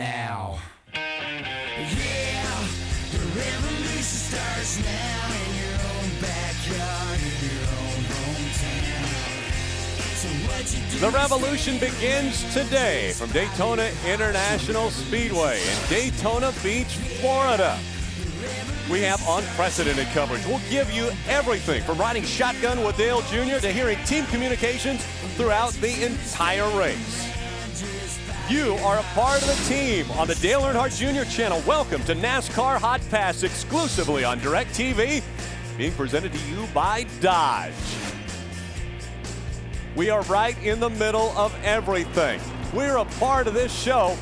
now. Yeah, the revolution starts now in your own backyard, in your own hometown. So what you do? The revolution begins today from Daytona International Speedway in Daytona Beach, Florida. We have unprecedented coverage. We'll give you everything from riding shotgun with Dale Jr. to hearing team communications throughout the entire race. You are a part of the team on the Dale Earnhardt Jr. channel. Welcome to NASCAR Hotpass exclusively on DirecTV, being presented to you by Dodge. We are right in the middle of everything. We're a part of this show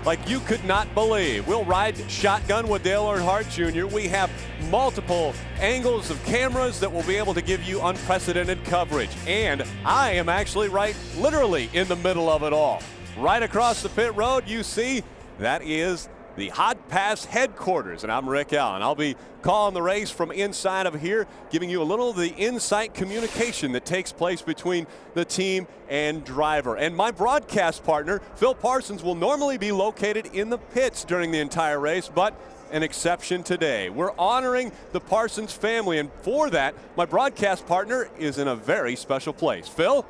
like you could not believe. We'll ride shotgun with Dale Earnhardt Jr. We have multiple angles of cameras that will be able to give you unprecedented coverage. And I am actually right literally in the middle of it all. Right across the pit road, you see, that is the Hotpass headquarters, and I'm Rick Allen. I'll be calling the race from inside of here, giving you a little of the insight communication that takes place between the team and driver. And my broadcast partner, Phil Parsons, will normally be located in the pits during the entire race, but an exception today. We're honoring the Parsons family, and for that, my broadcast partner is in a very special place. Phil?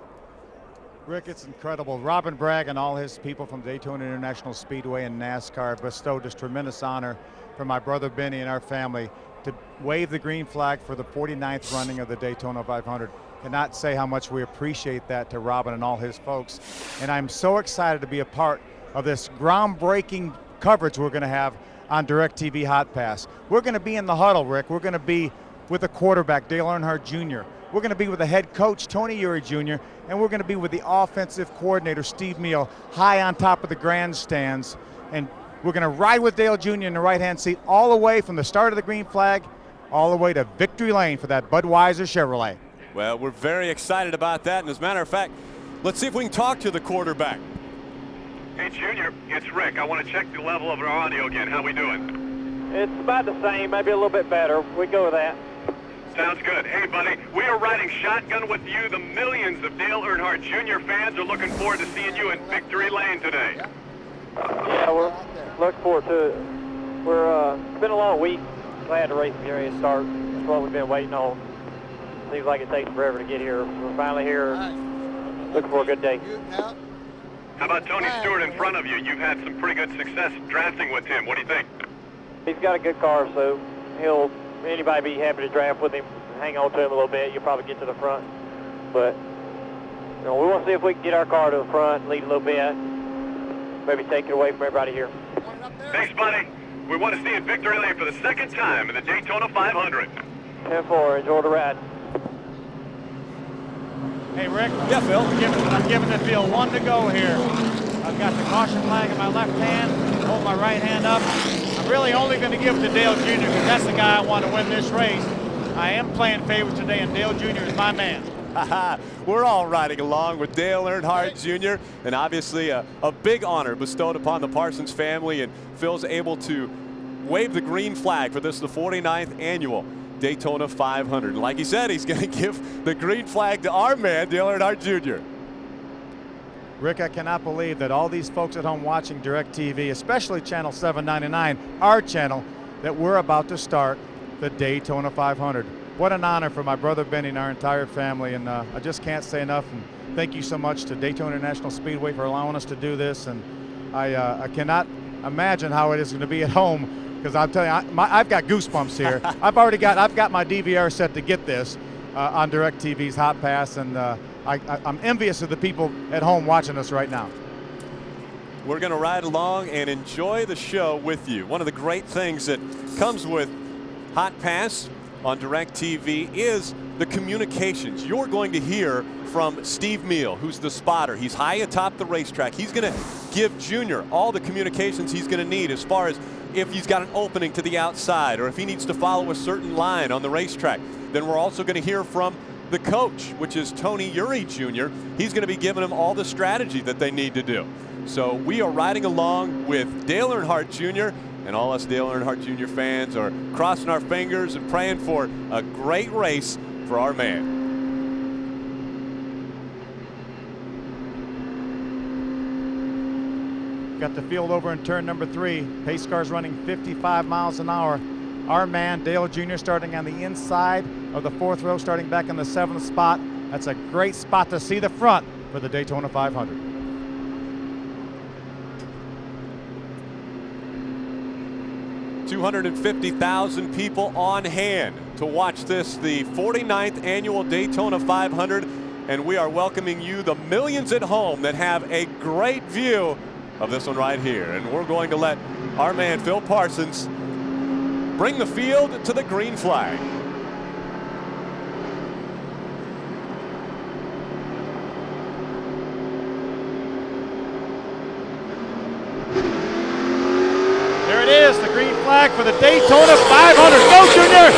Rick, it's incredible. Robin Bragg and all his people from Daytona International Speedway and NASCAR bestowed this tremendous honor for my brother Benny and our family to wave the green flag for the 49th running of the Daytona 500. Cannot say how much we appreciate that to Robin and all his folks. And I'm so excited to be a part of this groundbreaking coverage we're going to have on DirecTV Hotpass. We're going to be in the huddle, Rick. We're going to be with the quarterback, Dale Earnhardt Jr. We're going to be with the head coach, Tony Eury Jr., and we're going to be with the offensive coordinator, Steve Meal, high on top of the grandstands. And we're going to ride with Dale Jr. in the right-hand seat all the way from the start of the green flag all the way to victory lane for that Budweiser Chevrolet. Well, we're very excited about that. And as a matter of fact, let's see if we can talk to the quarterback. Hey, Junior, it's Rick. I want to check the level of our audio again. How we doing? It's about the same, maybe a little bit better. We go with that. Sounds good. Hey, buddy, we are riding shotgun with you. The millions of Dale Earnhardt Jr. fans are looking forward to seeing you in victory lane today. Yeah, we're looking forward to it. It's been a long week. Glad the race is ready to start. That's what we've been waiting on. Seems like it takes forever to get here. We're finally here. Looking for a good day. How about Tony Stewart in front of you? You've had some pretty good success drafting with him. What do you think? He's got a good car, so anybody be happy to draft with him, hang on to him a little bit. You'll probably get to the front. But we want to see if we can get our car to the front, lead a little bit, maybe take it away from everybody here. Thanks, buddy. We want to see you in victory lane for the second time in the Daytona 500. 10-4, enjoy the ride. Hey, Rick. Yeah, Phil. I'm giving the field one to go here. I've got the caution flag in my left hand, hold my right hand up. I'm really only going to give it to Dale Jr. because that's the guy I want to win this race. I am playing favorites today, and Dale Jr. is my man. We're all riding along with Dale Earnhardt Jr. and obviously a big honor bestowed upon the Parsons family, and Phil's able to wave the green flag for this, the 49th annual Daytona 500. And like he said, he's going to give the green flag to our man, Dale Earnhardt Jr. Rick, I cannot believe that all these folks at home watching DirecTV, especially Channel 799, our channel, that we're about to start the Daytona 500. What an honor for my brother Benny and our entire family, and I just can't say enough. And thank you so much to Daytona International Speedway for allowing us to do this. And I cannot imagine how it is going to be at home, because I'm telling you, I've got goosebumps here. I've got my DVR set to get this on DirecTV's Hotpass, and I'm envious of the people at home watching us right now. We're going to ride along and enjoy the show with you. One of the great things that comes with Hotpass on DirecTV is the communications. You're going to hear from Steve Meal, who's the spotter. He's high atop the racetrack. He's going to give Junior all the communications he's going to need as far as if he's got an opening to the outside or if he needs to follow a certain line on the racetrack. Then we're also going to hear from the coach, which is Tony Eury Jr. He's going to be giving them all the strategy that they need to do. So we are riding along with Dale Earnhardt Jr., and all us Dale Earnhardt Jr. fans are crossing our fingers and praying for a great race for our man. Got the field over in turn number 3. Pace car's running 55 miles an hour. Our man, Dale Jr., starting on the inside of the 4th row, starting back in the 7th spot. That's a great spot to see the front for the Daytona 500. $250,000 people on hand to watch this, the 49th annual Daytona 500, and we are welcoming you, the millions at home that have a great view of this one right here. And we're going to let our man Phil Parsons bring the field to the green flag. There it is, the green flag for the Daytona 500. Go, Junior!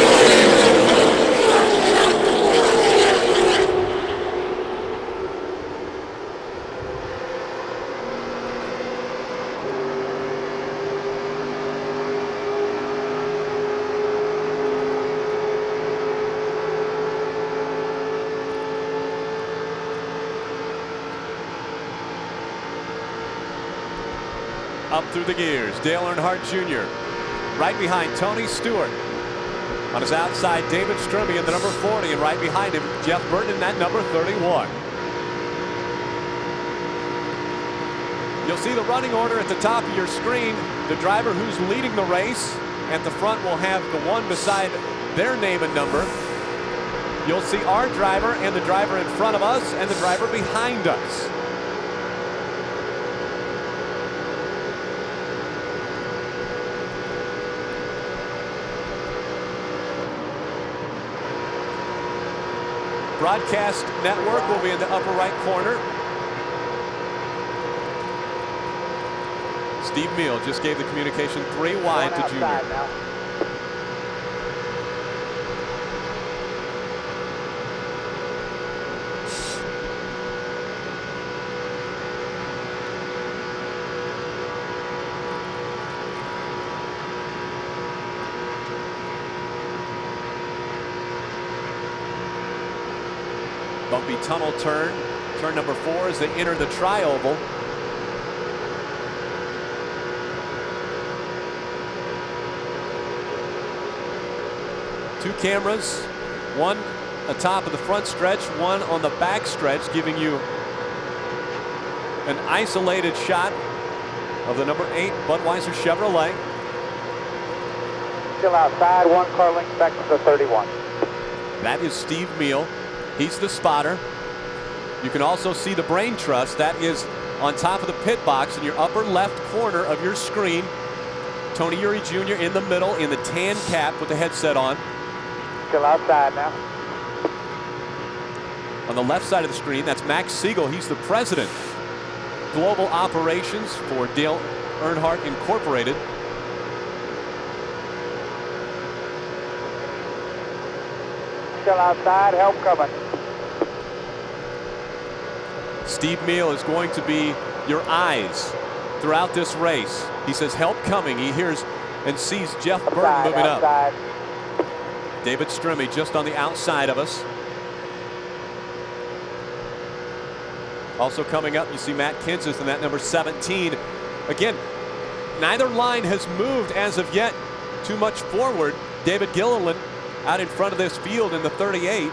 Up through the gears, Dale Earnhardt Jr. right behind Tony Stewart. On his outside, David Strumby in the number 40, and right behind him, Jeff Burton in that number 31. You'll see the running order at the top of your screen. The driver who's leading the race at the front will have the one beside their name and number. You'll see our driver and the driver in front of us and the driver behind us. Broadcast network will be in the upper right corner. Steve Meal just gave the communication 3 wide to Junior. Bumpy tunnel turn. Turn number 4 as they enter the tri-oval. Two cameras, one atop of the front stretch, one on the back stretch, giving you an isolated shot of the number 8 Budweiser Chevrolet. Still outside, 1 car length back to the 31. That is Steve Meal. He's the spotter. You can also see the brain trust. That is on top of the pit box in your upper left corner of your screen. Tony Eury Jr. in the middle in the tan cap with the headset on. Still outside now. On the left side of the screen, that's Max Siegel. He's the president, global operations for Dale Earnhardt Incorporated. Still outside, help coming. Steve Meal is going to be your eyes throughout this race. He says help coming. He hears and sees Jeff Burton moving up. David Strumby just on the outside of us. Also coming up, you see Matt Kenseth in that number 17. Again, neither line has moved as of yet too much forward. David Gilliland out in front of this field in the 38.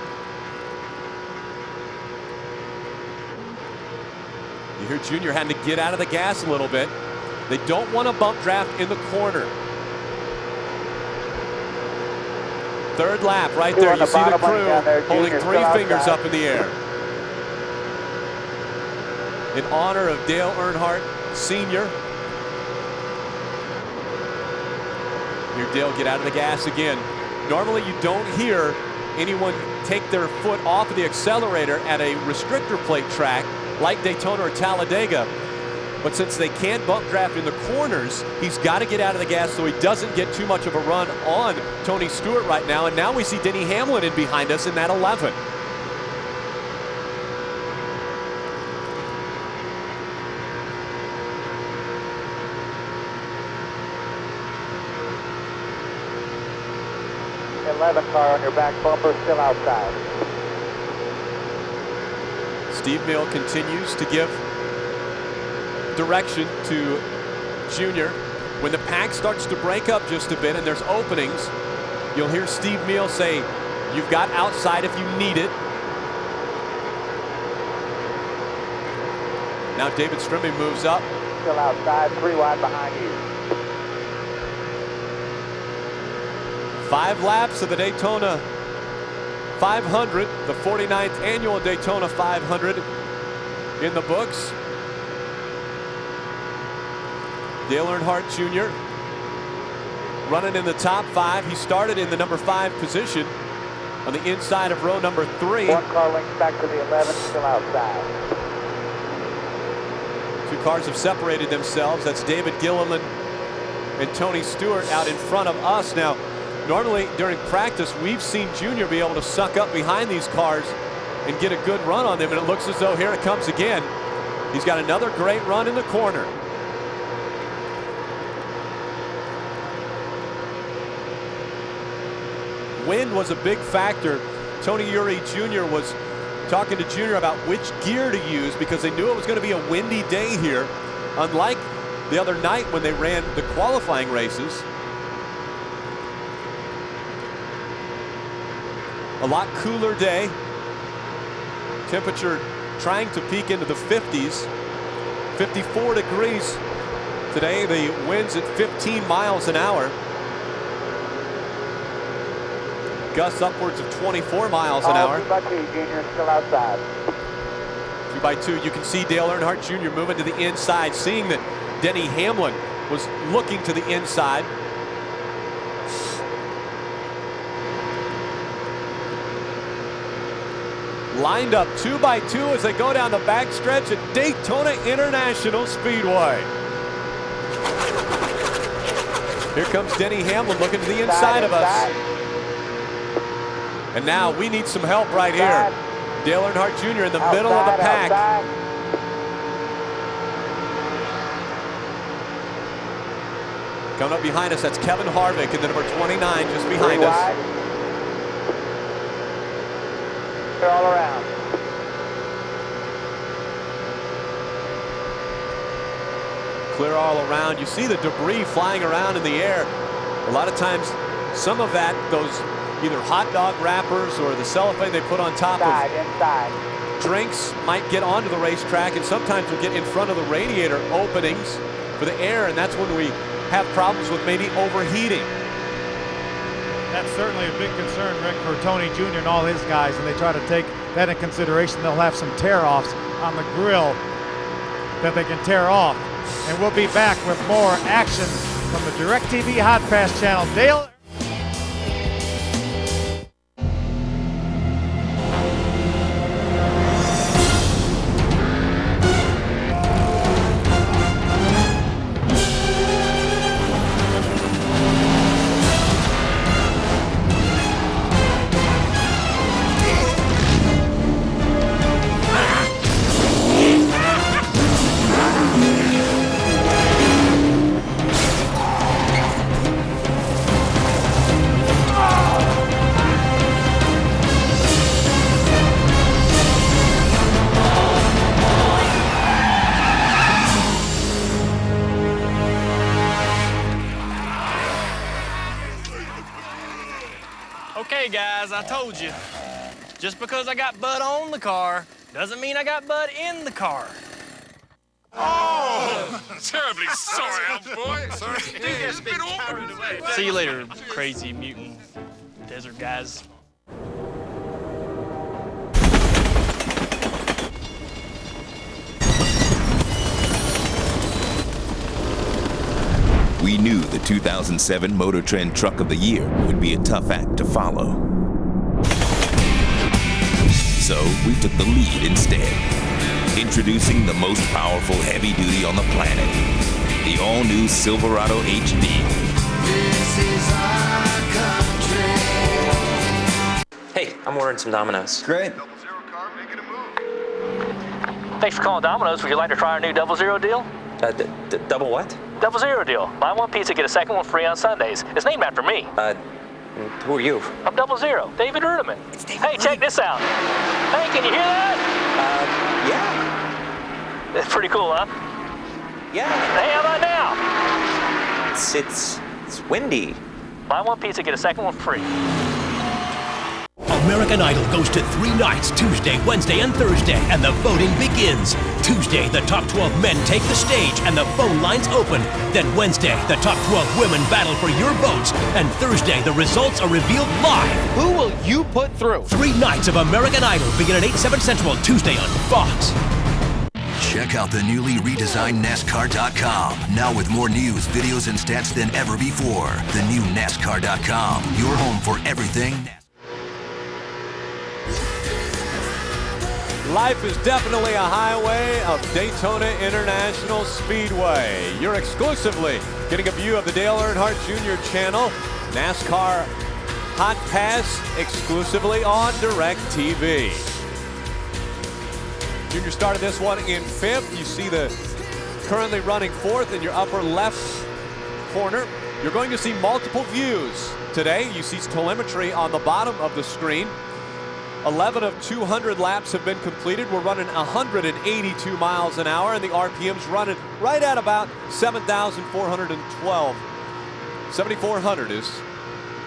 You hear Junior having to get out of the gas a little bit. They don't want a bump draft in the corner. Third lap right there. You see the crew holding 3 fingers up in the air in honor of Dale Earnhardt Sr. Hear Dale get out of the gas again. Normally you don't hear anyone take their foot off of the accelerator at a restrictor plate track like Daytona or Talladega. But since they can't bump draft in the corners, he's got to get out of the gas so he doesn't get too much of a run on Tony Stewart right now. And now we see Denny Hamlin in behind us in that 11. Car on your back bumper, still outside. Steve Meal continues to give direction to Jr. When the pack starts to break up just a bit and there's openings, you'll hear Steve Meal say, "You've got outside if you need it." Now David Strimmy moves up. Still outside, 3 wide behind you. 5 laps of the Daytona 500, the 49th annual Daytona 500 in the books. Dale Earnhardt Jr. running in the top 5. He started in the number 5 position on the inside of row number 3. 1 car links back to the 11, still outside. 2 cars have separated themselves. That's David Gilliland and Tony Stewart out in front of us. Now, normally during practice, we've seen Junior be able to suck up behind these cars and get a good run on them, and it looks as though here it comes again. He's got another great run in the corner. Wind was a big factor. Tony Uri Jr. was talking to Junior about which gear to use because they knew it was going to be a windy day here, unlike the other night when they ran the qualifying races. A lot cooler day. Temperature trying to peak into the 50s. 54 degrees today. The wind's at 15 miles an hour. Gusts upwards of 24 miles an hour. 2x2, Junior, still outside. 2x2. You can see Dale Earnhardt Jr. moving to the inside, seeing that Denny Hamlin was looking to the inside. Lined up 2x2 as they go down the backstretch at Daytona International Speedway. Here comes Denny Hamlin looking to the inside of us. And now we need some help right here. Dale Earnhardt Jr. in the middle of the pack. Coming up behind us, that's Kevin Harvick in the number 29 just behind us. They're all around. Clear all around. You see the debris flying around in the air. A lot of times, some of that, those either hot dog wrappers or the cellophane they put on top of drinks might get onto the racetrack, and sometimes will get in front of the radiator openings for the air, and that's when we have problems with maybe overheating. That's certainly a big concern, Rick, for Tony Jr. and all his guys, and they try to take that in consideration. They'll have some tear-offs on the grill that they can tear off. And we'll be back with more action from the DirecTV Hotpass channel. Dale. Okay, guys, I told you. Just because I got Bud on the car doesn't mean I got Bud in the car. Oh, terribly sorry, old boy. Sorry. It's been carried away. See you later, crazy mutant desert guys. We knew the 2007 Motor Trend Truck of the Year would be a tough act to follow. So we took the lead instead. Introducing the most powerful heavy duty on the planet, the all-new Silverado HD. This is our country. Hey, I'm ordering some Domino's. Great. Thanks for calling Domino's. Would you like to try our new Double Zero deal? Double what? Double Zero deal. Buy one pizza, get a second one free on Sundays. It's named after me. Who are you? I'm Double Zero, David Ruderman. Hey, check this out. Hey, can you hear that? Yeah. It's pretty cool, huh? Yeah. Hey, how about now? It's windy. Buy one pizza, get a second one free. American Idol goes to 3 nights, Tuesday, Wednesday, and Thursday, and the voting begins. Tuesday, the top 12 men take the stage and the phone lines open. Then Wednesday, the top 12 women battle for your votes. And Thursday, the results are revealed live. Who will you put through? 3 nights of American Idol begin at 8, 7 Central, Tuesday on Fox. Check out the newly redesigned NASCAR.com. Now with more news, videos, and stats than ever before. The new NASCAR.com. Your home for everything. Life is definitely a highway of Daytona International Speedway. You're exclusively getting a view of the Dale Earnhardt Jr. channel, NASCAR Hotpass, exclusively on DirecTV. Junior started this one in 5th. You see the currently running 4th in your upper left corner. You're going to see multiple views today. You see telemetry on the bottom of the screen. 11 of 200 laps have been completed. We're running 182 miles an hour, and the RPM's running right at about 7,412. 7,400 is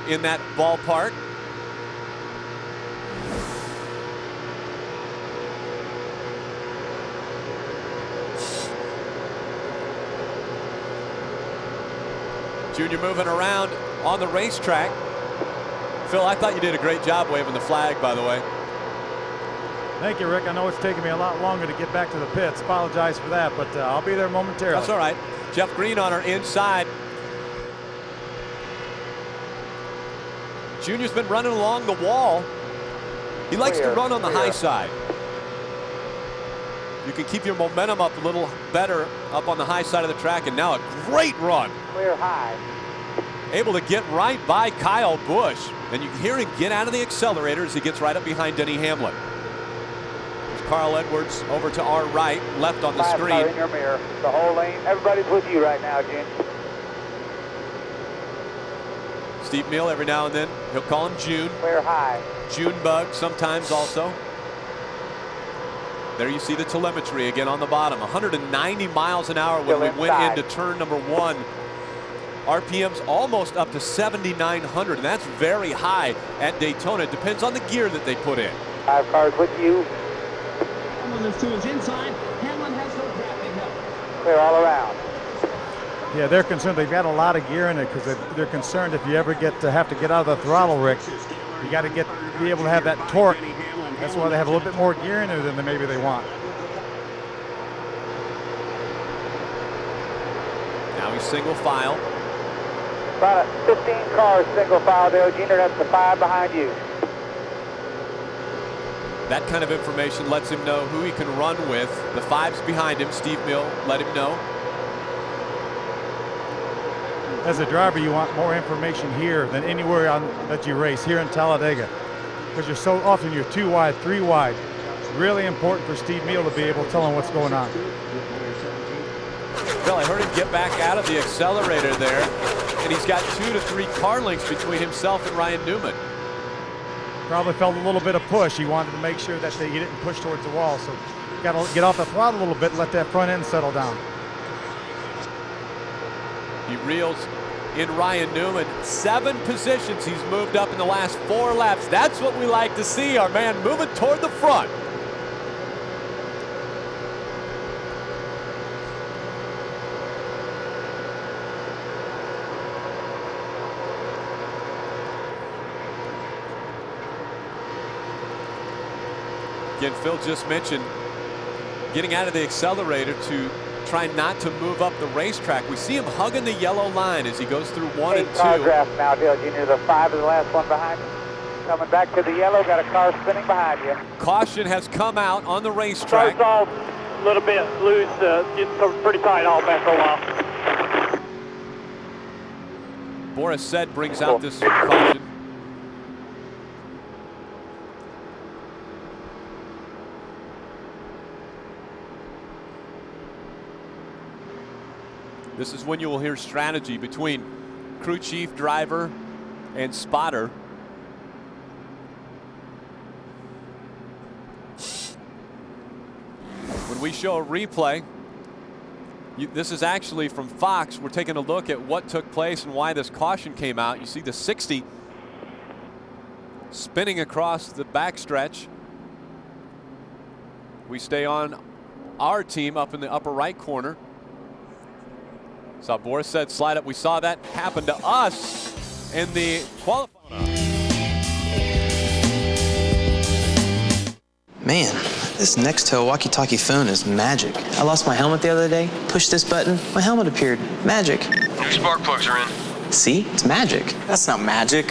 in that ballpark. Junior moving around on the racetrack. Phil, I thought you did a great job waving the flag, by the way. Thank you, Rick. I know it's taken me a lot longer to get back to the pits. Apologize for that, but I'll be there momentarily. That's all right. Jeff Green on our inside. Junior's been running along the wall. He likes to run on the high side. You can keep your momentum up a little better up on the high side of the track, and now a great run. Clear high. Able to get right by Kyle Busch. And you can hear him get out of the accelerator as he gets right up behind Denny Hamlin. There's Carl Edwards over to our right, left on the screen. In your mirror, the whole lane. Everybody's with you right now, Jim. Steve Meal every now and then. He'll call him June. Clear high. June Bug sometimes also. There you see the telemetry again on the bottom. 190 miles an hour when we went into turn number 1. RPM's almost up to 7,900, and that's very high at Daytona. It depends on the gear that they put in. 5 cars with you. Hamlin is to his inside. Hamlin has no traffic help. Clear all around. Yeah, they're concerned. They've got a lot of gear in it because they're concerned if you ever have to get out of the throttle, Rick, you got to be able to have that torque. That's why they have a little bit more gear in it than maybe they want. Now he's single file. About 15 cars single file, Dale Jr. That's the 5 behind you. That kind of information lets him know who he can run with. The 5's behind him. Steve Mill let him know. As a driver, you want more information here than anywhere that you race here in Talladega, because you're so often you're 2 wide, 3 wide. It's really important for Steve Meal to be able to tell him what's going on. Well, I heard him get back out of the accelerator there, and he's got 2 to 3 car lengths between himself and Ryan Newman. Probably felt a little bit of push. He wanted to make sure that he didn't push towards the wall, so got to get off the throttle a little bit and let that front end settle down. He reels in Ryan Newman. 7 positions he's moved up in the last 4 laps. That's what we like to see, our man moving toward the front. Again, Phil just mentioned getting out of the accelerator to try not to move up the racetrack. We see him hugging the yellow line as he goes through 1 and 2. Car draft now, Dale Jr. The 5 is the last one behind you. Coming back to the yellow, got a car spinning behind you. Caution has come out on the racetrack. Car's all a little bit loose, getting pretty tight all back for a while. Boris Said brings out this caution. This is when you will hear strategy between crew chief, driver, and spotter. When we show a replay, This is actually from Fox. We're taking a look at what took place and why this caution came out. You see the 60 spinning across the backstretch. We stay on our team up in the upper right corner. So Boris said slide up. We saw that happen to us in the qualifying. Man, this Nextel walkie-talkie phone is magic. I lost my helmet the other day. Pushed this button, my helmet appeared. Magic. New spark plugs are in. See? It's magic. That's not magic.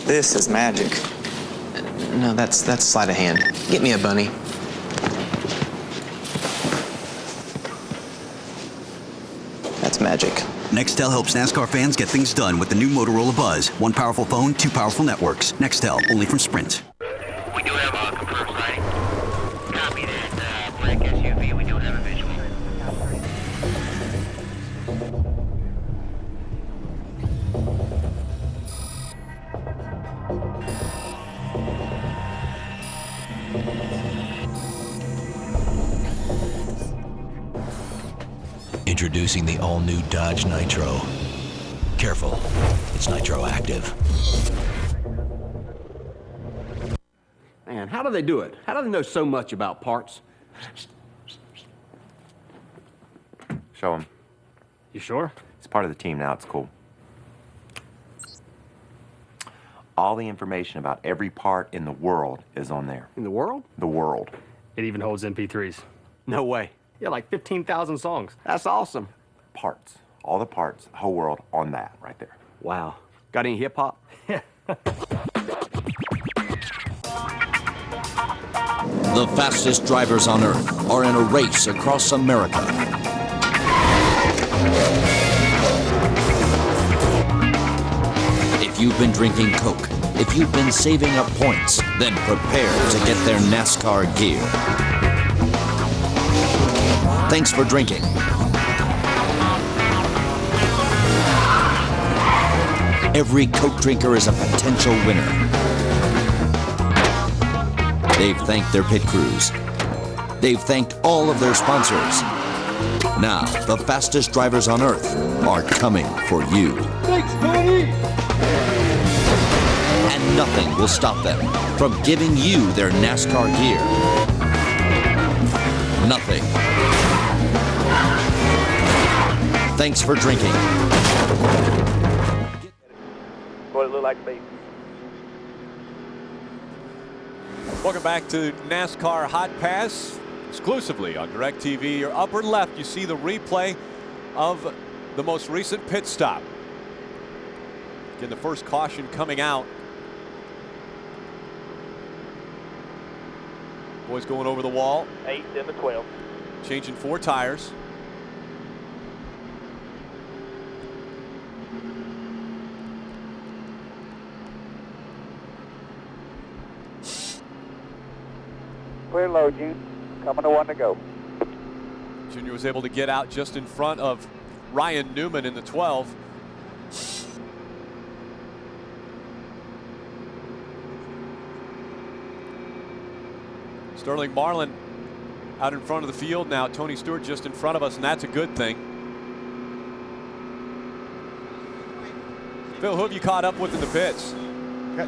This is magic. No, that's sleight of hand. Get me a bunny. That's magic. Nextel helps NASCAR fans get things done with the new Motorola Buzz. One powerful phone, two powerful networks. Nextel, only from Sprint. We do have a confirmed sighting. Copy that black SUV. We do have a visual. Introducing the all-new Dodge Nitro. Careful, it's Nitro Active. Man, how do they do it? How do they know so much about parts? Show him. You sure? It's part of the team now. It's cool. All the information about every part in the world is on there. In the world? The world. It even holds MP3s. No way. Yeah, like 15,000 songs. That's awesome. Parts. All the parts, the whole world on that right there. Wow. Got any hip hop? The fastest drivers on Earth are in a race across America. If you've been drinking Coke, if you've been saving up points, then prepare to get their NASCAR gear. Thanks for drinking. Every Coke drinker is a potential winner. They've thanked their pit crews. They've thanked all of their sponsors. Now, the fastest drivers on Earth are coming for you. Thanks, Tony! And nothing will stop them from giving you their NASCAR gear. Nothing. Thanks for drinking. What it look like to me. Welcome back to NASCAR Hotpass, exclusively on DirecTV. Your upper left, you see the replay of the most recent pit stop. Again, the first caution coming out. Boys going over the wall. 8 in the 12. Changing 4 tires. Clear low, June. Coming to 1 to go. Junior was able to get out just in front of Ryan Newman in the 12. Sterling Marlin out in front of the field now. Tony Stewart just in front of us, and that's a good thing. Phil, who have you caught up with in the pits?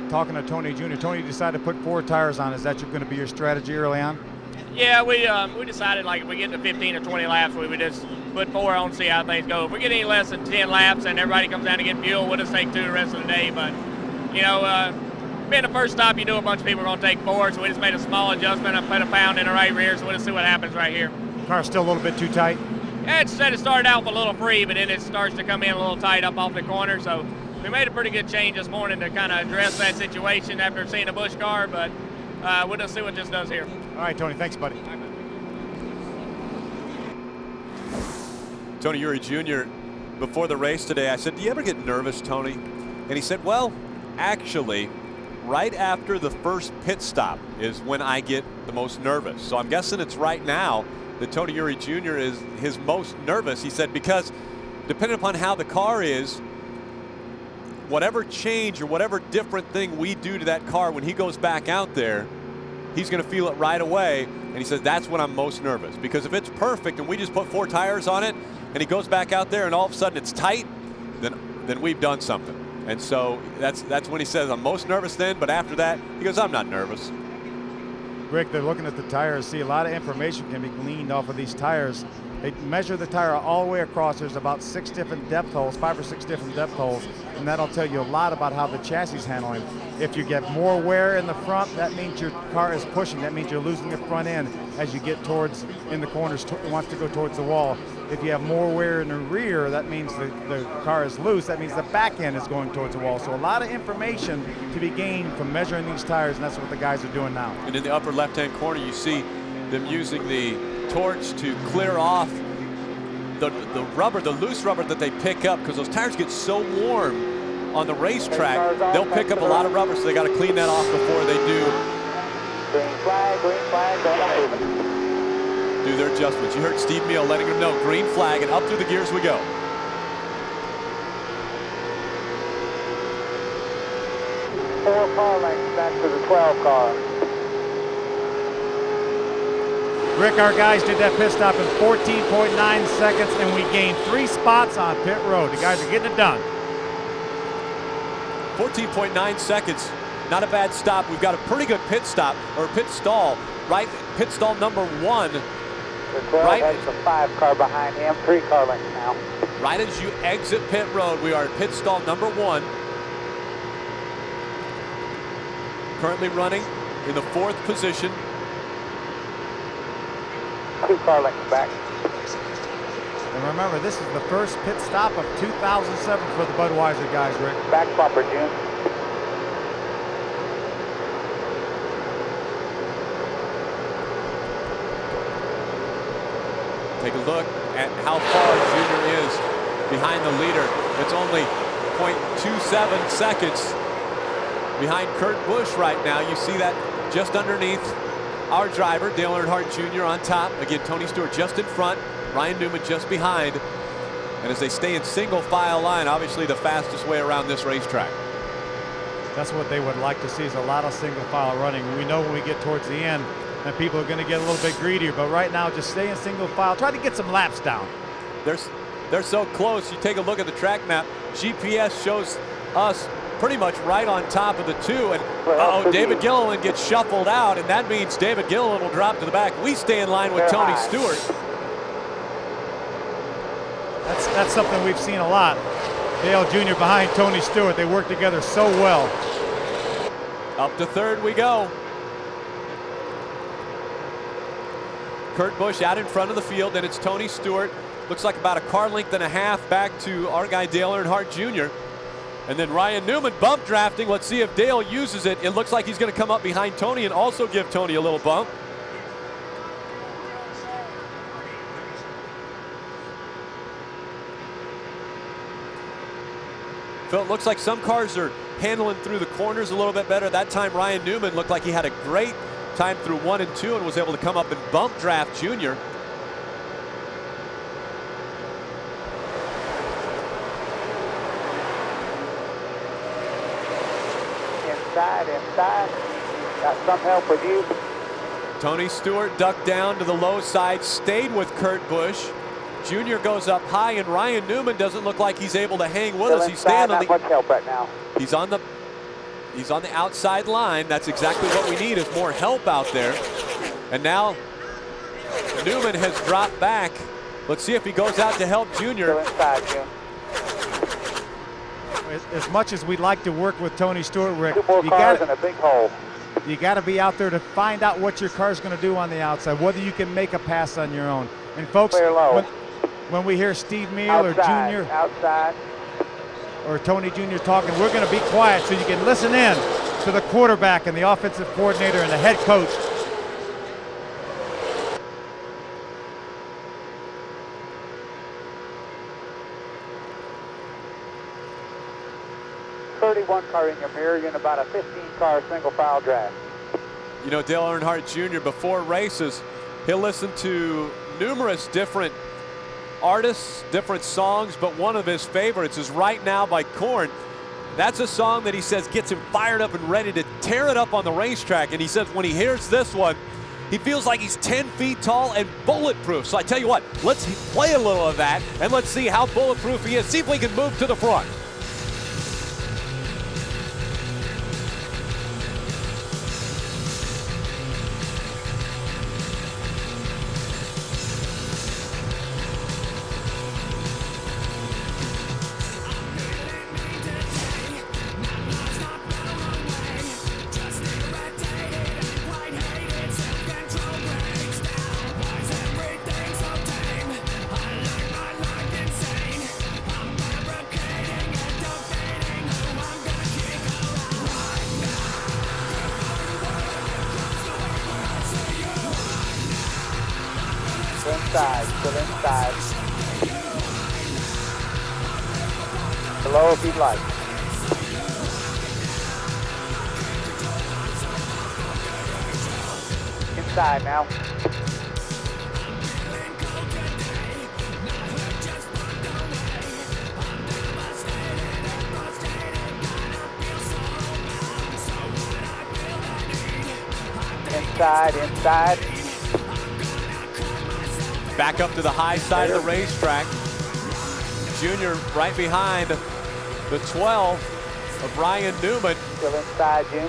Talking to Tony Jr. Tony decided to put 4 tires on. Is that going to be your strategy early on? Yeah, we decided like if we get to 15 or 20 laps, we would just put 4 on, see how things go. If we get any less than 10 laps and everybody comes down to get fuel, we'll just take 2 the rest of the day. But, you know, being the first stop, you know a bunch of people are going to take 4, so we just made a small adjustment and put a pound in the right rear, so we'll just see what happens right here. Car's still a little bit too tight? Yeah, it started out a little free, but then it starts to come in a little tight up off the corner, so we made a pretty good change this morning to kind of address that situation after seeing a Busch car, but we'll just see what this does here. All right, Tony, thanks, buddy. Tony Eury Jr., before the race today, I said, do you ever get nervous, Tony? And he said, well, actually, right after the first pit stop is when I get the most nervous. So I'm guessing it's right now that Tony Eury Jr. is his most nervous. He said, because depending upon how the car is, whatever change or whatever different thing we do to that car when he goes back out there, he's going to feel it right away. And he says, that's when I'm most nervous. Because if it's perfect and we just put 4 tires on it and he goes back out there and all of a sudden it's tight, then we've done something. And so that's when he says, I'm most nervous then, but after that, he goes, I'm not nervous. Rick, they're looking at the tires. See, a lot of information can be gleaned off of these tires. They measure the tire all the way across. There's about 6 different depth holes, 5 or 6 different depth holes, and that'll tell you a lot about how the chassis is handling. If you get more wear in the front, that means your car is pushing. That means you're losing the front end as you get towards, in the corners, wants to go towards the wall. If you have more wear in the rear, that means the car is loose. That means the back end is going towards the wall. So a lot of information to be gained from measuring these tires, and that's what the guys are doing now. And in the upper left-hand corner, you see them using the torch to clear off the rubber, the loose rubber that they pick up, because those tires get so warm on the racetrack, they'll pick up a lot of rubber, so they got to clean that off before they do their adjustments. You heard Steve Meal letting them know, green flag, and up through the gears we go. Four car lengths back to the 12 car. Rick, our guys did that pit stop in 14.9 seconds, and we gained 3 spots on pit road. The guys are getting it done. 14.9 seconds, not a bad stop. We've got a pretty good pit stop, or pit stall, right? Pit stall number 1. The 12 right has the 5 car behind him, 3 car lengths now. Right as you exit pit road, we are at pit stall number 1. Currently running in the 4th position. 2 car lengths back. And remember, this is the first pit stop of 2007 for the Budweiser guys, Rick. Back bumper, June. Take a look at how far Junior is behind the leader. It's only 0.27 seconds behind Kurt Busch right now. You see that just underneath our driver, Dale Earnhardt Jr. on top. Again, Tony Stewart just in front, Ryan Newman just behind. And as they stay in single file line, obviously the fastest way around this racetrack. That's what they would like to see, is a lot of single file running. We know when we get towards the end that people are going to get a little bit greedier, but right now just stay in single file. Try to get some laps down. They're so close. You take a look at the track map. GPS shows us pretty much right on top of the 2, and David Gilliland gets shuffled out, and that means David Gilliland will drop to the back. We stay in line with Tony Stewart. That's something we've seen a lot. Dale Jr. behind Tony Stewart. They work together so well. Up to 3rd we go. Kurt Busch out in front of the field, and it's Tony Stewart. Looks like about a car length and a half back to our guy Dale Earnhardt Jr. And then Ryan Newman bump drafting. Let's see if Dale uses it. It looks like he's going to come up behind Tony and also give Tony a little bump. Phil, it looks like some cars are handling through the corners a little bit better. That time Ryan Newman looked like he had a great time through 1 and 2 and was able to come up and bump draft Junior. Inside. Got some help with you. Tony Stewart ducked down to the low side, stayed with Kurt Busch. Junior goes up high, and Ryan Newman doesn't look like he's able to hang with us. He's standing on the. Not much help right now. He's on the outside line. That's exactly what we need, is more help out there. And now Newman has dropped back. Let's see if he goes out to help Junior. Go inside, June. As much as we'd like to work with Tony Stewart, Rick, 2 more cars in a big hole. You got to be out there to find out what your car's going to do on the outside, whether you can make a pass on your own. And folks, when we hear Steve Meal or Junior or Tony Jr. talking, we're going to be quiet so you can listen in to the quarterback and the offensive coordinator and the head coach. One car in your mirror, you're in about a 15-car single file draft. You know, Dale Earnhardt Jr., before races, he'll listen to numerous different artists, different songs, but one of his favorites is Right Now by Korn. That's a song that he says gets him fired up and ready to tear it up on the racetrack. And he says when he hears this one, he feels like he's 10 feet tall and bulletproof. So I tell you what, let's play a little of that and let's see how bulletproof he is. See if we can move to the front. Inside, still inside. Below if you'd like. Inside now. Inside, inside. Back up to the high side of the racetrack. Junior right behind the 12 of Ryan Newman. Still inside, June.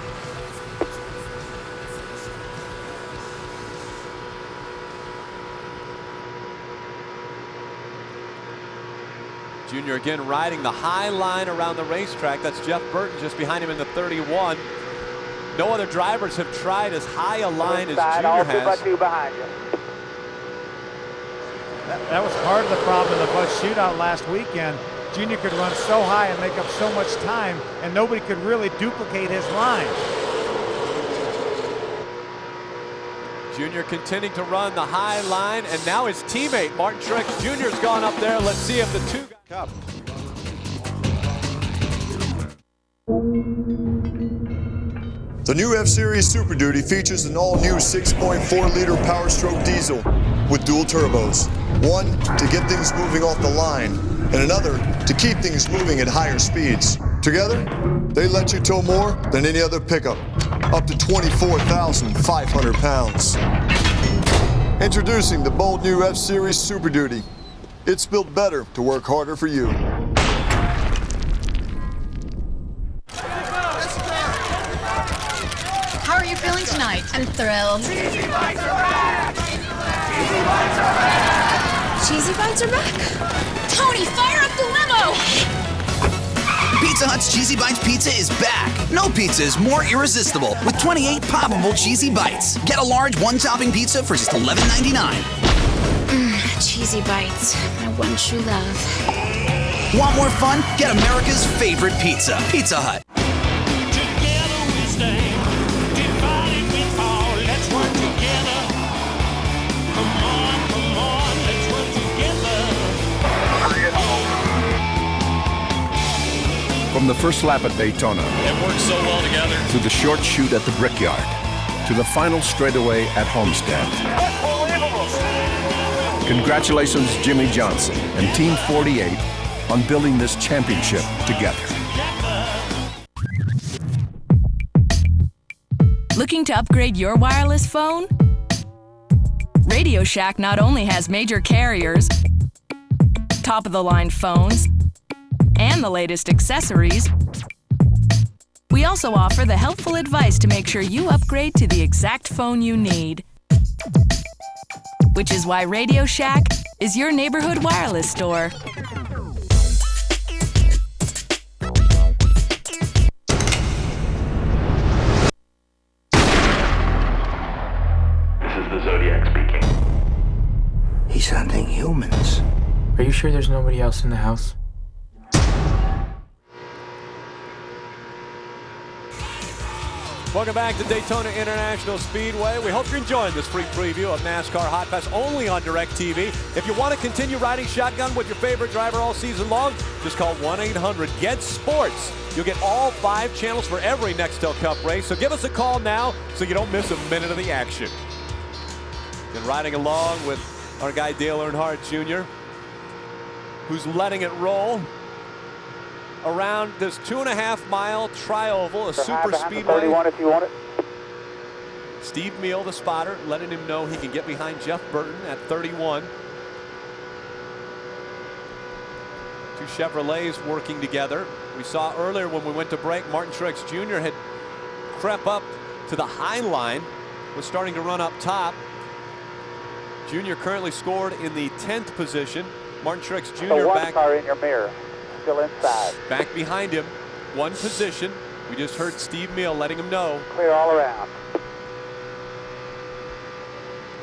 Junior again riding the high line around the racetrack. That's Jeff Burton just behind him in the 31. No other drivers have tried as high a line as Junior all has. 2x2 behind you. That was part of the problem in the bus shootout last weekend. Junior could run so high and make up so much time, and nobody could really duplicate his line. Junior continuing to run the high line, and now his teammate Martin Truex Jr. has gone up there. Let's see if the two cup. The new F-Series Super Duty features an all-new 6.4-liter Power Stroke diesel with dual turbos. One to get things moving off the line, and another to keep things moving at higher speeds. Together, they let you tow more than any other pickup, up to 24,500 pounds. Introducing the bold new F-Series Super Duty. It's built better to work harder for you. How are you feeling tonight? I'm thrilled. Cheesy bites are back! Cheesy bites are back! Cheesy bites are back. Tony, fire up the limo! Pizza Hut's Cheesy Bites Pizza is back. No pizza is more irresistible with 28 poppable Cheesy Bites. Get a large one-topping pizza for just $11.99. Cheesy bites, my one true love. Want more fun? Get America's favorite pizza. Pizza Hut. Together we stand, divided we fall. Let's work together. Come on, let's work together. From the first lap at Daytona, it works so well together, to the short shoot at the Brickyard, to the final straightaway at Homestead. Congratulations, Jimmy Johnson and Team 48 on building this championship together. Looking to upgrade your wireless phone? Radio Shack not only has major carriers, top-of-the-line phones, and the latest accessories, we also offer the helpful advice to make sure you upgrade to the exact phone you need. Which is why Radio Shack is your neighborhood wireless store. This is the Zodiac speaking. He's hunting humans. Are you sure there's nobody else in the house? Welcome back to Daytona International Speedway. We hope you're enjoying this free preview of NASCAR Hotpass only on DirecTV. If you want to continue riding shotgun with your favorite driver all season long, just call 1-800-GET-SPORTS. You'll get all 5 channels for every Nextel Cup race. So give us a call now so you don't miss a minute of the action. And riding along with our guy Dale Earnhardt Jr., who's letting it roll around this 2.5-mile tri-oval, a super speedway. 31 if you want it. Steve Meal, the spotter, letting him know he can get behind Jeff Burton at 31. Two Chevrolets working together. We saw earlier when we went to break, Martin Truex Jr. had crept up to the high line, was starting to run up top. Jr. currently scored in the 10th position. Martin Truex Jr. So one back car in your mirror, still inside. Back behind him, one position. We just heard Steve Meal letting him know. Clear all around.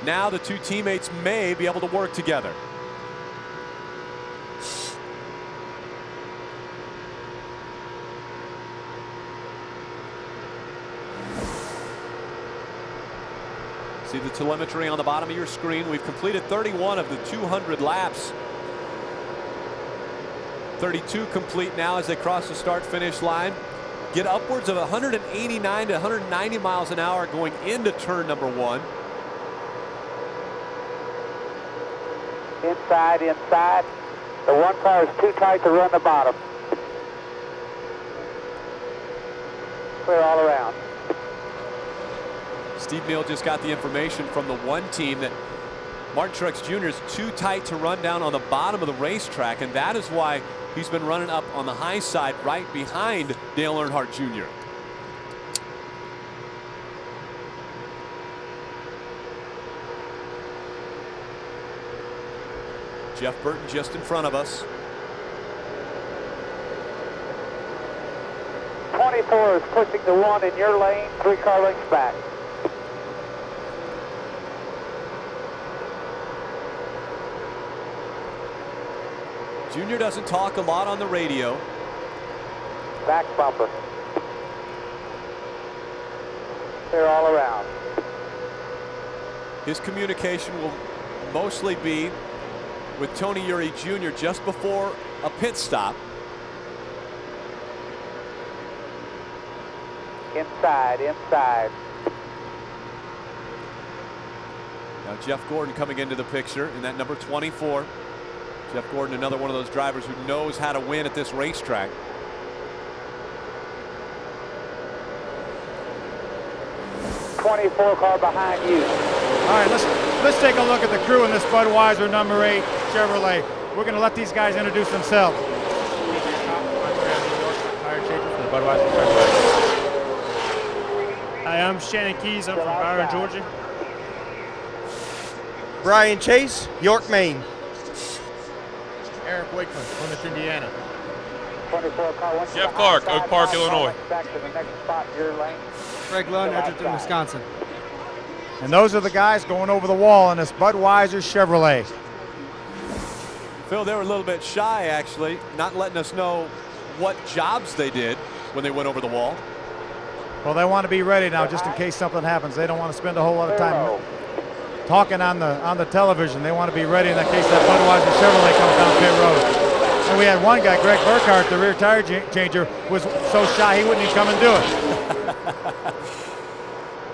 Now the two teammates may be able to work together. See the telemetry on the bottom of your screen. We've completed 31 of the 200 laps. 32 complete now as they cross the start-finish line. Get upwards of 189 to 190 miles an hour going into turn number 1. Inside, inside. The one car is too tight to run the bottom. Clear all around. Steve Meal just got the information from the one team that Martin Truex Jr. is too tight to run down on the bottom of the racetrack, and that is why he's been running up on the high side right behind Dale Earnhardt Jr. Jeff Burton just in front of us. 24 is pushing the one in your lane, 3 car lengths back. Junior doesn't talk a lot on the radio. Back bumper. Clear all around. His communication will mostly be with Tony Eury Jr. just before a pit stop. Inside, inside. Now Jeff Gordon coming into the picture in that number 24. Jeff Gordon, another one of those drivers who knows how to win at this racetrack. '24 car behind you. All right, let's take a look at the crew in this Budweiser number 8 Chevrolet. We're going to let these guys introduce themselves. Hi, I'm Shannon Keys. I'm from Byron, Georgia. Brian Chase, York, Maine. Eric Wakeman, Plymouth, Indiana. 24 car. Jeff Clark, Oak Park, Illinois. Back to the next spot in your lane. Greg Lund, Edgerton, Wisconsin. And those are the guys going over the wall in this Budweiser Chevrolet. Phil, they were a little bit shy, actually, not letting us know what jobs they did when they went over the wall. Well, they want to be ready now just in case something happens. They don't want to spend a whole lot of time talking on the television. They want to be ready in that case that Budweiser Chevrolet comes down pit road. And we had one guy, Greg Burkhardt, the rear tire changer, was so shy he wouldn't even come and do it.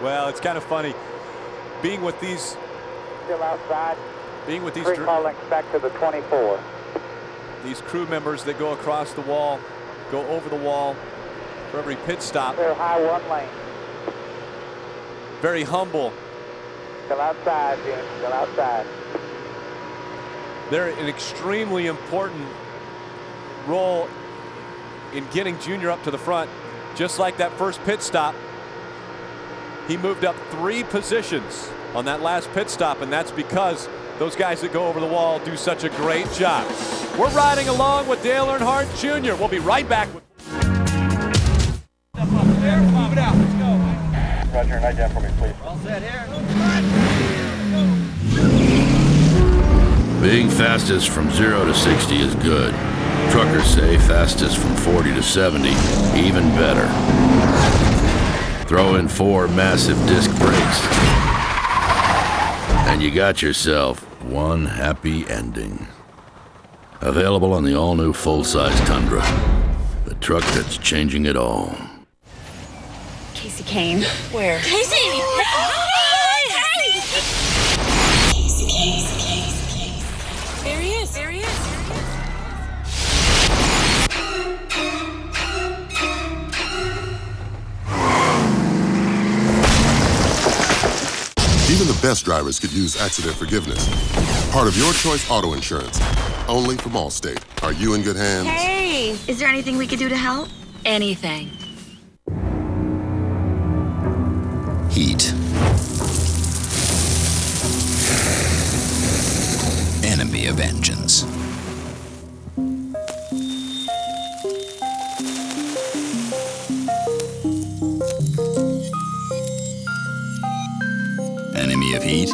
Well, it's kind of funny being with these. Still outside. Being with these 3 car lengths back to the 24. These crew members that go across the wall, go over the wall for every pit stop. They're high one lane. Very humble. Still outside, Jim. Still outside. They're an extremely important role in getting Junior up to the front. Just like that first pit stop, he moved up 3 positions on that last pit stop, and that's because those guys that go over the wall do such a great job. We're riding along with Dale Earnhardt Jr. We'll be right back. Move it out. Let's go. Roger, night down for me, please. All set here. Being fastest from 0 to 60 is good. Truckers say fastest from 40 to 70, even better. Throw in 4 massive disc brakes, and you got yourself one happy ending. Available on the all-new full-size Tundra, the truck that's changing it all. Casey Kane. Where? Casey! There he is. There he is. Even the best drivers could use accident forgiveness. Part of your choice auto insurance. Only from Allstate. Are you in good hands? Hey, is there anything we could do to help? Anything. Heat. Enemy of engines. Enemy of heat?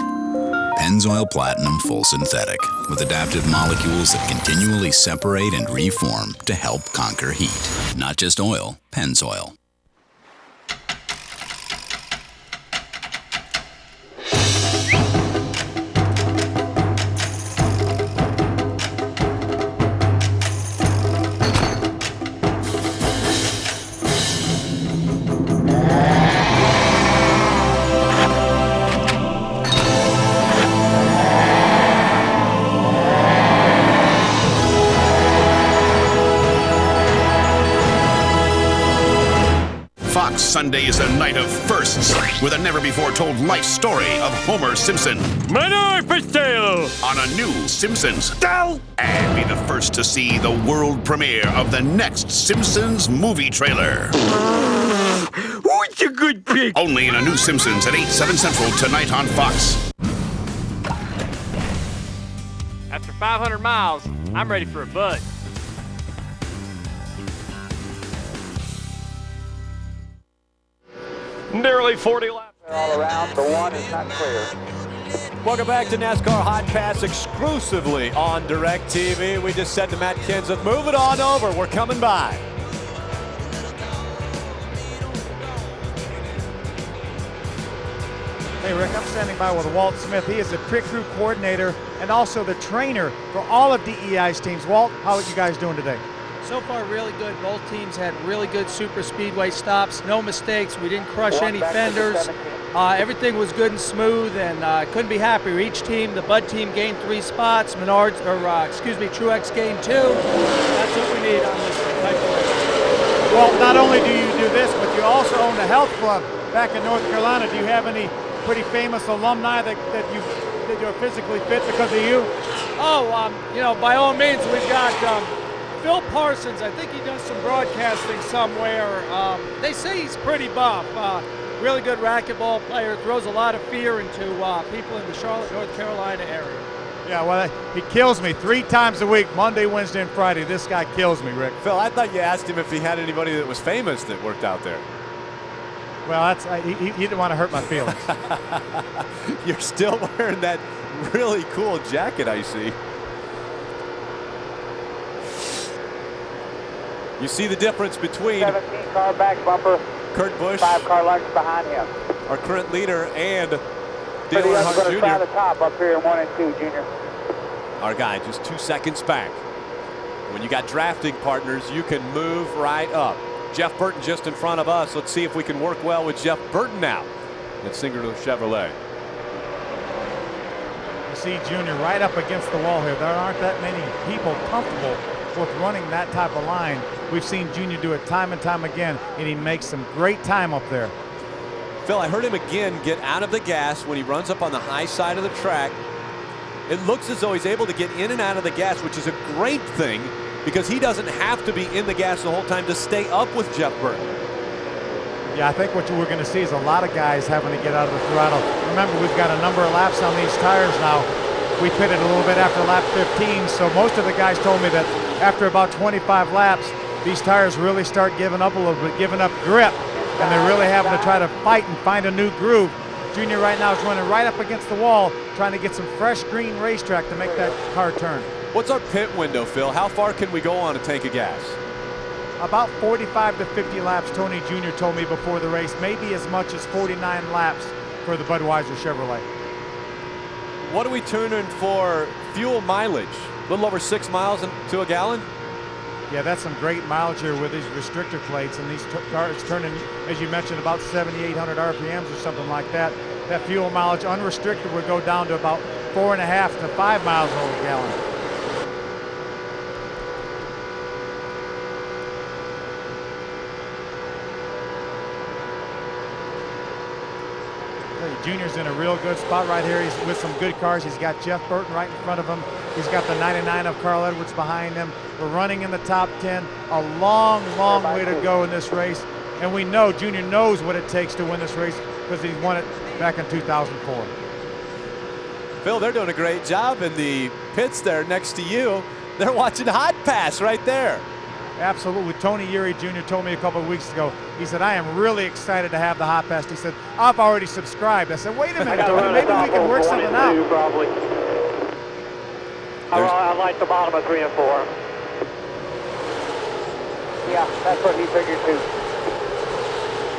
Pennzoil Platinum Full Synthetic, with adaptive molecules that continually separate and reform to help conquer heat. Not just oil, Pennzoil. Fox Sunday is a night of firsts with a never-before-told life story of Homer Simpson. My knife is tail! On a new Simpsons. And be the first to see the world premiere of the next Simpsons movie trailer. Who's a good pick? Only in a new Simpsons at 8, 7 Central tonight on Fox. After 500 miles, I'm ready for a bud. Nearly 40 laps. All around, the one is not clear. Welcome back to NASCAR Hot Pass exclusively on DirecTV. We just said to Matt Kenseth, move it on over. We're coming by. Hey Rick, I'm standing by with Walt Smith. He is the pit crew coordinator and also the trainer for all of DEI's teams. Walt, how are you guys doing today? So far, really good. Both teams had really good super speedway stops. No mistakes. We didn't crush any fenders. Everything was good and smooth, and couldn't be happier. Each team, the Bud team gained 3 spots. Truex gained 2. That's what we need on this type of race. Well, not only do you do this, but you also own a health club back in North Carolina. Do you have any pretty famous alumni that are physically fit because of you? Oh, by all means, we've got Phil Parsons. I think he does some broadcasting somewhere. They say he's pretty buff. Really good racquetball player. Throws a lot of fear into people in the Charlotte, North Carolina area. Yeah, well, he kills me 3 times a week, Monday, Wednesday, and Friday. This guy kills me, Rick. Phil, I thought you asked him if he had anybody that was famous that worked out there. Well, he didn't want to hurt my feelings. You're still wearing that really cool jacket, I see. You see the difference between 17 car back bumper, Kurt Busch, 5 car lengths behind him. our current leader, and Dale Earnhardt Jr. Try the Jr. top up here in 1 and 2, Junior. Our guy just 2 seconds back. When you got drafting partners, you can move right up. Jeff Burton just in front of us. Let's see if we can work well with Jeff Burton now at Singular Chevrolet. You see Junior right up against the wall here. There aren't that many people comfortable with running that type of line. We've seen Junior do it time and time again, and he makes some great time up there. Phil, I heard him again get out of the gas when he runs up on the high side of the track. It looks as though he's able to get in and out of the gas, which is a great thing because he doesn't have to be in the gas the whole time to stay up with Jeff Burton. Yeah, I think what we're going to see is a lot of guys having to get out of the throttle. Remember, we've got a number of laps on these tires now. We pitted a little bit after lap 15, so most of the guys told me that after about 25 laps, these tires really start giving up a little bit, giving up grip, and they're really having to try to fight and find a new groove. Junior right now is running right up against the wall, trying to get some fresh green racetrack to make that car turn. What's our pit window, Phil? How far can we go on a tank of gas? About 45 to 50 laps, Tony Jr. told me before the race, maybe as much as 49 laps for the Budweiser Chevrolet. What are we turning for fuel mileage? A little over 6 miles to a gallon? Yeah, that's some great mileage here with these restrictor plates, and these cars turning, as you mentioned, about 7,800 RPMs or something like that. That fuel mileage unrestricted would go down to about 4.5 to 5 miles over a gallon. Junior's in a real good spot right here. He's with some good cars. He's got Jeff Burton right in front of him. He's got the 99 of Carl Edwards behind him. We're running in the top 10. A long, long way to go in this race. And we know Junior knows what it takes to win this race because he won it back in 2004. Phil, they're doing a great job in the pits there next to you. They're watching Hotpass right there. Absolutely. Tony Uri Jr. told me a couple of weeks ago, he said, I am really excited to have the Hotpass. He said, I've already subscribed. I said, wait a minute, Tony, maybe we can work something out. Probably. I like the bottom of 3 and 4. Yeah, that's what he figured too.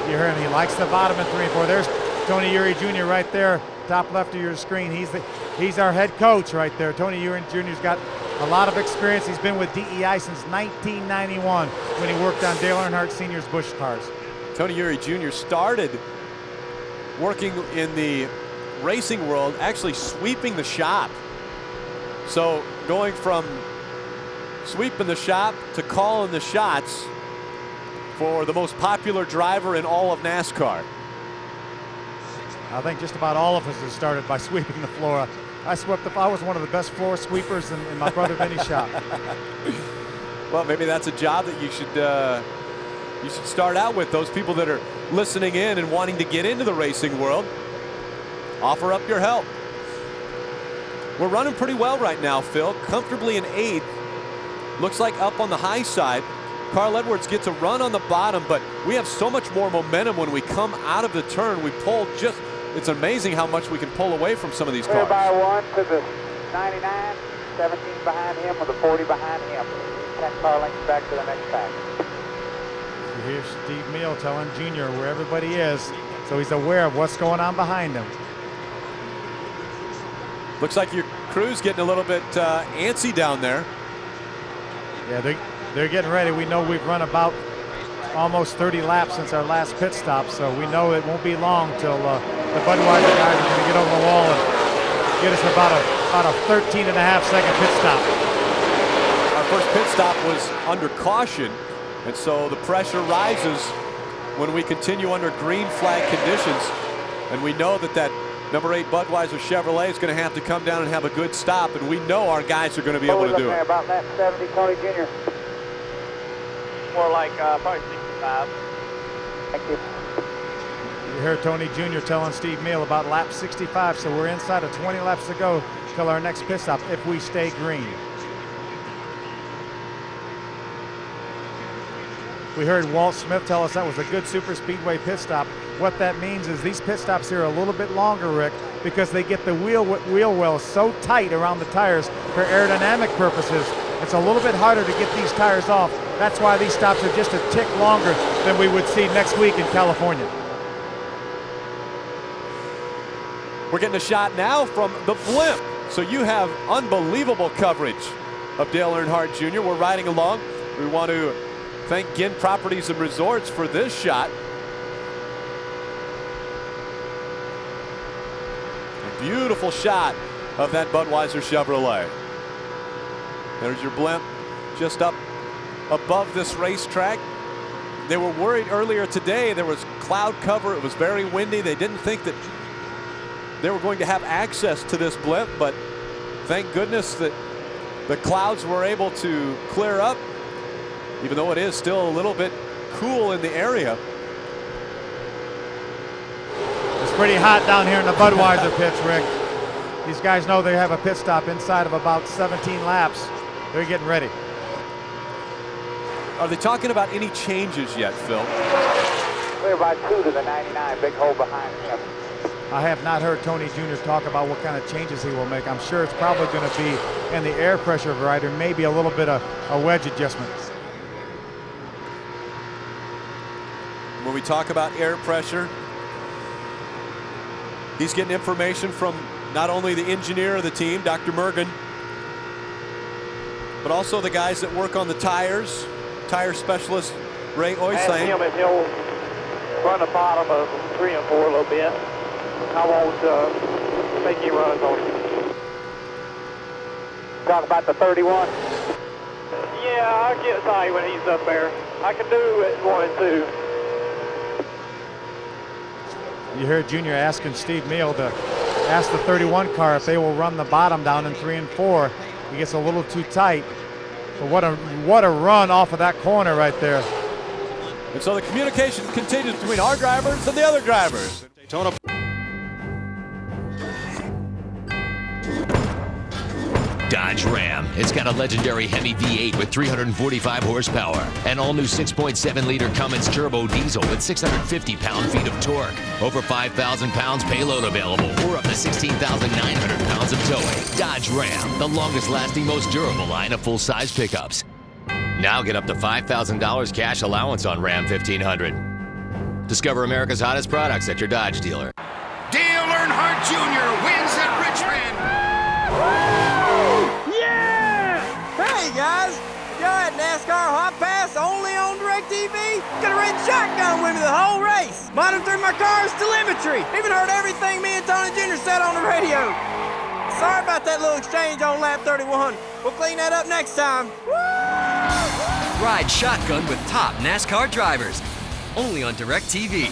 You heard him. He likes the bottom of 3 and 4. There's Tony Uri Jr. right there, top left of your screen. He's our head coach right there. Tony Uri Jr.'s got a lot of experience. He's been with DEI since 1991 when he worked on Dale Earnhardt Sr.'s Busch cars. Tony Uri Jr. started working in the racing world, actually sweeping the shop. So going from sweeping the shop to calling the shots for the most popular driver in all of NASCAR. I think just about all of us have started by sweeping the floor. I was one of the best floor sweepers in my brother Vinny's shop. Well, maybe that's a job that you should start out with. Those people that are listening in and wanting to get into the racing world, offer up your help. We're running pretty well right now, Phil. Comfortably in 8th. Looks like up on the high side. Carl Edwards gets a run on the bottom, but we have so much more momentum when we come out of the turn. We pull just, it's amazing how much we can pull away from some of these cars. By 1 to the 99, 17 behind him with a 40 behind him. 10 car lengths back to the next pack. You hear Steve Meal telling Junior where everybody is, so he's aware of what's going on behind him. Looks like your crew's getting a little bit antsy down there. Yeah, they're getting ready. We know we've run about almost 30 laps since our last pit stop, so we know it won't be long till the Budweiser guys are going to get over the wall and get us about a 13.5-second pit stop. Our first pit stop was under caution, and so the pressure rises when we continue under green flag conditions, and we know that number 8 Budweiser Chevrolet is going to have to come down and have a good stop, and we know our guys are going to be able to do it. About that 70, Tony Jr. More like probably 65. Thank you. You heard Tony Jr. telling Steve Meal about lap 65, so we're inside of 20 laps to go till our next pit stop if we stay green. We heard Walt Smith tell us that was a good super speedway pit stop. What that means is these pit stops here are a little bit longer, Rick, because they get the wheel wells so tight around the tires for aerodynamic purposes. It's a little bit harder to get these tires off. That's why these stops are just a tick longer than we would see next week in California. We're getting a shot now from the blimp. So you have unbelievable coverage of Dale Earnhardt Jr. We're riding along. We want to thank Ginn Properties and Resorts for this shot. A beautiful shot of that Budweiser Chevrolet. There's your blimp just up above this racetrack. They were worried earlier today. There was cloud cover. It was very windy. They didn't think that they were going to have access to this blimp, but thank goodness that the clouds were able to clear up, even though it is still a little bit cool in the area. It's pretty hot down here in the Budweiser pits, Rick. These guys know they have a pit stop inside of about 17 laps. They're getting ready. Are they talking about any changes yet, Phil? Clear by 2 to the 99, big hole behind him. I have not heard Tony Jr. talk about what kind of changes he will make. I'm sure it's probably going to be in the air pressure variety, maybe a little bit of a wedge adjustment. When we talk about air pressure, he's getting information from not only the engineer of the team, Dr. Mergen, but also the guys that work on the tires, tire specialist Ray Oisling. And he'll run the bottom of 3 and 4 a little bit. I won't make any runs on him. Talk about the 31. Yeah, I'll get tight when he's up there. I can do it 1 and 2. You hear Junior asking Steve Meal to ask the 31 car if they will run the bottom down in 3 and 4. He gets a little too tight. But what a run off of that corner right there. And so the communication continues between our drivers and the other drivers. Daytona. Dodge Ram. It's got a legendary Hemi V8 with 345 horsepower, an all-new 6.7-liter Cummins turbo diesel with 650 pound-feet of torque, over 5,000 pounds payload available, or up to 16,900 pounds of towing. Dodge Ram, the longest-lasting, most durable line of full-size pickups. Now get up to $5,000 cash allowance on Ram 1500. Discover America's hottest products at your Dodge dealer. Dale Earnhardt Jr. wins at Richmond. Yeah! Hey guys, y'all at NASCAR Hotpass only on DirecTV? Could have ridden shotgun with me the whole race. Monitored my car's telemetry. Even heard everything me and Tony Jr. said on the radio. Sorry about that little exchange on lap 31. We'll clean that up next time. Ride shotgun with top NASCAR drivers. Only on DirecTV.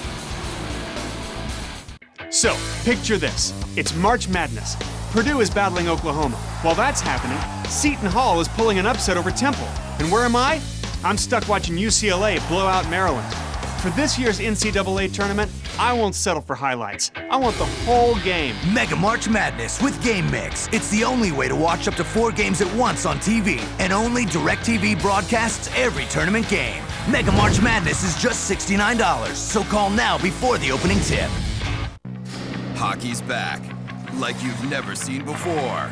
So, picture this. It's March Madness. Purdue is battling Oklahoma. While that's happening, Seton Hall is pulling an upset over Temple. And where am I? I'm stuck watching UCLA blow out Maryland. For this year's NCAA tournament, I won't settle for highlights. I want the whole game. Mega March Madness with Game Mix. It's the only way to watch up to 4 games at once on TV. And only DirecTV broadcasts every tournament game. Mega March Madness is just $69. So call now before the opening tip. Hockey's back, like you've never seen before.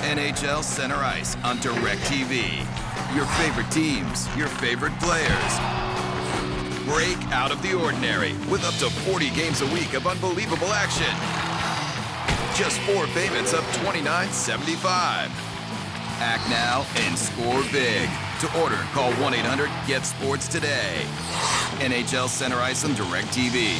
NHL Center Ice on DirecTV. Your favorite teams, your favorite players. Break out of the ordinary with up to 40 games a week of unbelievable action. Just 4 payments of $29.75. Act now and score big. To order, call 1-800-GET-SPORTS today. NHL Center Ice on DirecTV.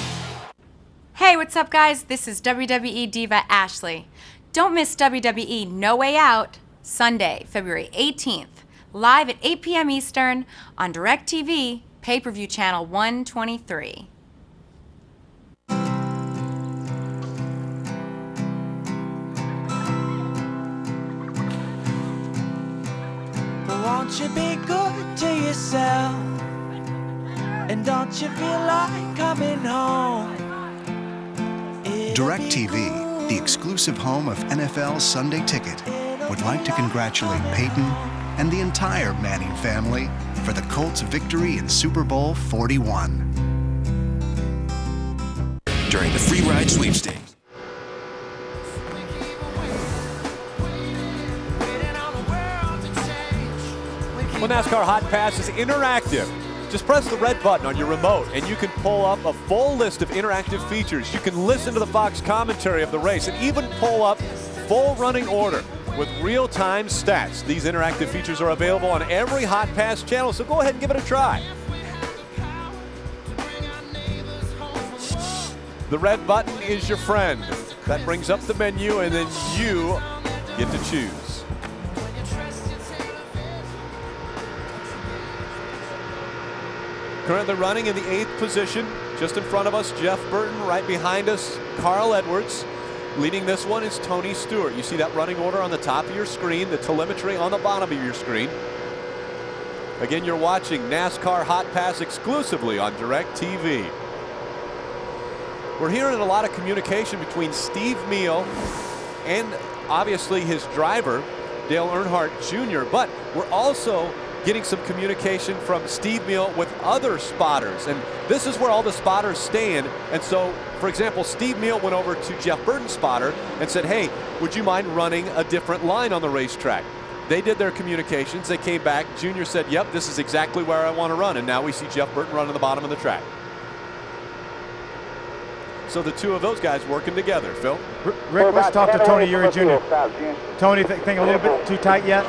Hey, what's up, guys? This is WWE Diva Ashley. Don't miss WWE No Way Out, Sunday, February 18th, live at 8 p.m. Eastern on DirecTV, pay-per-view channel 123. Won't you be good to yourself? And don't you feel like coming home? DirecTV, the exclusive home of NFL Sunday Ticket, would like to congratulate Peyton and the entire Manning family for the Colts' victory in Super Bowl 41. During the free ride sweepstakes. Well, NASCAR Hot Pass is interactive. Just press the red button on your remote and you can pull up a full list of interactive features. You can listen to the Fox commentary of the race and even pull up full running order with real-time stats. These interactive features are available on every Hot Pass channel, so go ahead and give it a try. The red button is your friend. That brings up the menu and then you get to choose. Currently running in the 8th position, just in front of us, Jeff Burton. Right behind us, Carl Edwards. Leading this one is Tony Stewart. You see that running order on the top of your screen, the telemetry on the bottom of your screen. Again, you're watching NASCAR Hot Pass exclusively on DirecTV. We're hearing a lot of communication between Steve Meal and obviously his driver, Dale Earnhardt Jr., but we're also getting some communication from Steve Meal with other spotters, and this is where all the spotters stand. And so, for example, Steve Meal went over to Jeff Burton's spotter and said, hey, would you mind running a different line on the racetrack? They did their communications, they came back, Junior said, yep, this is exactly where I want to run, and now we see Jeff Burton running the bottom of the track. So the two of those guys working together. Phil? Rick, let's talk to Tony Eury Jr. Tony, think a little bit too tight yet?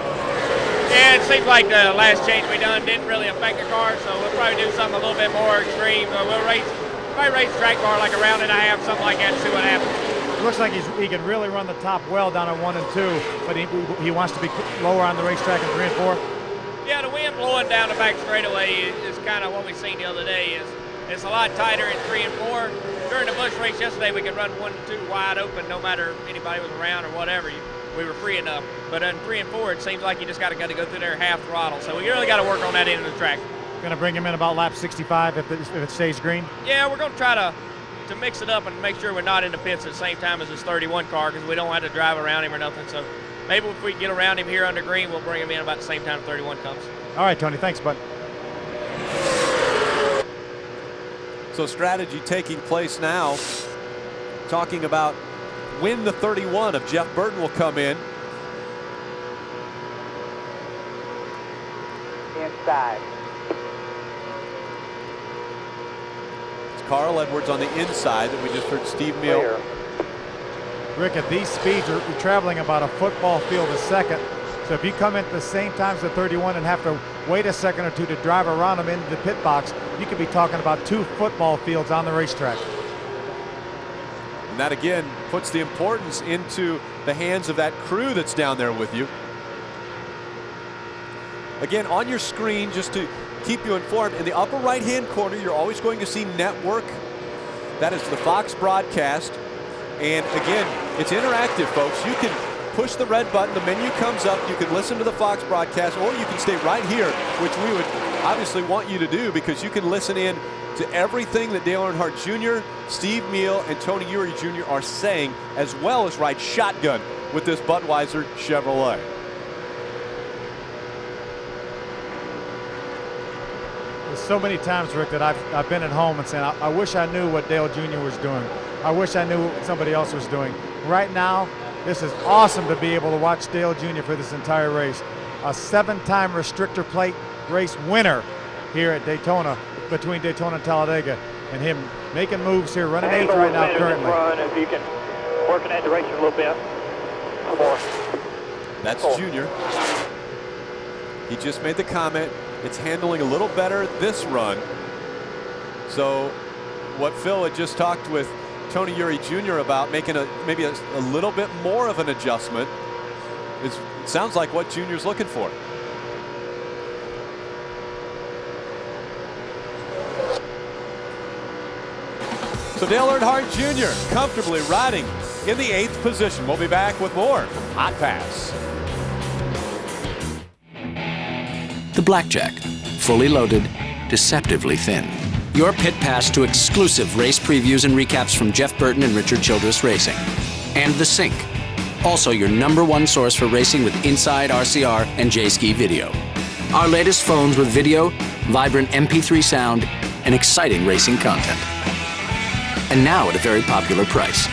Yeah, it seems like the last change we done didn't really affect the car, so we'll probably do something a little bit more extreme. We'll probably race the track car like a round and a half, something like that, and see what happens. It looks like he can really run the top well down at 1 and 2, but he wants to be lower on the racetrack in 3 and 4. Yeah, the wind blowing down the back straightaway is kind of what we seen the other day. It's a lot tighter in 3 and 4. During the Busch race yesterday, we could run 1 and 2 wide open, no matter if anybody was around or whatever. We were free enough. But in 3 and 4, it seems like you just got to go through there half throttle. So we really got to work on that end of the track. Going to bring him in about lap 65 if it stays green? Yeah, we're going to try to mix it up and make sure we're not in the pits at the same time as this 31 car, because we don't have to drive around him or nothing. So maybe if we get around him here under green, we'll bring him in about the same time 31 comes. All right, Tony. Thanks, bud. So strategy taking place now, talking about when the 31 of Jeff Burton will come in. Inside. It's Carl Edwards on the inside that we just heard Steve Meal. Rick, at these speeds, you're traveling about a football field a second. So if you come in at the same time as the 31 and have to wait a second or two to drive around them into the pit box, you could be talking about 2 football fields on the racetrack. And that again puts the importance into the hands of that crew that's down there with you. Again, on your screen, just to keep you informed, in the upper right-hand corner, you're always going to see network. That is the Fox broadcast. And again, it's interactive, folks. You can push the red button, the menu comes up, you can listen to the Fox broadcast, or you can stay right here, which we would obviously want you to do, because you can listen in to everything that Dale Earnhardt Jr., Steve Meal, and Tony Eury Jr. are saying, as well as ride shotgun with this Budweiser Chevrolet. There's so many times, Rick, that I've been at home and saying, I wish I knew what Dale Jr. was doing. I wish I knew what somebody else was doing. Right now, this is awesome to be able to watch Dale Jr. for this entire race. A 7-time restrictor plate race winner here at Daytona, between Daytona and Talladega, and him making moves here, running 8th right now currently. Run if you can work in that direction a little bit. Some more. That's Junior. He just made the comment, it's handling a little better this run. So what Phil had just talked with Tony Eury Jr. about, making maybe a little bit more of an adjustment, it sounds like what Junior's looking for. So Dale Earnhardt Jr. comfortably riding in the 8th position. We'll be back with more Hot Pass. The Blackjack, fully loaded, deceptively thin. Your pit pass to exclusive race previews and recaps from Jeff Burton and Richard Childress Racing. And the Sync, also your #1 source for racing with Inside RCR and J-Ski video. Our latest phones with video, vibrant MP3 sound, and exciting racing content. And now at a very popular price.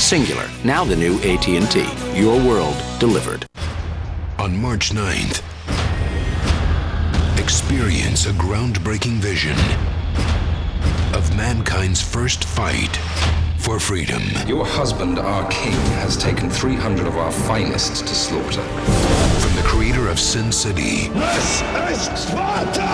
Singular, now the new AT&T. Your world delivered. On March 9th, experience a groundbreaking vision of mankind's first fight for freedom. Your husband, our king, has taken 300 of our finest to slaughter. From the creator of Sin City. This is Sparta!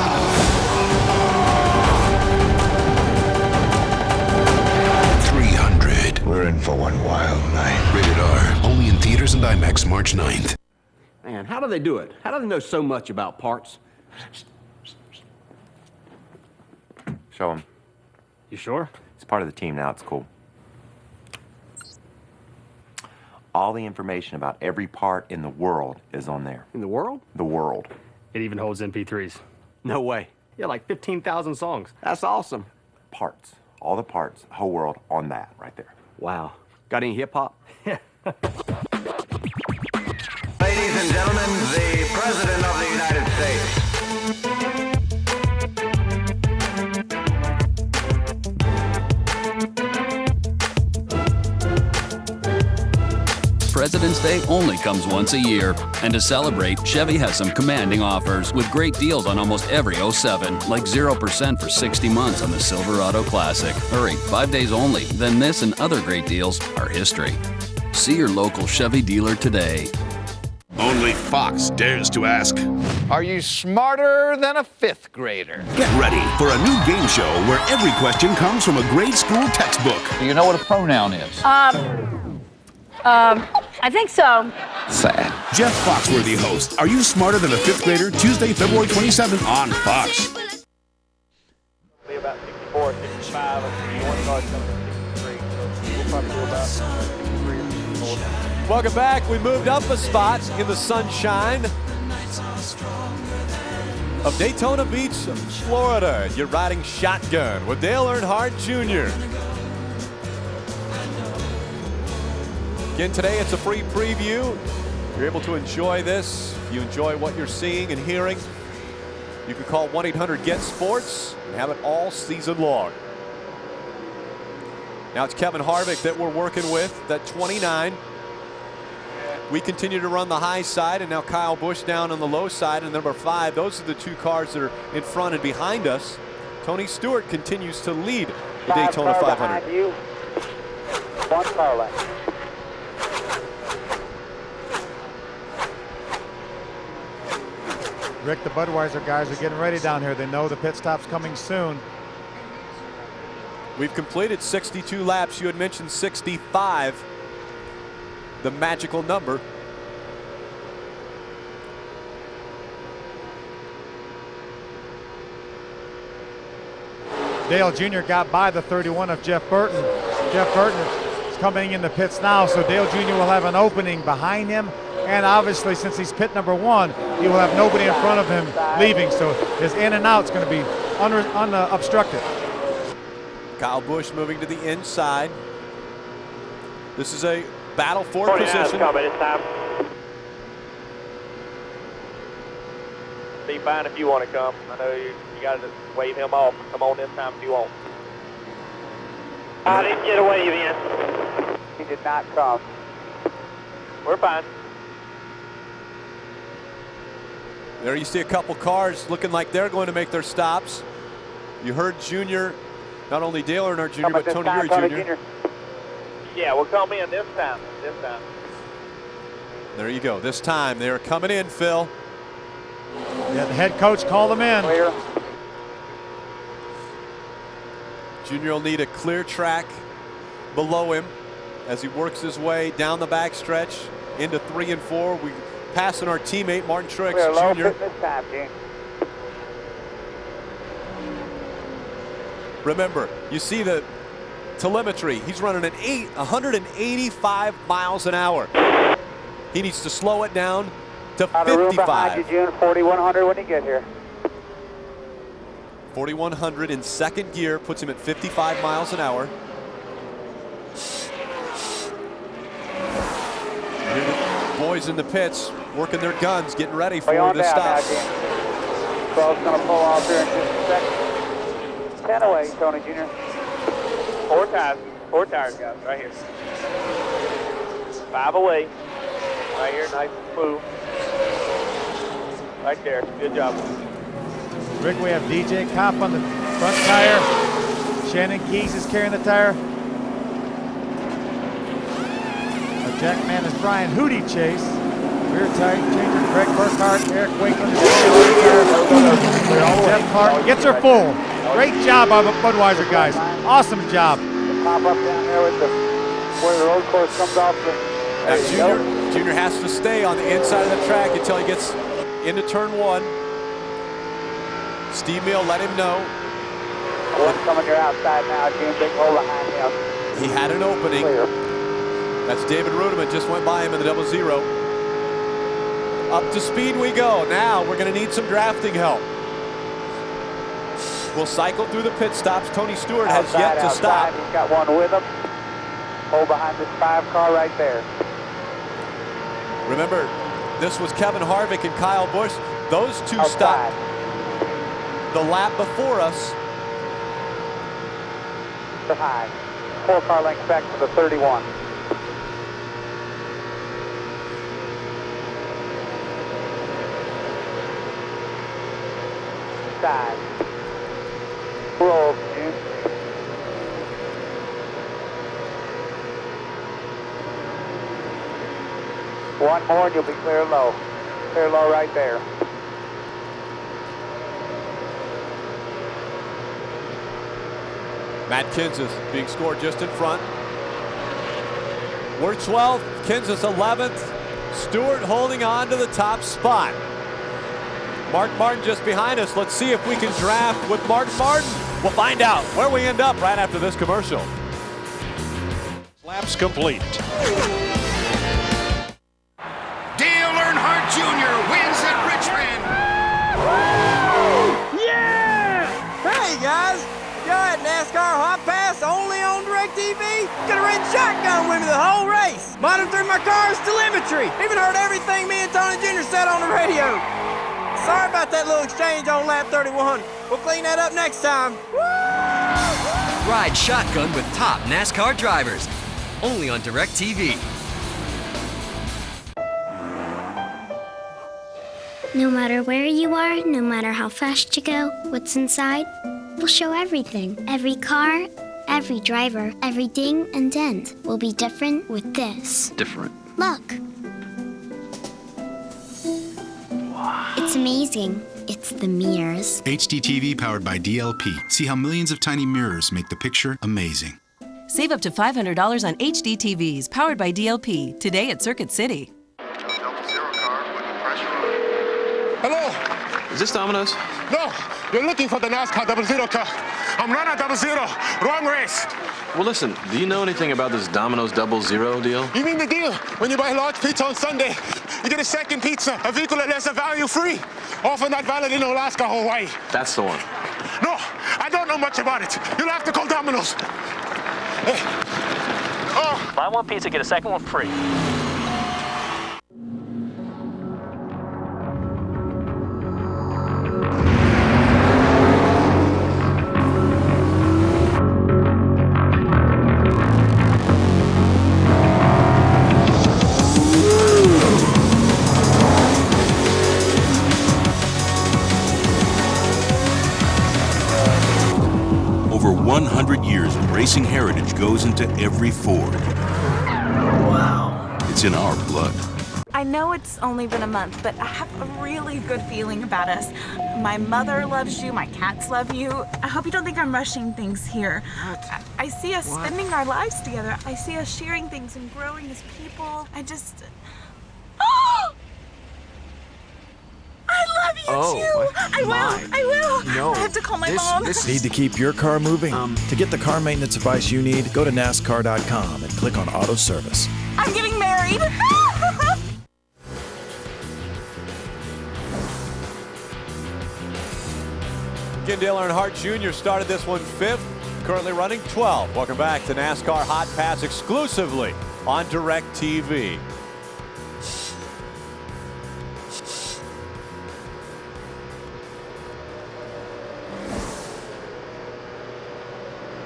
300. We're in for one wild night. Rated R. Only in theaters and IMAX March 9th. Man, how do they do it? How do they know so much about parts? Show him. You sure? It's part of the team now. It's cool. All the information about every part in the world is on there. In the world? The world. It even holds MP3s. No way. Yeah, like 15,000 songs. That's awesome. Parts. All the parts, the whole world on that right there. Wow. Got any hip-hop? Ladies and gentlemen, the President of the United States. President's Day only comes once a year. And to celebrate, Chevy has some commanding offers with great deals on almost every 07, like 0% for 60 months on the Silverado Classic. Hurry, 5 days only. Then this and other great deals are history. See your local Chevy dealer today. Only Fox dares to ask. Are you smarter than a 5th grader? Get ready for a new game show where every question comes from a grade school textbook. Do you know what a pronoun is? I think so. Sad. Jeff Foxworthy hosts Are You Smarter Than a 5th Grader? Tuesday, February 27th on Fox. 65, and one car's coming in 63, so we'll probably do about 63 or more. Welcome back. We moved up a spot in the sunshine of Daytona Beach, Florida. You're riding shotgun with Dale Earnhardt Jr. Again, today it's a free preview. You're able to enjoy this. If you enjoy what you're seeing and hearing, you can call 1-800-GET-SPORTS and have it all season long. Now it's Kevin Harvick that we're working with, that 29. We continue to run the high side, and now Kyle Busch down on the low side, and number 5. Those are the 2 cars that are in front and behind us. Tony Stewart continues to lead the Daytona 500. You. 1 car left. Rick, the Budweiser guys are getting ready down here. They know the pit stop's coming soon. We've completed 62 laps. You had mentioned 65, the magical number. Dale Jr. got by the 31 of Jeff Burton. Jeff Burton is coming in the pits now, so Dale Jr. will have an opening behind him. And obviously, since he's pit number 1, he will have nobody in front of him leaving. So his in and out is going to be unobstructed. Kyle Busch moving to the inside. This is a battle for position. Coming this time. Be fine if you want to come. I know you got to wave him off. Come on this time if you want. I didn't get a wave in. He did not come. We're fine. There you see a couple cars looking like they're going to make their stops. You heard Junior, not only Dale Earnhardt Jr., but Tony Eury Jr. Yeah, we'll come in this time. This time. There you go. This time they're coming in, Phil. Yeah, the head coach called them in. Clear. Junior will need a clear track below him as he works his way down the backstretch into 3 and 4. We passing our teammate Martin Truex Jr. This time, Remember, you see the telemetry. He's running at 185 miles an hour. He needs to slow it down to 55. 4100 when you get here. 4100 in second gear puts him at 55 miles an hour. Here the boys in the pits working their guns, getting ready for this stop. 12's going to pull off here in just a second. 10 away, Tony Jr. 4 tires, guys, right here. 5 away. Right here, nice and smooth. Right there, good job. Rick, we have DJ Kopp on the front tire. Shannon Keys is carrying the tire. Our jack man is Brian Hootie Chase. Rear tire changer Greg Burkhardt, Eric Wakeland. Jeff Clark gets her full. Great job by the Budweiser guys. Awesome job. Pop up down there with where the road course comes off. Junior has to stay on the inside of the track until he gets into turn 1. Steve Mill let him know. One's coming your outside now, Jim. Big hole behind him. He had an opening. Clear. That's David Rudiman, just went by him in the 00. Up to speed we go. Now we're going to need some drafting help. We'll cycle through the pit stops. Tony Stewart has yet to stop. He's got one with him. Hold behind this 5 car right there. Remember, this was Kevin Harvick and Kyle Busch. Those 2 stopped the lap before us. High. 4 car lengths back to the 31. Side. Roll, Jim. One more and you'll be clear low. Clear low right there. Matt Kenseth being scored just in front. We're 12th, Kenseth 11th. Stewart holding on to the top spot. Mark Martin just behind us. Let's see if we can draft with Mark Martin. We'll find out where we end up right after this commercial. Laps complete. Dale Earnhardt Jr. wins at Richmond. Yeah! Hey guys, y'all at NASCAR Hotpass only on DirecTV? Could've ridden shotgun with me the whole race. Monitored my car's telemetry. Even heard everything me and Tony Jr. said on the radio. Sorry about that little exchange on lap 31. We'll clean that up next time. Ride shotgun with top NASCAR drivers. Only on DirecTV. No matter where you are, no matter how fast you go, what's inside, we'll show everything. Every car, every driver, every ding and dent will be different with this. Different. Look. Wow. It's amazing. It's the mirrors. HDTV powered by DLP. See how millions of tiny mirrors make the picture amazing. Save up to $500 on HD TVs powered by DLP today at Circuit City. Hello? Is this Domino's? No, you're looking for the NASCAR 00 car. I'm running 00. Wrong race. Well, listen, do you know anything about this Domino's 00 deal? You mean the deal? When you buy large pizza on Sunday, you get a second pizza, a vehicle that has a value free. Offer not valid in Alaska, Hawaii. That's the one. No, I don't know much about it. You'll have to call Domino's. Hey. Oh. Buy one pizza, get a second one free. Over 100 years of racing heritage goes into every Ford. Wow. It's in our blood. I know it's only been a month, but I have a really good feeling about us. My mother loves you, my cats love you. I hope you don't think I'm rushing things here. I see us spending our lives together. I see us sharing things and growing as people. I just... Oh! I love you too! I will! No. I have to call my mom. Need to keep your car moving? To get the car maintenance advice you need, go to NASCAR.com and click on Auto Service. I'm getting married! Again, Dale Earnhardt Jr. started this one 5th, currently running 12th. Welcome back to NASCAR Hot Pass exclusively on DirecTV.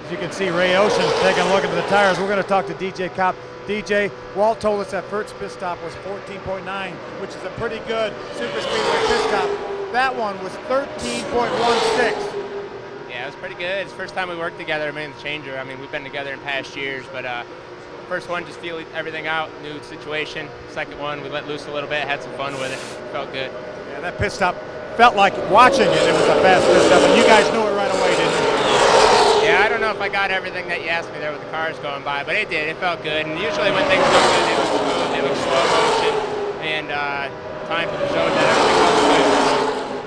As you can see, Ray Ocean taking a look into the tires. We're going to talk to DJ Kopp. DJ, Walt told us that first pit stop was 14.9, which is a pretty good super speedway pit stop. That one was 13.16. Yeah, it was pretty good. It's the first time we worked together, in the changer. I mean, we've been together in past years, but first one, just feel everything out, new situation. Second one, we let loose a little bit, had some fun with it. Felt good. Yeah, that pit stop felt like watching it was a fast pit stop, and you guys knew it right away, didn't you? Yeah, I don't know if I got everything that you asked me there with the cars going by, but it did. It felt good. And usually when things go good, it was smooth. It was slow motion, and time showed that everything was good.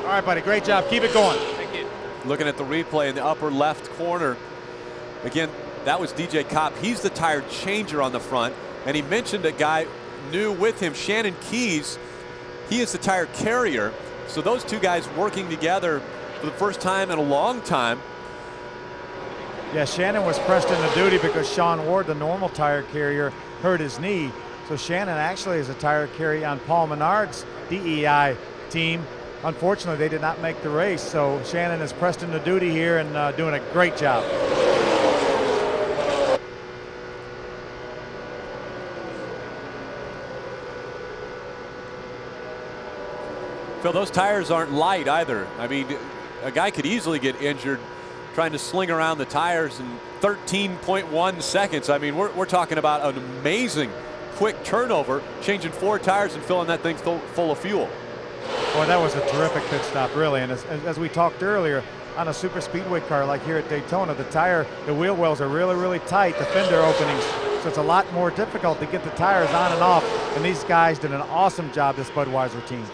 All right, buddy. Great job. Keep it going. Thank you. Looking at the replay in the upper left corner, again, that was DJ Kopp. He's the tire changer on the front, and he mentioned a guy new with him, Shannon Keys. He is the tire carrier. So those two guys working together for the first time in a long time. Yeah, Shannon was pressed into duty because Sean Ward, the normal tire carrier, hurt his knee. So Shannon actually is a tire carrier on Paul Menard's DEI team. Unfortunately, they did not make the race. So Shannon is pressed into duty here and doing a great job. Phil, those tires aren't light either. I mean, a guy could easily get injured trying to sling around the tires in 13.1 seconds. I mean, we're talking about an amazing quick turnover, changing 4 tires and filling that thing full of fuel. Boy, that was a terrific pit stop, really. And as we talked earlier, on a super speedway car like here at Daytona, the wheel wells are really, really tight, the fender openings. So it's a lot more difficult to get the tires on and off. And these guys did an awesome job, this Budweiser team.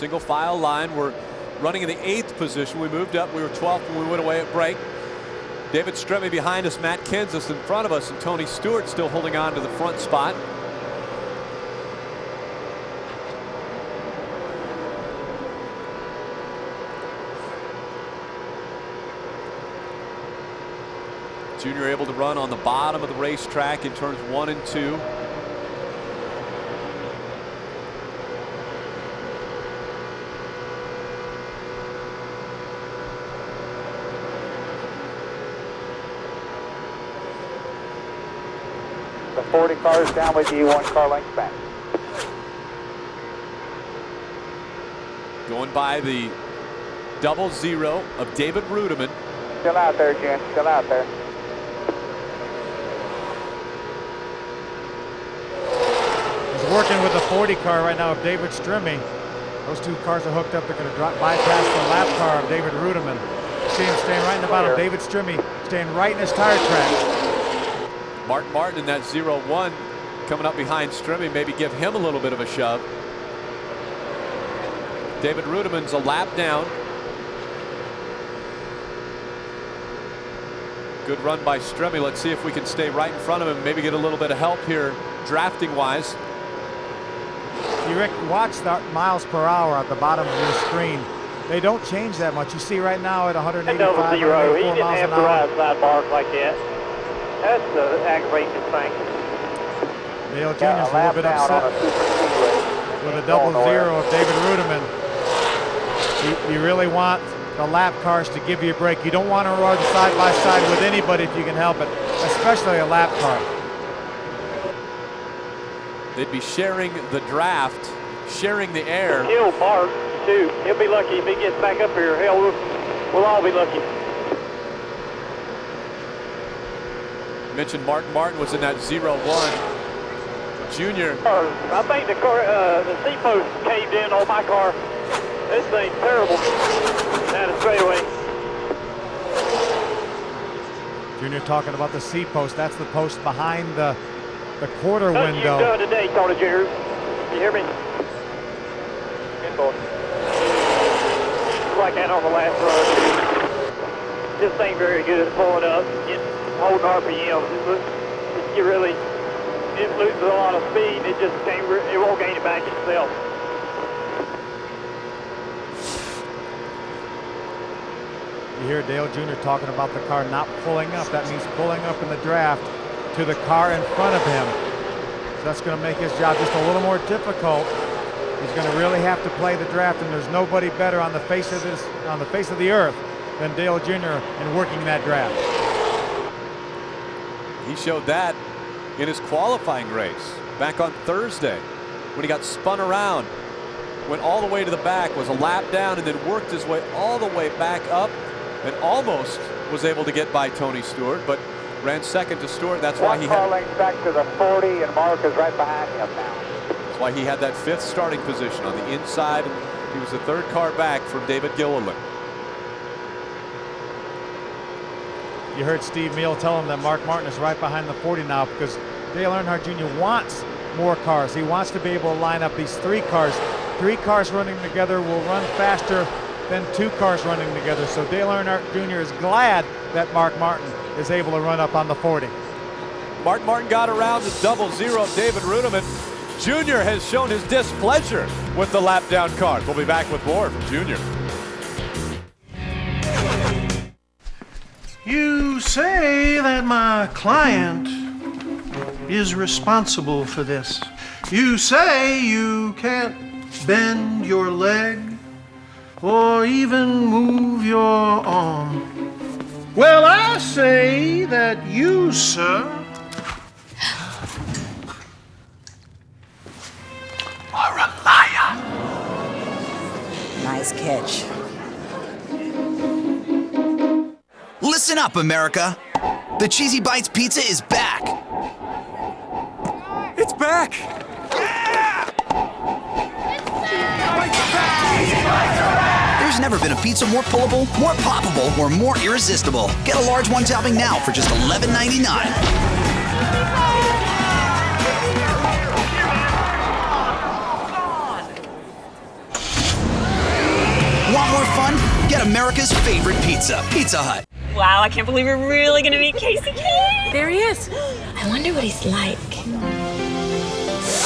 Single file line. We're running in the 8th position. We moved up. We were 12th when we went away at break. David Stremme behind us, Matt Kenseth in front of us, and Tony Stewart still holding on to the front spot. Junior able to run on the bottom of the racetrack in turns 1 and 2. The 40 cars down with you, 1 car length back. Going by the 00 of David Rudiman. Still out there, Jim. Still out there. Working with the 40 car right now of David Stremme. Those 2 cars are hooked up. They're going to bypass the lap car of David Rudiman. See him staying right in the bottom. David Stremme staying right in his tire track. Mark Martin in that 01 coming up behind Stremme, maybe give him a little bit of a shove. David Rudiman's a lap down. Good run by Stremme. Let's see if we can stay right in front of him, maybe get a little bit of help here drafting wise. You watch the miles per hour at the bottom of your screen. They don't change that much. You see right now at 185, 184 he didn't miles have an to hour. ride side mark like that. That's the aggravating thing. Dale Jr.'s a little bit upset with a 00 of David Rudiman. You really want the lap cars to give you a break. You don't want to run side by side with anybody if you can help it, especially a lap car. They'd be sharing the draft, sharing the air. Kill Mark, too. He'll be lucky if he gets back up here. Hell, we'll all be lucky. Mentioned Mark Martin was in that 01. Junior. I think the car, the seat post caved in on my car. This thing's terrible. Down the straightaway. Junior talking about the seat post. That's the post behind the quarter Nothing window. you've done today, Tony Jr. You hear me? Good boy. Like that on the last run. This ain't very good at pulling up, holding RPMs. It loses a lot of speed. It just can't. It won't gain it back itself. You hear Dale Jr. talking about the car not pulling up. That means pulling up in the draft to the car in front of him. So that's going to make his job just a little more difficult. He's going to really have to play the draft, and there's nobody better on the face of the earth than Dale Jr. in working that draft. He showed that in his qualifying race back on Thursday when he got spun around, went all the way to the back, was a lap down, and then worked his way all the way back up and almost was able to get by Tony Stewart, but ran second to Stewart. That's why he had back to the 40, and Mark is right behind him now. That's why he had that 5th starting position on the inside. He was the 3rd car back from David Gilliland. You heard Steve Meal tell him that Mark Martin is right behind the 40 now because Dale Earnhardt Jr. wants more cars. He wants to be able to line up these 3 cars. 3 cars running together will run faster than 2 cars running together. So Dale Earnhardt Jr. is glad that Mark Martin is able to run up on the 40. Mark Martin got around the 00 of David Rudiman. Junior has shown his displeasure with the lap down cars. We'll be back with more from Junior. You say that my client is responsible for this. You say you can't bend your leg or even move your arm. Well, I say that you, sir, are a liar. Nice catch. Listen up, America. The Cheesy Bites Pizza is back. It's back! There's never been a pizza more pullable, more poppable, or more irresistible. Get a large one topping now for just $11.99. Get America's favorite pizza, Pizza Hut. Wow, I can't believe we're really gonna meet Casey K. There he is. I wonder what he's like.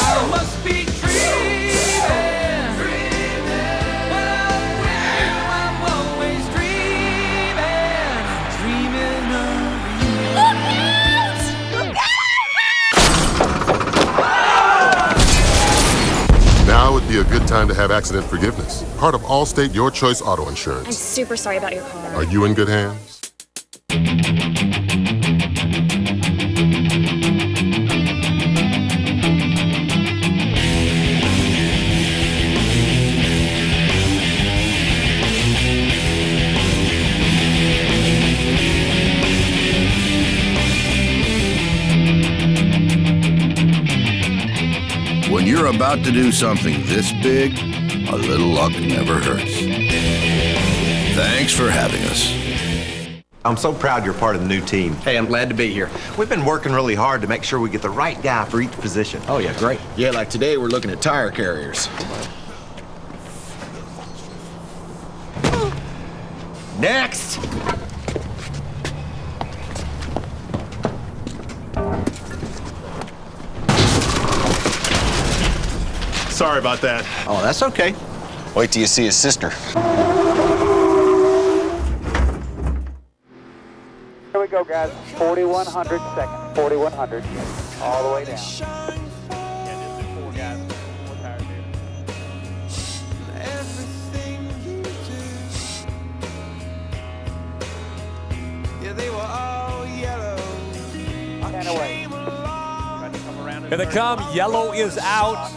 I must be dreaming. Now would be a good time to have accident forgiveness. Part of Allstate Your Choice Auto Insurance. I'm super sorry about your car. Are you in good hands? When you're about to do something this big, a little luck never hurts. Thanks for having us. I'm so proud you're part of the new team. Hey, I'm glad to be here. We've been working really hard to make sure we get the right guy for each position. Oh, yeah, great. Yeah, like today we're looking at tire carriers. Next! Sorry about that. Oh, that's okay. Wait till you see his sister. Here we go, guys. 4,100 seconds. 4,100. All the way down. They were all yellow. Here they come. Yellow is out.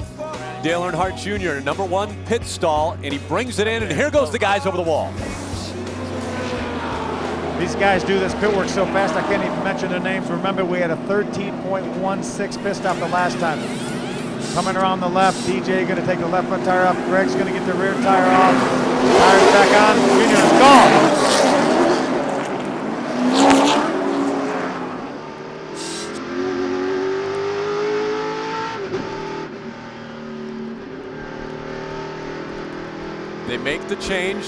Dale Earnhardt Jr., number 1 pit stall, and he brings it in, and here goes the guys over the wall. These guys do this pit work so fast I can't even mention their names. Remember, we had a 13.16 pit stop the last time. Coming around the left, DJ going to take the left front tire off. Greg's going to get the rear tire off. Tires back on. Junior is gone. They make the change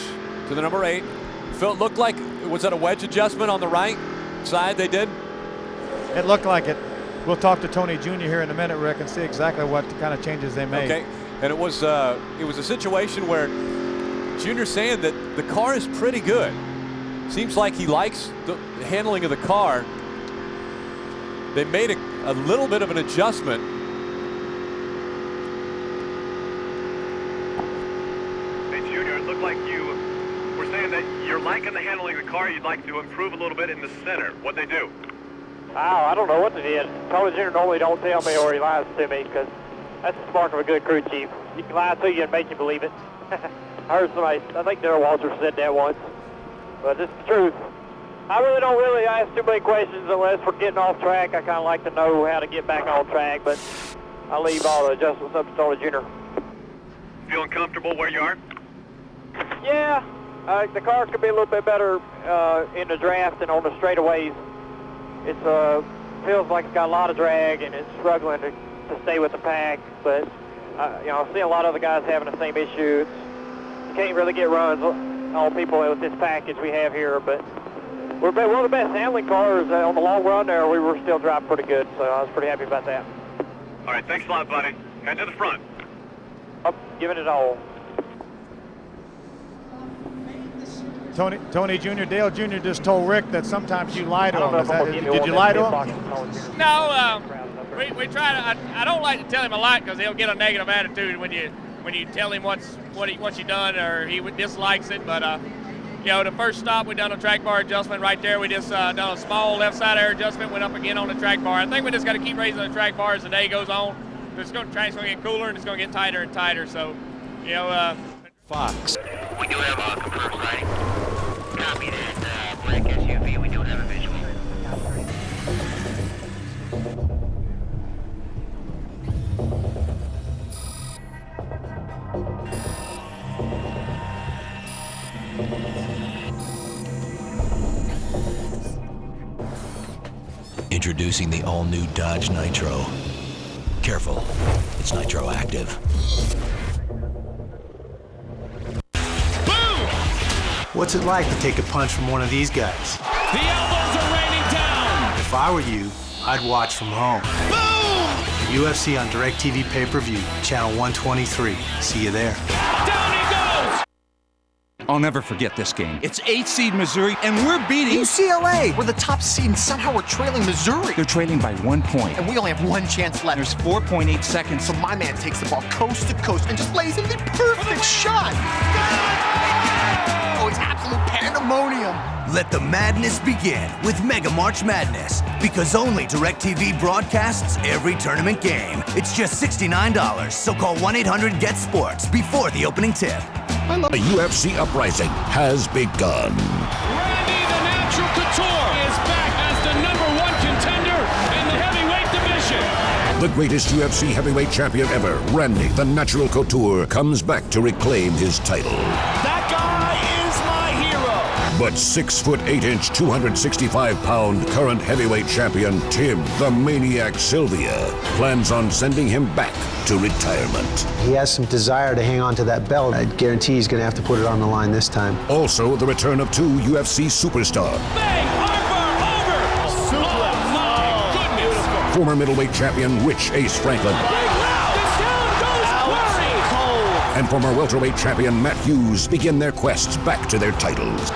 to the number 8. Phil, it looked like, was that a wedge adjustment on the right side they did? It looked like it. We'll talk to Tony Jr. here in a minute, Rick, and see exactly what kind of changes they made. Okay, and it was a situation where Junior's saying that the car is pretty good. Seems like he likes the handling of the car. They made a little bit of an adjustment. Hey, Junior, it looked like you were saying that you're liking the handling of the car. You'd like to improve a little bit in the center. What'd they do? Oh, I don't know what they did. Tony Jr. normally don't tell me or he lies to me because that's the spark of a good crew chief. He can lie to you and make you believe it. I heard somebody, I think Darrell Walter said that once, but it's the truth. I really don't ask too many questions unless we're getting off track. I kind of like to know how to get back on track, but I leave all the adjustments up to Tony Jr. Feeling comfortable where you are? Yeah, the car could be a little bit better in the draft and on the straightaways. It feels like it's got a lot of drag and it's struggling to stay with the pack, but I've seen a lot of other guys having the same issue. You can't really get runs on people with this package we have here, but we're one of the best handling cars on the long run there. We were still driving pretty good, so I was pretty happy about that. All right, thanks a lot, buddy. Head to the front. Up, giving it all. Tony Jr., Dale Jr. just told Rick that sometimes you lie to him. Did you lie to him? No, we try to. I don't like to tell him a lot because he'll get a negative attitude when you tell him what you done or he dislikes it. But the first stop we done a track bar adjustment right there. We just done a small left side air adjustment. Went up again on the track bar. I think we just got to keep raising the track bar as the day goes on. Track's going to get cooler and it's going to get tighter and tighter. So, Fox. We do have a confirmed sighting. Copy that, black SUV. We do have a visual. Introducing the all-new Dodge Nitro. Careful, it's nitro-active. What's it like to take a punch from one of these guys? The elbows are raining down. If I were you, I'd watch from home. Boom! UFC on DirecTV pay-per-view, channel 123. See you there. Down he goes! I'll never forget this game. It's 8th seed Missouri, and we're beating UCLA. We're the top seed, and somehow we're trailing Missouri. They're trailing by 1 point. And we only have 1 chance left. There's 4.8 seconds. So my man takes the ball coast to coast and just lays in the perfect shot. Oh, it's absolute pandemonium. Let the madness begin with Mega March Madness, because only DirecTV broadcasts every tournament game. It's just $69, so call 1-800-GET-SPORTS before the opening tip. The UFC uprising has begun. Randy the Natural Couture is back as the #1 contender in the heavyweight division. The greatest UFC heavyweight champion ever, Randy the Natural Couture, comes back to reclaim his title. That guy is my hero. But 6'8", 265-pound current heavyweight champion Tim the Maniac Sylvia plans on sending him back to retirement. He has some desire to hang on to that belt. I guarantee he's going to have to put it on the line this time. Also, the return of 2 UFC superstars. Bang! Harper! Over! Oh, my goodness! Former middleweight champion Rich Ace Franklin. And former welterweight champion Matt Hughes begin their quests back to their titles.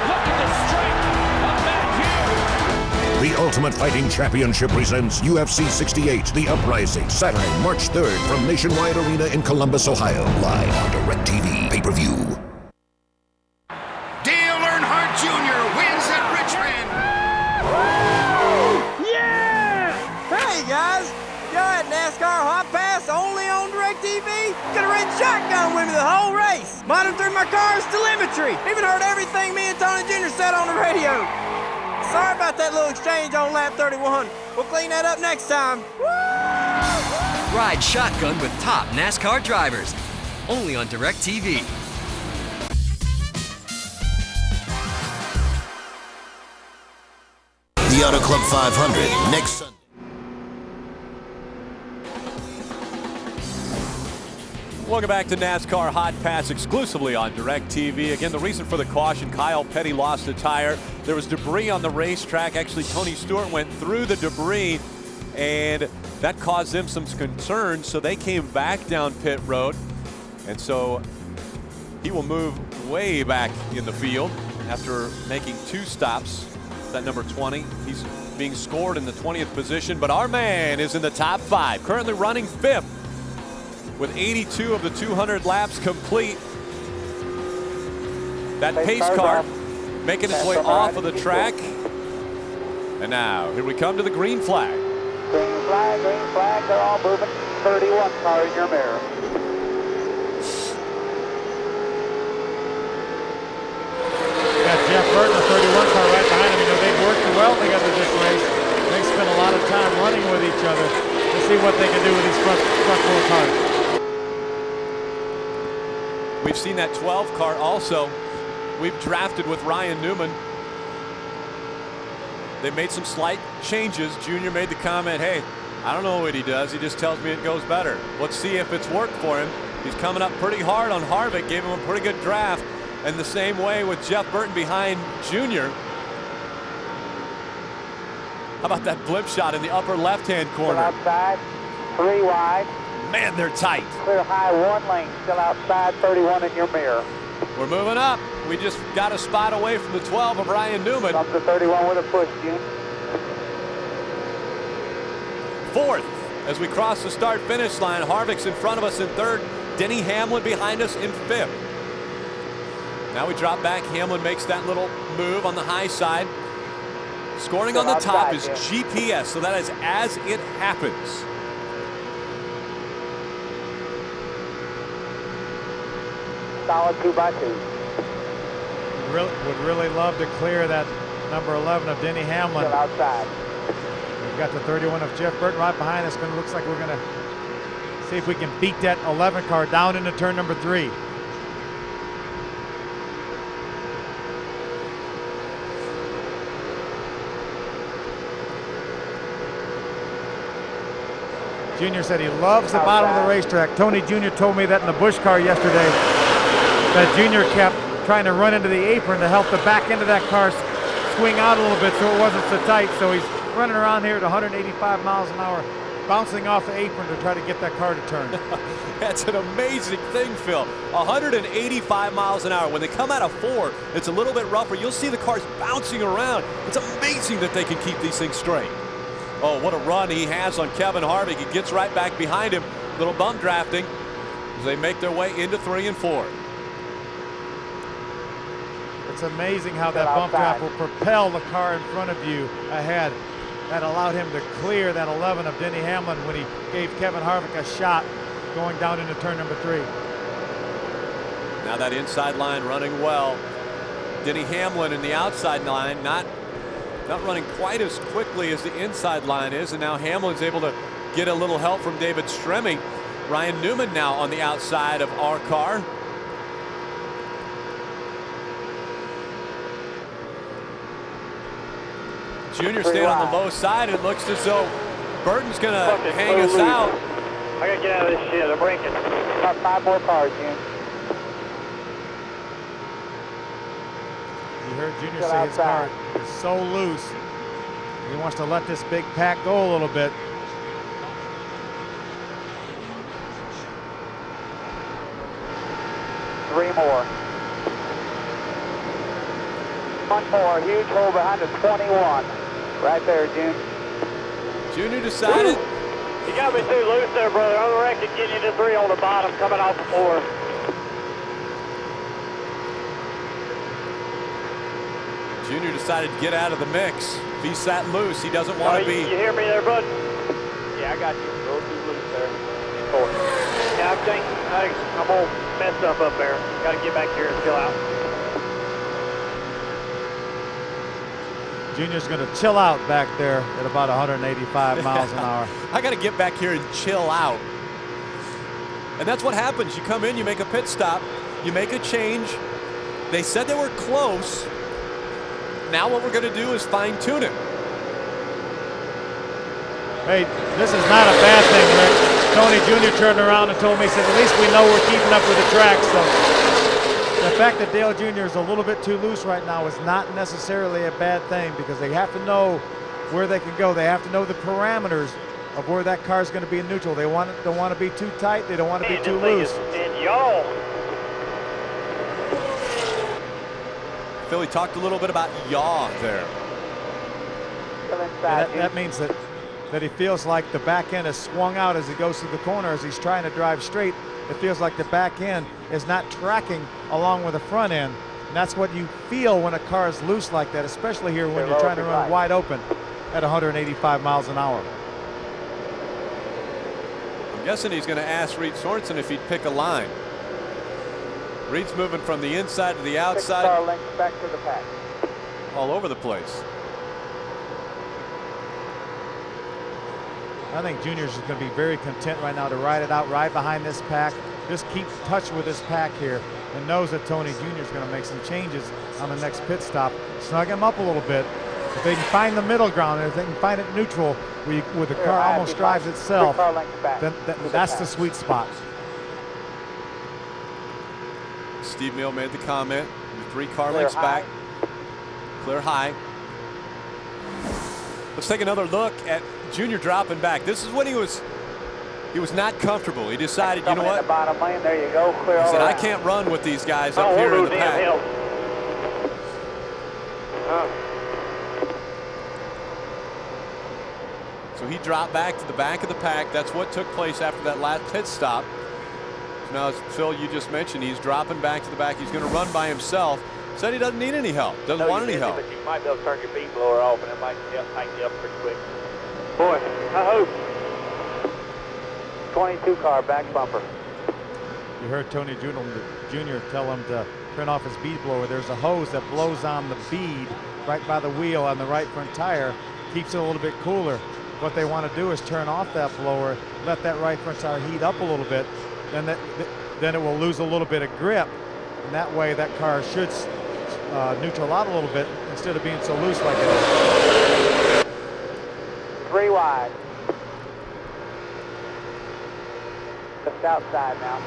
The Ultimate Fighting Championship presents UFC 68, The Uprising, Saturday, March 3rd from Nationwide Arena in Columbus, Ohio. Live on DirecTV pay-per-view. Dale Earnhardt Jr. wins at Richmond. Yeah! Hey guys, y'all at NASCAR Hotpass only on DirecTV? Could have ridden shotgun with me the whole race. Monitored my car's telemetry. Even heard everything me and Tony Jr. said on the radio. Sorry about that little exchange on lap 31. We'll clean that up next time. Ride shotgun with top NASCAR drivers. Only on DirecTV. The Auto Club 500 next Sunday. Welcome back to NASCAR Hot Pass exclusively on DirecTV. Again, the reason for the caution, Kyle Petty lost a tire. There was debris on the racetrack. Actually, Tony Stewart went through the debris, and that caused them some concern, so they came back down pit road. And so he will move way back in the field after making 2 stops. That number 20, he's being scored in the 20th position, but our man is in the top 5, currently running 5th. With 82 of the 200 laps complete. That pace car making its way off of the track. And now, here we come to the green flag. Green flag, they're all moving. 31 car in your mirror. Got Jeff Burton, the 31 car right behind him. You know, they've worked well together this race. They spent a lot of time running with each other to see what they can do with these front 4 cars. We've seen that 12 car also. We've drafted with Ryan Newman. They made some slight changes. Junior made the comment, hey, I don't know what he does. He just tells me it goes better. Let's see if it's worked for him. He's coming up pretty hard on Harvick, gave him a pretty good draft. And the same way with Jeff Burton behind Junior. How about that blip shot in the upper left-hand corner? Still outside, 3 wide. Man, they're tight. Clear high 1 lane, still outside, 31 in your mirror. We're moving up. We just got a spot away from the 12 of Ryan Newman. Up to 31 with a push, June. 4th as we cross the start-finish line. Harvick's in front of us in 3rd. Denny Hamlin behind us in 5th. Now we drop back. Hamlin makes that little move on the high side. Scoring on the top is GPS, so that is as it happens. Solid 2x2. Would really love to clear that number 11 of Denny Hamlin. Still outside. We've got the 31 of Jeff Burton right behind us. Looks like we're going to see if we can beat that 11 car down into turn number 3. Junior said he loves the bottom of the racetrack. Tony Jr. told me that in the Busch car yesterday, that Junior kept trying to run into the apron to help the back end of that car swing out a little bit so it wasn't so tight. So he's running around here at 185 miles an hour, bouncing off the apron to try to get that car to turn. That's an amazing thing, Phil. 185 miles an hour. When they come out of 4, it's a little bit rougher. You'll see the cars bouncing around. It's amazing that they can keep these things straight. Oh, what a run he has on Kevin Harvick. He gets right back behind him. Little bump drafting as they make their way into 3 and 4. It's amazing how that bump draft will propel the car in front of you ahead. That allowed him to clear that 11 of Denny Hamlin when he gave Kevin Harvick a shot going down into turn number 3. Now that inside line running well. Denny Hamlin in the outside line not running quite as quickly as the inside line is, and now Hamlin's able to get a little help from David Stremming. Ryan Newman now on the outside of our car. Junior staying on the low side. It looks as though Burton's going to hang us out. I got to get out of this shit. I'm breaking. About 5 more cars, Junior. You heard Junior say his car is so loose. He wants to let this big pack go a little bit. Three more. One more. Huge hole behind the 21. Right there, June. Junior decided. You got me too loose there, brother. I reckon getting you to 3 on the bottom, coming off the 4. Junior decided to get out of the mix. If he sat loose, he doesn't want to be. You hear me there, bud? Yeah, I got you. A little too loose there. Yeah, I think I'm all messed up there. Got to get back here and chill out. Junior's going to chill out back there at about 185 miles an hour. I got to get back here and chill out. And that's what happens. You come in, you make a pit stop, you make a change. They said they were close. Now what we're going to do is fine tune it. Hey, this is not a bad thing, Rick. Tony Jr. turned around and told me, he said, at least we know we're keeping up with the track. So the fact that Dale Jr. is a little bit too loose right now is not necessarily a bad thing, because they have to know where they can go. They have to know the parameters of where that car is going to be in neutral. They don't want to be too tight. They don't want to be too loose. And y'all. Philly talked a little bit about yaw there. That means that he feels like the back end is swung out as he goes through the corner as he's trying to drive straight. It feels like the back end is not tracking along with the front end. And that's what you feel when a car is loose like that, especially here when you're trying to run wide open at 185 miles an hour. I'm guessing he's going to ask Reed Sorensen if he'd pick a line. Reed's moving from the inside to the outside. 6 car lengths back to the pack. All over the place. I think Junior's is going to be very content right now to ride it out right behind this pack. Just keep touch with this pack here and knows that Tony Jr. is going to make some changes on the next pit stop. Snug him up a little bit. If they can find the middle ground, and if they can find it neutral where the car almost drives itself, then that's the sweet spot. Steve Mill made the comment. 3 car lengths back. Clear high. Let's take another look at Junior dropping back. This is when he was not comfortable. He decided, you know what? In the bottom lane, there you go. Clear he said, all I around. can't run with these guys up here in the pack. So he dropped back to the back of the pack. That's what took place after that last pit stop. So now, as Phil, you just mentioned, he's dropping back to the back. He's going to run by himself. Said he doesn't need any help. Doesn't want any help. But you might be able to turn your feed blower off, and it might tighten you up pretty quick. Boy, I hope. 22 car back bumper. You heard Tony Jr. tell him to turn off his bead blower. There's a hose that blows on the bead right by the wheel on the right front tire, keeps it a little bit cooler. What they want to do is turn off that blower, let that right front tire heat up a little bit, then it will lose a little bit of grip, and that way that car should neutral out a little bit instead of being so loose like it is. 3 wide. Just outside now.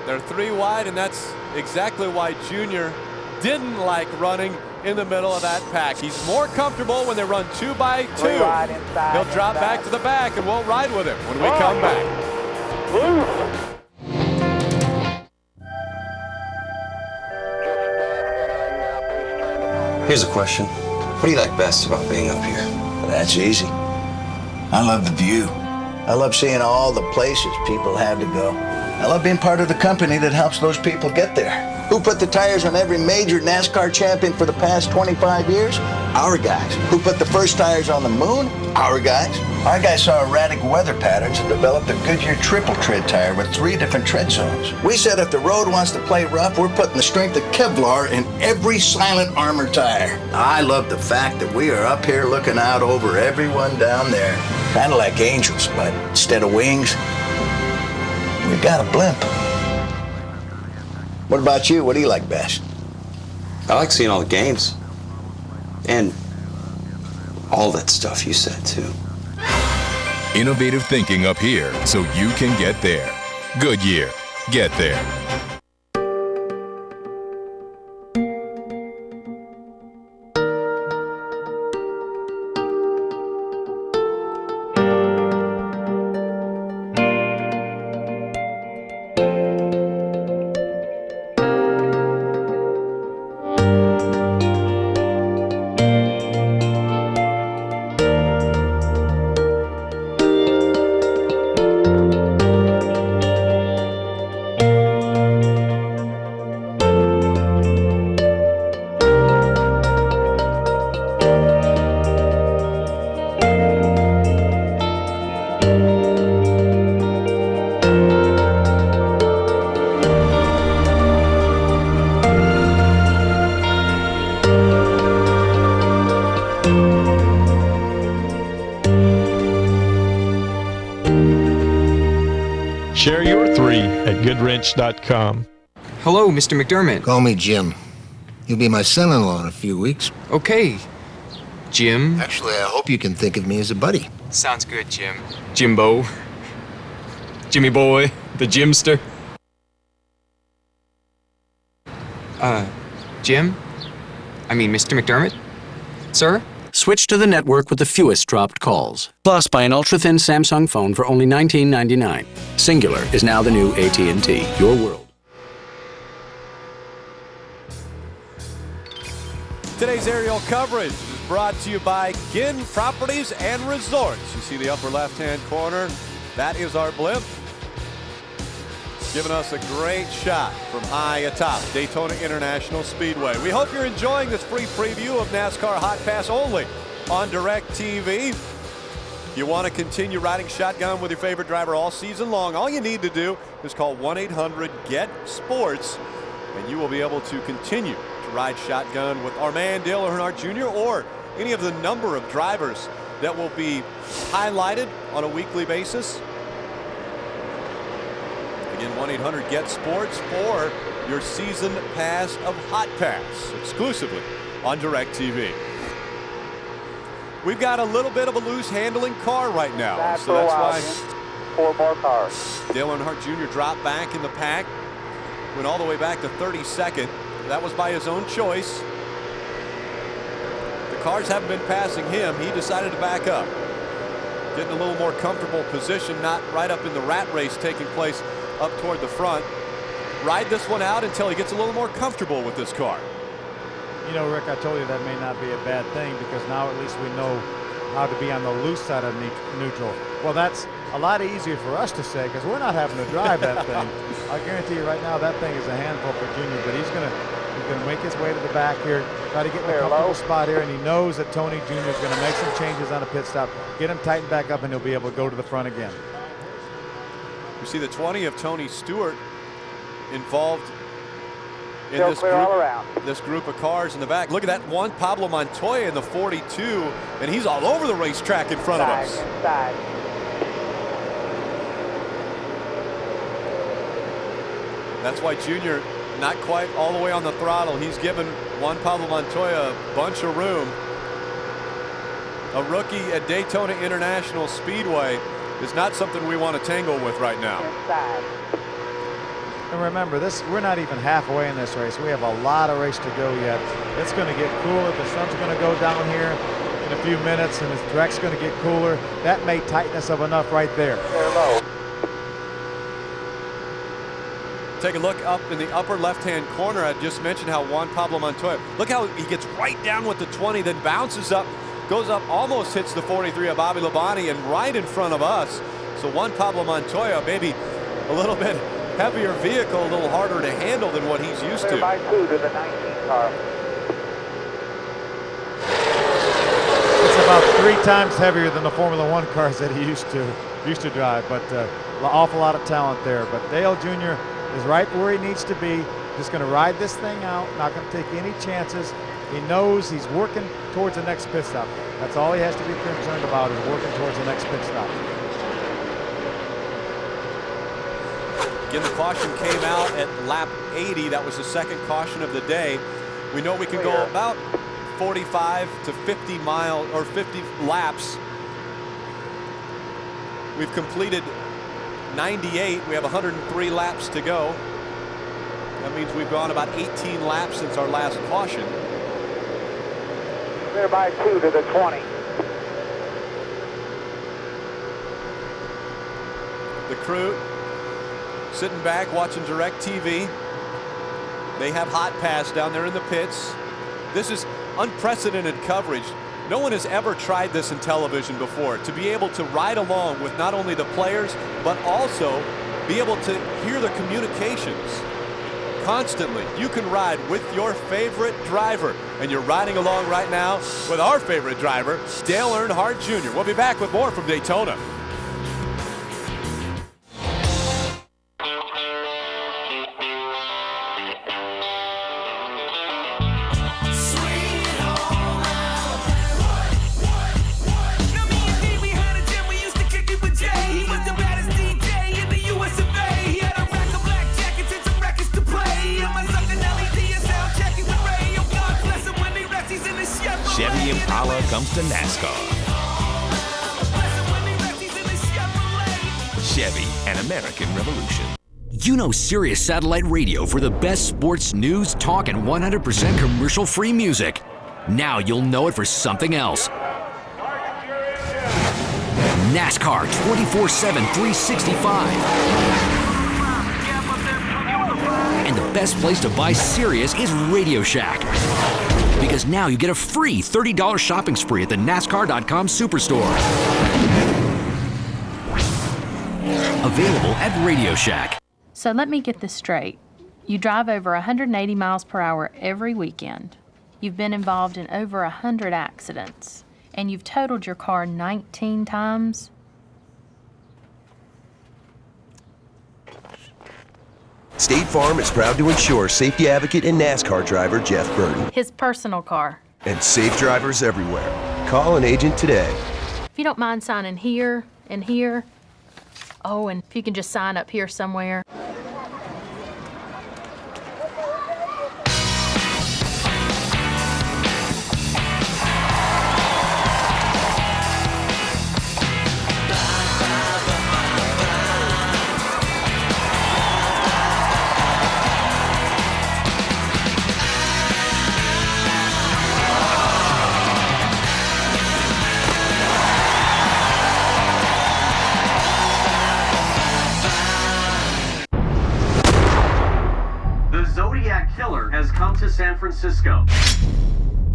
They're 3 wide, and that's exactly why Junior didn't like running in the middle of that pack. He's more comfortable when they run 2 by 2. He'll drop back to the back, and we'll ride with him when we come back. Here's a question. What do you like best about being up here? That's easy. I love the view. I love seeing all the places people had to go. I love being part of the company that helps those people get there. Who put the tires on every major NASCAR champion for the past 25 years? Our guys. Who put the first tires on the moon? Our guys. Our guys saw erratic weather patterns and developed a Goodyear triple tread tire with 3 different tread zones. We said if the road wants to play rough, we're putting the strength of Kevlar in every silent armor tire. I love the fact that we are up here looking out over everyone down there. Kind of like angels, but instead of wings, we got a blimp. What about you? What do you like best? I like seeing all the games. And all that stuff you said, too. Innovative thinking up here so you can get there. Goodyear. Get there. Share your 3 at goodwrench.com. Hello, Mr. McDermott. Call me Jim. You'll be my son-in-law in a few weeks. Okay, Jim. Actually, I hope you can think of me as a buddy. Sounds good, Jim. Jimbo. Jimmy boy. The Jimster. Jim? I mean, Mr. McDermott? Sir? Switch to the network with the fewest dropped calls. Plus, buy an ultra-thin Samsung phone for only $19.99. Singular is now the new AT&T. Your world. Today's aerial coverage is brought to you by Ginn Properties and Resorts. You see the upper left-hand corner? That is our blimp, giving us a great shot from high atop Daytona International Speedway. We hope you're enjoying this free preview of NASCAR Hotpass only on DirecTV. If you want to continue riding shotgun with your favorite driver all season long, all you need to do is call 1-800-GET-SPORTS, and you will be able to continue to ride shotgun with our man Dale Earnhardt Jr. or any of the number of drivers that will be highlighted on a weekly basis. Again, 1-800-GET-SPORTS for your season pass of Hotpass, exclusively on DirecTV. We've got a little bit of a loose handling car right now, so that's why 4 more cars. Dale Earnhardt Jr. dropped back in the pack, went all the way back to 32nd. That was by his own choice. The cars haven't been passing him. He decided to back up, getting a little more comfortable position, not right up in the rat race taking place up toward the front. Ride this one out until he gets a little more comfortable with this car. You know, Rick, I told you that may not be a bad thing because now at least we know how to be on the loose side of neutral. Well, that's a lot easier for us to say because we're not having to drive that thing. I guarantee you right now that thing is a handful for Junior, but he's gonna make his way to the back here, try to get in a comfortable spot here, and he knows that Tony Jr. is going to make some changes on a pit stop, get him tightened back up, and he'll be able to go to the front again. You see the 20 of Tony Stewart involved in this group of cars in the back. Look at that one, Pablo Montoya in the 42, and he's all over the racetrack in front of us. That's why Junior not quite all the way on the throttle. He's given Juan Pablo Montoya a bunch of room. A rookie at Daytona International Speedway is not something we want to tangle with right now. And remember, we're not even halfway in this race. We have a lot of race to go yet. It's going to get cooler. The sun's going to go down here in a few minutes, and the track's going to get cooler. That may tighten us up enough right there. Take a look up in the upper left-hand corner. I just mentioned how Juan Pablo Montoya, look how he gets right down with the 20, then bounces up, goes up, almost hits the 43 of Bobby Labonte, and right in front of us. So Juan Pablo Montoya, maybe a little bit heavier vehicle, a little harder to handle than what he's used to. By 2 to the 19 car. It's about 3 times heavier than the Formula One cars that he used to drive, but an awful lot of talent there. But Dale Jr. is right where he needs to be. Just going to ride this thing out, not going to take any chances. He knows he's working towards the next pit stop. That's all he has to be concerned about, is working towards the next pit stop. Again, the caution came out at lap 80. That was the second caution of the day. We know we can go about 45 to 50 miles or 50 laps. We've completed 98. We have 103 laps to go. That means we've gone about 18 laps since our last caution. Clear by 2 to the 20. The crew sitting back watching DirecTV. They have Hotpass down there in the pits. This is unprecedented coverage. No one has ever tried this in television before, to be able to ride along with not only the players, but also be able to hear the communications constantly. You can ride with your favorite driver, and you're riding along right now with our favorite driver, Dale Earnhardt Jr. We'll be back with more from Daytona. Chevy Impala comes to NASCAR. Chevy, an American revolution. You know Sirius Satellite Radio for the best sports news, talk, and 100% commercial-free music. Now you'll know it for something else. NASCAR 24/7, 365. And the best place to buy Sirius is Radio Shack. Because now you get a free $30 shopping spree at the NASCAR.com Superstore. Available at Radio Shack. So let me get this straight. You drive over 180 miles per hour every weekend. You've been involved in over 100 accidents. And you've totaled your car 19 times. State Farm is proud to insure safety advocate and NASCAR driver Jeff Burton. His personal car. And safe drivers everywhere. Call an agent today. If you don't mind signing here and here. Oh, and if you can just sign up here somewhere. Has come to San Francisco.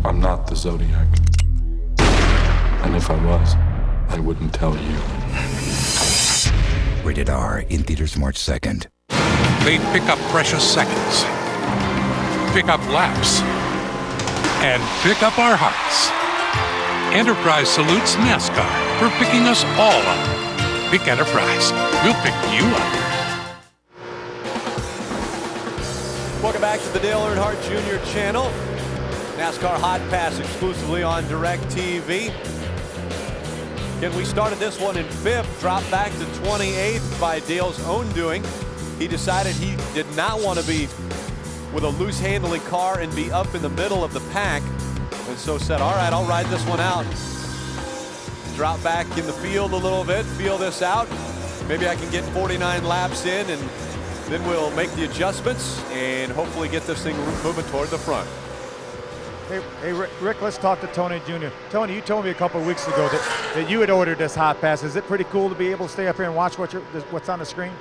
I'm not the Zodiac. And if I was, I wouldn't tell you. Rated R, in theaters March 2nd. They pick up precious seconds, pick up laps, and pick up our hearts. Enterprise salutes NASCAR for picking us all up. Pick Enterprise. We'll pick you up. Welcome back to the Dale Earnhardt Jr. channel. NASCAR Hotpass exclusively on DirecTV. Again, we started this one in 5th, dropped back to 28th by Dale's own doing. He decided he did not want to be with a loose handling car and be up in the middle of the pack. And so said, all right, I'll ride this one out. Drop back in the field a little bit, feel this out. Maybe I can get 49 laps in and Then we'll make the adjustments and hopefully get this thing moving toward the front. Hey, Rick, let's talk to Tony Jr. Tony, you told me a couple of weeks ago that you had ordered this Hotpass. Is it pretty cool to be able to stay up here and watch what's on the screen?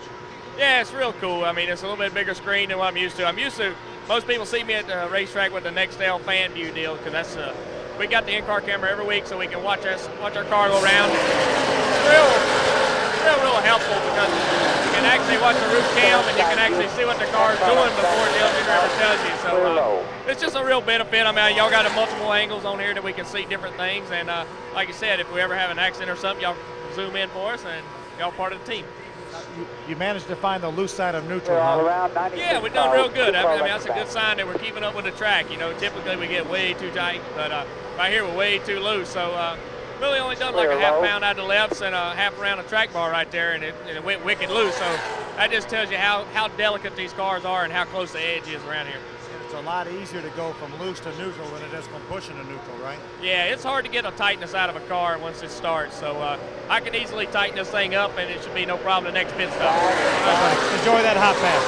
Yeah, it's real cool. I mean, it's a little bit bigger screen than what I'm used to. Most people see me at the racetrack with the Nextel fan view deal, because that's we got the in-car camera every week so we can watch our car go around. It's real helpful because you can actually watch the roof cam and you can actually see what the car is doing before the dealer ever tells you. So it's just a real benefit. I mean, y'all got multiple angles on here that we can see different things. And like I said, if we ever have an accident or something, y'all zoom in for us and y'all part of the team. You managed to find the loose side of neutral, huh? Yeah, we've done real good. I mean, that's a good sign that we're keeping up with the track. You know, typically we get way too tight, but right here we're way too loose. So really only done like a half pound out of the lefts and a half around the track bar right there, and it went wicked loose. So that just tells you how delicate these cars are and how close the edge is around here. It's a lot easier to go from loose to neutral than it is from pushing to neutral, right? Yeah, it's hard to get a tightness out of a car once it starts. So I can easily tighten this thing up, and it should be no problem the next pit stop. Enjoy that hot pass.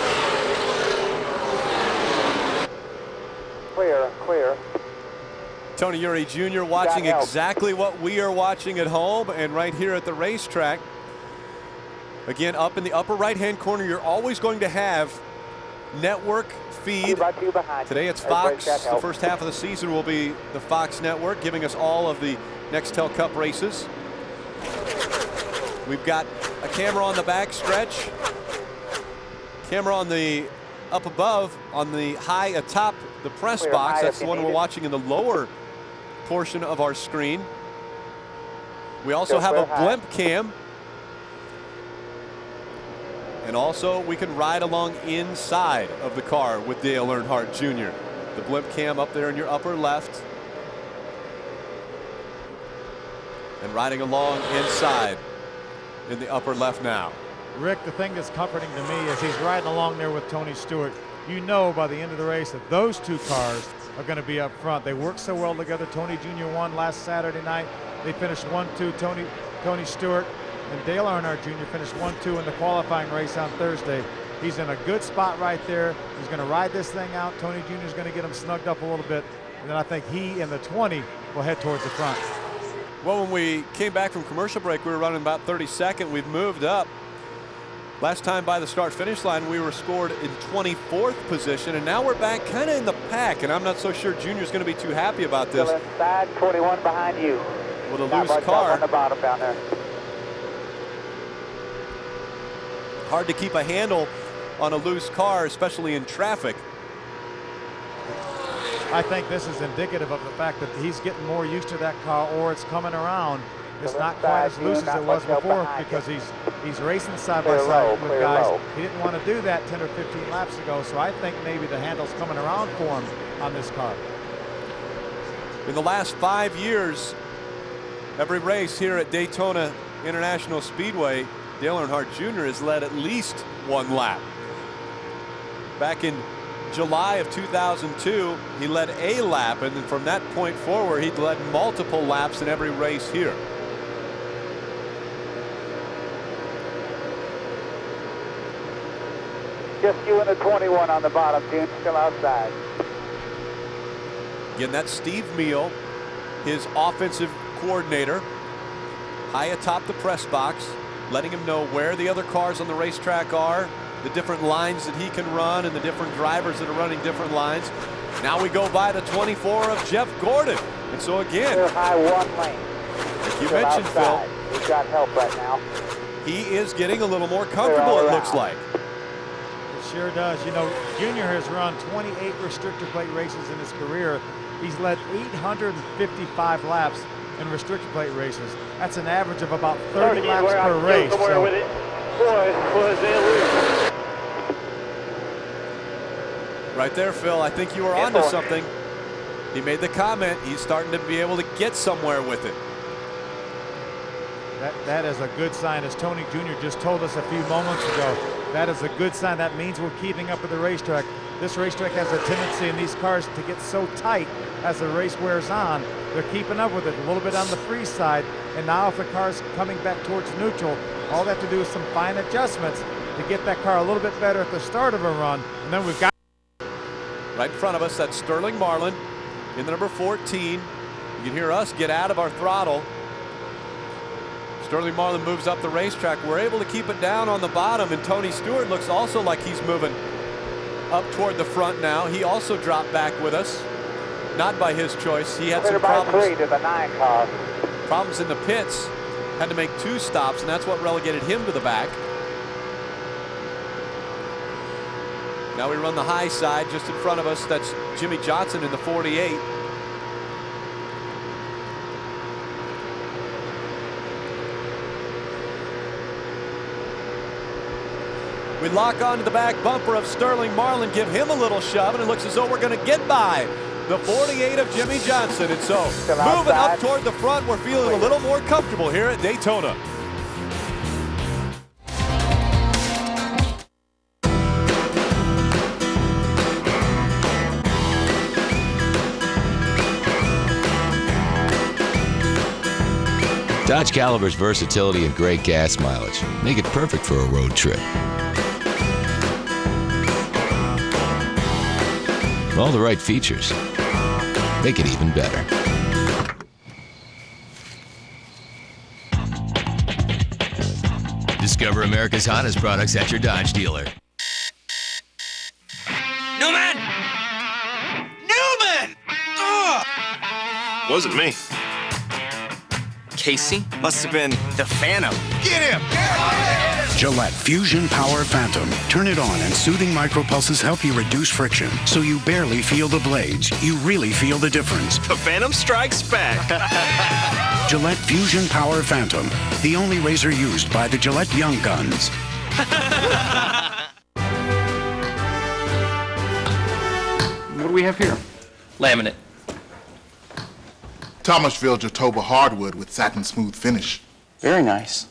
Clear. Tony Eury Jr. watching exactly what we are watching at home and right here at the racetrack. Again, up in the upper right-hand corner, you're always going to have network feed. Today it's Fox. The first half of the season will be the Fox network, giving us all of the Nextel Cup races. We've got a camera on the back stretch, camera on the up above on the high atop the press box. That's the one we're watching in the lower portion of our screen. We also have a blimp cam. And also, we can ride along inside of the car with Dale Earnhardt Jr. The blimp cam up there in your upper left. And riding along inside in the upper left now. Rick, the thing that's comforting to me is he's riding along there with Tony Stewart. You know by the end of the race that those two cars are going to be up front. They work so well together. Tony Jr. won last Saturday night. They finished 1-2. Tony Stewart and Dale Earnhardt Jr. finished 1-2 in the qualifying race on Thursday. He's in a good spot right there. He's going to ride this thing out. Tony Jr. is going to get him snugged up a little bit. And then I think he and the 20 will head towards the front. Well, when we came back from commercial break, we were running about 32nd. We've moved up. Last time by the start-finish line, we were scored in 24th position, and now we're back kind of in the pack, and I'm not so sure Junior's going to be too happy about this. Still inside, 21 behind you. With a loose car. On the bottom down there. Hard to keep a handle on a loose car, especially in traffic. I think this is indicative of the fact that he's getting more used to that car, or it's coming around. It's not quite as loose as it was before because he's racing side by side with guys. He didn't want to do that 10 or 15 laps ago, so I think maybe the handle's coming around for him on this car. In the last 5 years, every race here at Daytona International Speedway, Dale Earnhardt Jr. has led at least one lap. Back in July of 2002, he led a lap, and then from that point forward, he'd led multiple laps in every race here. Just you and the 21 on the bottom, June, still outside. Again, that's Steve Meal, his offensive coordinator, high atop the press box, letting him know where the other cars on the racetrack are, the different lines that he can run, and the different drivers that are running different lines. Now we go by the 24 of Jeff Gordon. And so again, they're high one lane. Like you mentioned, outside. Phil, he's got help right now. He is getting a little more comfortable, it looks like. It sure does. You know, Junior has run 28 restrictor plate races in his career. He's led 855 laps in restrictor plate races. That's an average of about 30 laps per race. So with it. Boy, they lose. Right there, Phil, I think you were onto something. He made the comment, he's starting to be able to get somewhere with it. That is a good sign, as Tony Jr. just told us a few moments ago. That is a good sign. That means we're keeping up with the racetrack. This racetrack has a tendency in these cars to get so tight as the race wears on. They're keeping up with it a little bit on the free side. And now if the car's coming back towards neutral, all they have to do is some fine adjustments, to get that car a little bit better at the start of a run, and then we've got. Right in front of us, that's Sterling Marlin in the number 14. You can hear us get out of our throttle. Sterling Marlin moves up the racetrack. We're able to keep it down on the bottom, and Tony Stewart looks also like he's moving up toward the front now. He also dropped back with us. Not by his choice. He had some problems. To the 9 car. Problems in the pits. Had to make 2 stops, and that's what relegated him to the back. Now we run the high side just in front of us. That's Jimmy Johnson in the 48. We lock onto the back bumper of Sterling Marlin, give him a little shove, and it looks as though we're going to get by the 48 of Jimmy Johnson. And so moving up toward the front, we're feeling a little more comfortable here at Daytona. Dodge Caliber's versatility and great gas mileage make it perfect for a road trip. All the right features make it even better. Discover America's hottest products at your Dodge dealer. Newman! Newman! Ugh! Wasn't me. Casey? Must have been the Phantom. Get him! Gillette Fusion Power Phantom. Turn it on and soothing micropulses help you reduce friction, so you barely feel the blades. You really feel the difference. The Phantom strikes back. Gillette Fusion Power Phantom. The only razor used by the Gillette Young Guns. What do we have here? Laminate. Thomasville Jatoba hardwood with satin smooth finish. Very nice.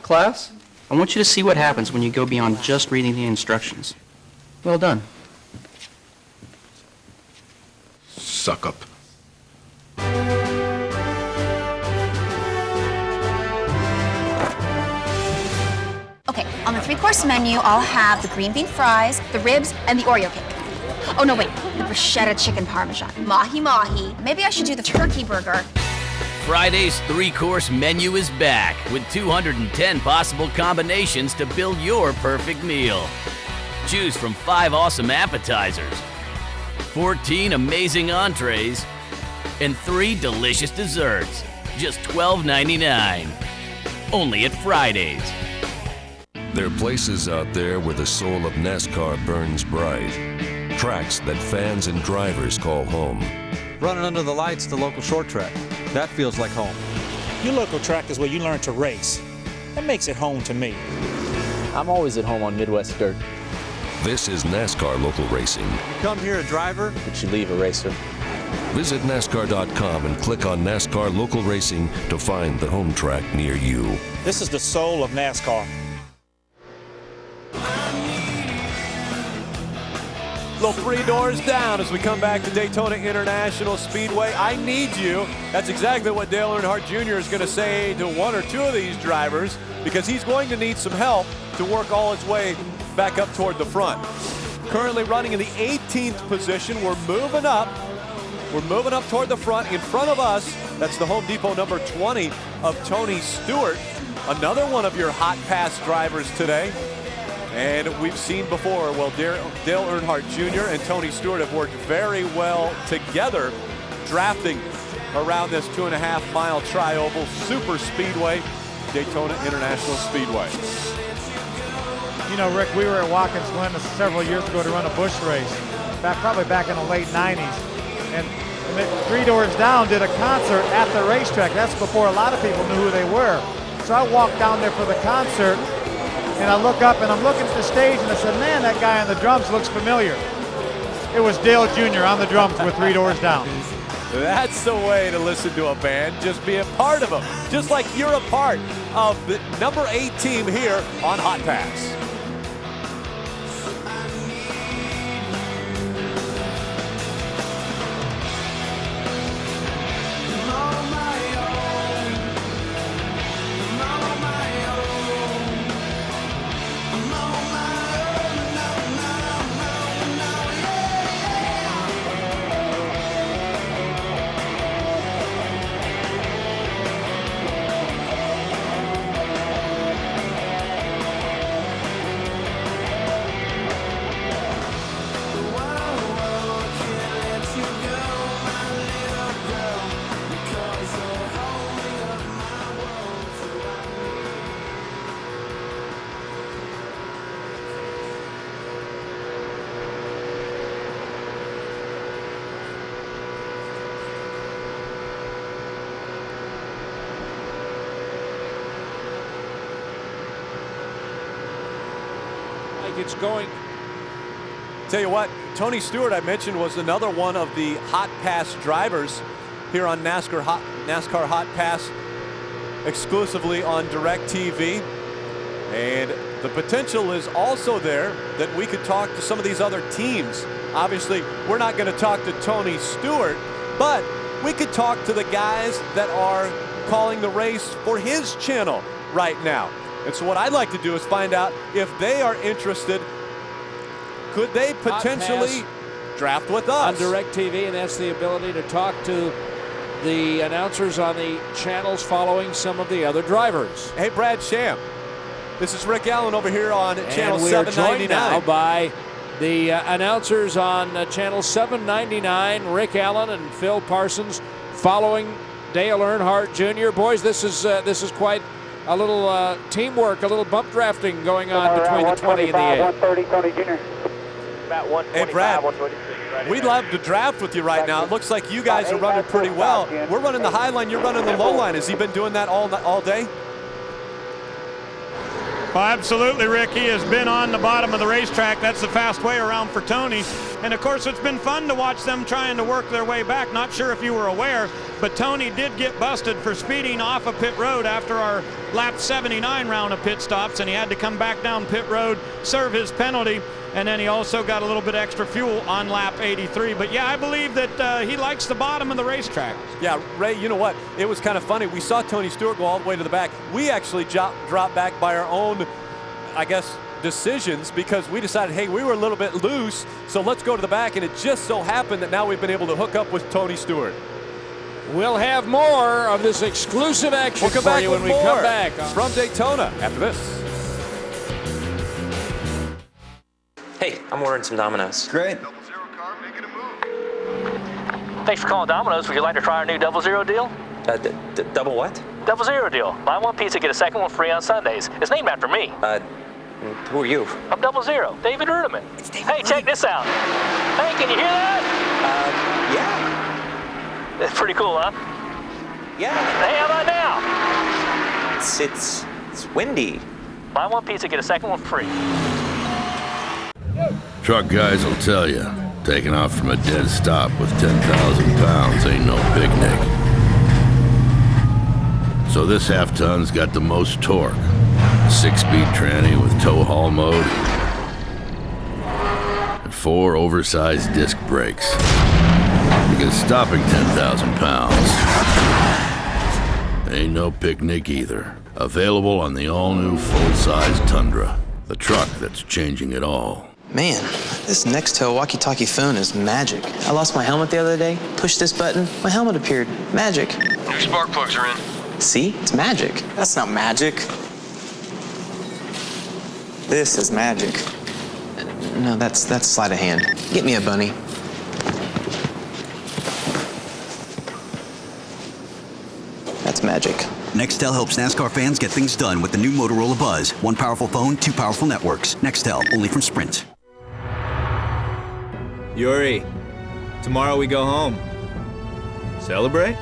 Class, I want you to see what happens when you go beyond just reading the instructions. Well done. Suck up. Okay, on the 3-course menu, I'll have the green bean fries, the ribs, and the Oreo cake. Oh, no, wait, the bruschetta chicken parmesan, mahi-mahi. Maybe I should do the turkey burger. Friday's 3-course menu is back with 210 possible combinations to build your perfect meal. Choose from 5 awesome appetizers, 14 amazing entrees, and 3 delicious desserts. Just $12.99. Only at Fridays. There are places out there where the soul of NASCAR burns bright. Tracks that fans and drivers call home. Running under the lights, the local short track. That feels like home. Your local track is where you learn to race. That makes it home to me. I'm always at home on Midwest dirt. This is NASCAR Local Racing. You come here a driver, but you leave a racer. Visit NASCAR.com and click on NASCAR Local Racing to find the home track near you. This is the soul of NASCAR. Little 3 doors down as we come back to Daytona International Speedway. I need you. That's exactly what Dale Earnhardt Jr. is going to say to 1 or 2 of these drivers, because he's going to need some help to work all his way back up toward the front. Currently running in the 18th position. We're moving up. We're moving up toward the front. In front of us, that's the Home Depot number 20 of Tony Stewart. Another one of your hot pass drivers today. And we've seen before, well, Dale Earnhardt Jr. and Tony Stewart have worked very well together, drafting around this 2.5-mile tri-oval super speedway, Daytona International Speedway. You know, Rick, we were at Watkins Glen several years ago to run a bush race, probably back in the late 90s. And 3 doors down did a concert at the racetrack. That's before a lot of people knew who they were. So I walked down there for the concert, and I look up and I'm looking at the stage and I said, man, that guy on the drums looks familiar. It was Dale Jr. on the drums with 3 doors down. That's the way to listen to a band, just be a part of them. Just like you're a part of the number 8 team here on Hot Pass. it's going. Tell you what, Tony Stewart, I mentioned, was another one of the Hotpass drivers here on NASCAR Hotpass, exclusively on DirecTV. And the potential is also there that we could talk to some of these other teams. Obviously, we're not going to talk to Tony Stewart, but we could talk to the guys that are calling the race for his channel right now. And so what I'd like to do is find out if they are interested. Could they potentially draft with us? On DirecTV, and that's the ability to talk to the announcers on the channels following some of the other drivers. Hey, Brad Sham. This is Rick Allen over here on channel 799. And we are joined now by the announcers on channel 799, Rick Allen and Phil Parsons, following Dale Earnhardt Jr. Boys, this is quite a little teamwork, a little bump drafting going on between the 20 and the 8. 130, Tony Jr. About 125, hey, Brad, 126. Right we'd love to draft with you right now. It looks like you guys are running pretty well. We're running the high line, you're running the low line. Has he been doing that all day? Well, absolutely, Rick. He has been on the bottom of the racetrack. That's the fast way around for Tony. And, of course, it's been fun to watch them trying to work their way back. Not sure if you were aware, but Tony did get busted for speeding off of pit road after our lap 79 round of pit stops, and he had to come back down pit road, serve his penalty, and then he also got a little bit extra fuel on lap 83. But, yeah, I believe that he likes the bottom of the racetrack. Yeah, Ray, you know what? It was kind of funny. We saw Tony Stewart go all the way to the back. We actually dropped back by our own, I guess, decisions, because we decided, hey, we were a little bit loose, so let's go to the back, and it just so happened that now we've been able to hook up with Tony Stewart. We'll have more of this exclusive action for you when we come back from Daytona after this. Hey, I'm ordering some Domino's. Great. Thanks for calling Domino's. Would you like to try our new Double Zero deal? Double what? Double Zero deal. Buy one pizza, get a second one free on Sundays. It's named after me. Who are you? I'm Double Zero, David Ruderman. Hey, check this out. Hey, can you hear that? Yeah. It's pretty cool, huh? Yeah. Hey, how about now? It's windy. Buy one pizza, get a second one free. Truck guys will tell you, taking off from a dead stop with 10,000 pounds ain't no picnic. So this half-ton's got the most torque. 6-speed tranny with tow haul mode. And 4 oversized disc brakes. Because stopping 10,000 pounds ain't no picnic either. Available on the all-new full-size Tundra. The truck that's changing it all. Man, this Nextel walkie-talkie phone is magic. I lost my helmet the other day. Pushed this button, my helmet appeared. Magic. Your spark plugs are in. See? It's magic. That's not magic. This is magic. No, that's sleight of hand. Get me a bunny. That's magic. Nextel helps NASCAR fans get things done with the new Motorola Buzz. One powerful phone, 2 powerful networks. Nextel, only from Sprint. Yuri, tomorrow we go home. Celebrate?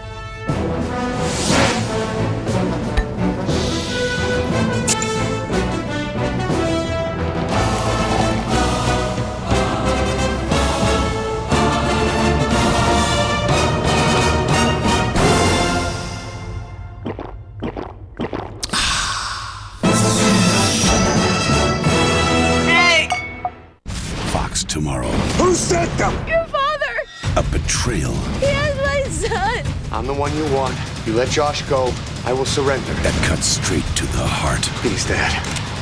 Tomorrow. Who sent them? Your father! A betrayal. He has my son! I'm the one you want. You let Josh go, I will surrender. That cuts straight to the heart. Please, Dad.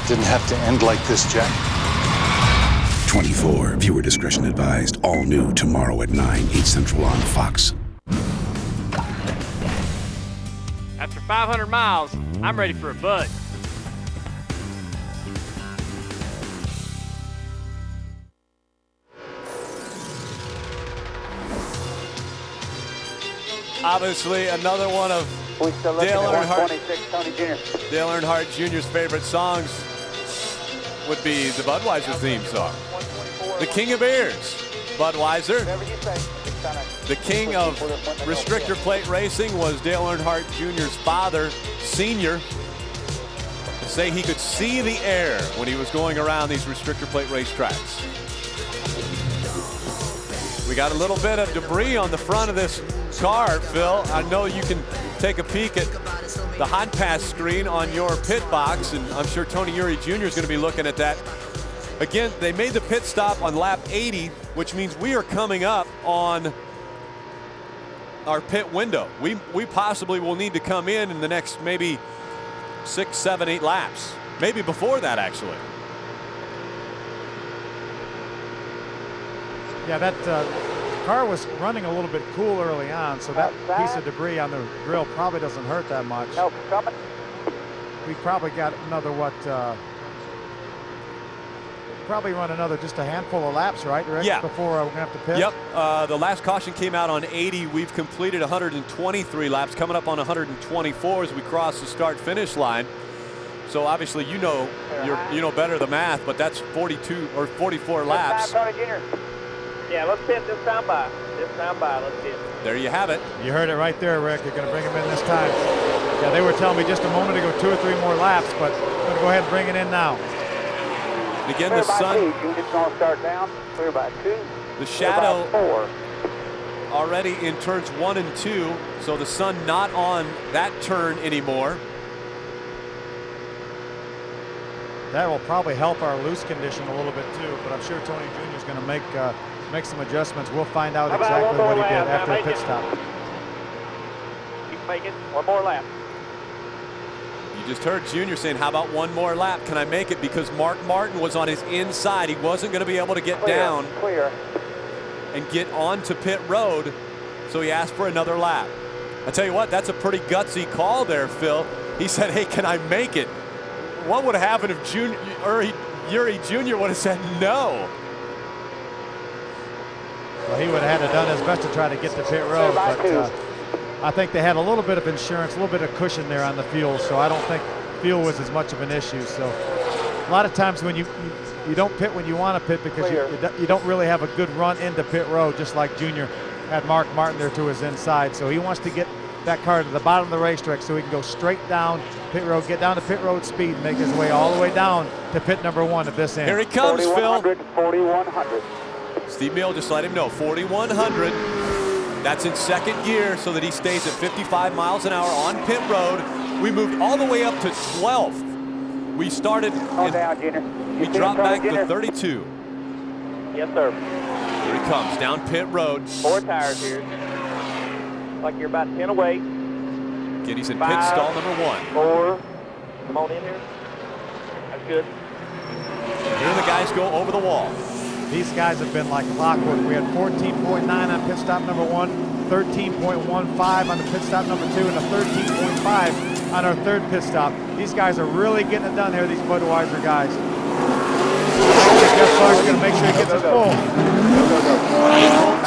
Didn't have to end like this, Jack. 24. Viewer discretion advised. All new tomorrow at 9, 8 Central on Fox. After 500 miles, I'm ready for a bud. Obviously, another one of Dale Earnhardt Jr.'s favorite songs would be the Budweiser theme song. The King of Beers, Budweiser. The king of restrictor plate racing was Dale Earnhardt Jr.'s father, Senior. say he could see the air when he was going around these restrictor plate racetracks. We got a little bit of debris on the front of this car, Phil. I know you can take a peek at the Hotpass screen on your pit box, and I'm sure Tony Eury Jr. is going to be looking at that. Again, they made the pit stop on lap 80, which means we are coming up on our pit window. We possibly will need to come in the next maybe 6, 7, 8 laps. Maybe before that, actually. Yeah, that car was running a little bit cool early on, so that piece of debris on the grill probably doesn't hurt that much. Nope, coming. We probably got another, probably run another just a handful of laps, right, Rick? Yeah. Before we're going to have to pit? Yep. The last caution came out on 80. We've completed 123 laps, coming up on 124 as we cross the start-finish line. So obviously, you know better the math, but that's 42 or 44 laps. Yeah, let's pit this time by. Let's pit. There you have it. You heard it right there, Rick. You're going to bring him in this time. Yeah, they were telling me just a moment ago 2 or 3 more laps, but I'm going to go ahead and bring it in now. And again, the sun. Unit's going to start down. Clear by 2. The shadow 4. already in turns 1 and 2, so the sun not on that turn anymore. That will probably help our loose condition a little bit too, but I'm sure Tony Jr. is going to make some adjustments. We'll find out exactly what he did after the pit stop. Keep making one more lap. You just heard Junior saying, how about one more lap? Can I make it? Because Mark Martin was on his inside. He wasn't going to be able to get down and get onto pit road, so he asked for another lap. I tell you what, that's a pretty gutsy call there, Phil. He said, hey, can I make it? What would have happened if Eury Jr. would have said no? Well, he would have had to done his best to try to get to pit road, but I think they had a little bit of insurance, a little bit of cushion there on the fuel, so I don't think fuel was as much of an issue. So a lot of times when you don't pit when you want to pit because you don't really have a good run into pit road, just like Junior had Mark Martin there to his inside. So he wants to get that car to the bottom of the racetrack so he can go straight down pit road, get down to pit road speed, and make his way all the way down to pit number 1 at this end. Here he comes, 4100, Phil. 4100. Steve Meal just let him know, 4100. That's in second gear so that he stays at 55 miles an hour on pit road. We moved all the way up to 12th. We started, we dropped back to 32. Yes, sir. Here he comes, down pit road. 4 tires here. Like you're about 10 away. Again, he's in pit stall number 1. 4. Come on in here. That's good. Here the guys go over the wall. These guys have been like clockwork. We had 14.9 on pit stop number 1, 13.15 on the pit stop number 2, and a 13.5 on our third pit stop. These guys are really getting it done here, these Budweiser guys. Jeff Clark's going to make sure he gets it full.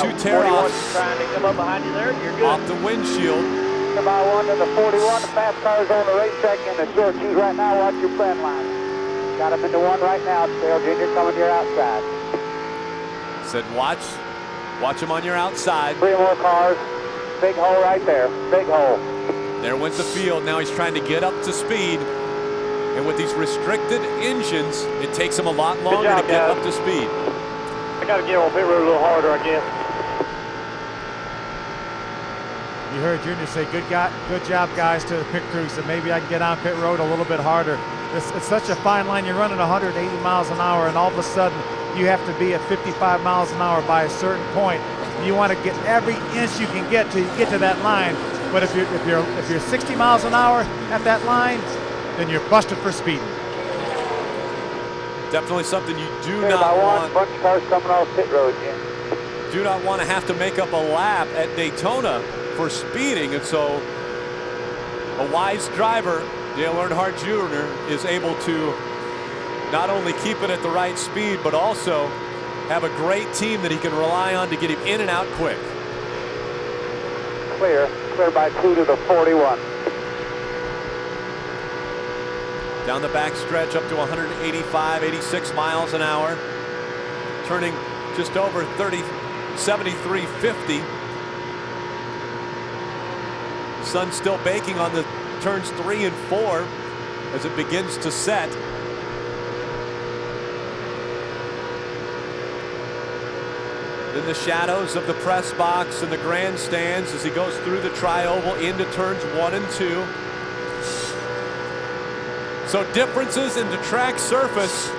Two tear offs. Trying to come up behind you there. You're good. Off the windshield. By 1 to the 41. The fast cars on the racetrack in the short shoes right now. Watch your front line. Got him into 1 right now. Dale Jr. coming to your outside. Said watch him on your outside. 3 more cars. Big hole right there. Big hole. There went the field. Now he's trying to get up to speed. And with these restricted engines, it takes him a lot longer to get up to speed. I got to get on pit road a little harder, I guess. You heard Junior say, good job, guys, to the pit crew. So maybe I can get on pit road a little bit harder. It's such a fine line. You're running 180 miles an hour, and all of a sudden, you have to be at 55 miles an hour by a certain point. You want to get every inch you can get to get to that line. But if you're 60 miles an hour at that line, then you're busted for speeding. Definitely something you do not want. Bunch of cars coming off pit road, Jim. Do not want to have to make up a lap at Daytona for speeding, and so a wise driver, Dale Earnhardt Jr., is able to not only keep it at the right speed, but also have a great team that he can rely on to get him in and out quick. Clear by 2 to the 41. Down the back stretch up to 185, 86 miles an hour. Turning just over 73.50. Sun's still baking on the turns 3 and 4. as it begins to set. In the shadows of the press box and the grandstands as he goes through the tri-oval into turns 1 and 2. So differences in the track surface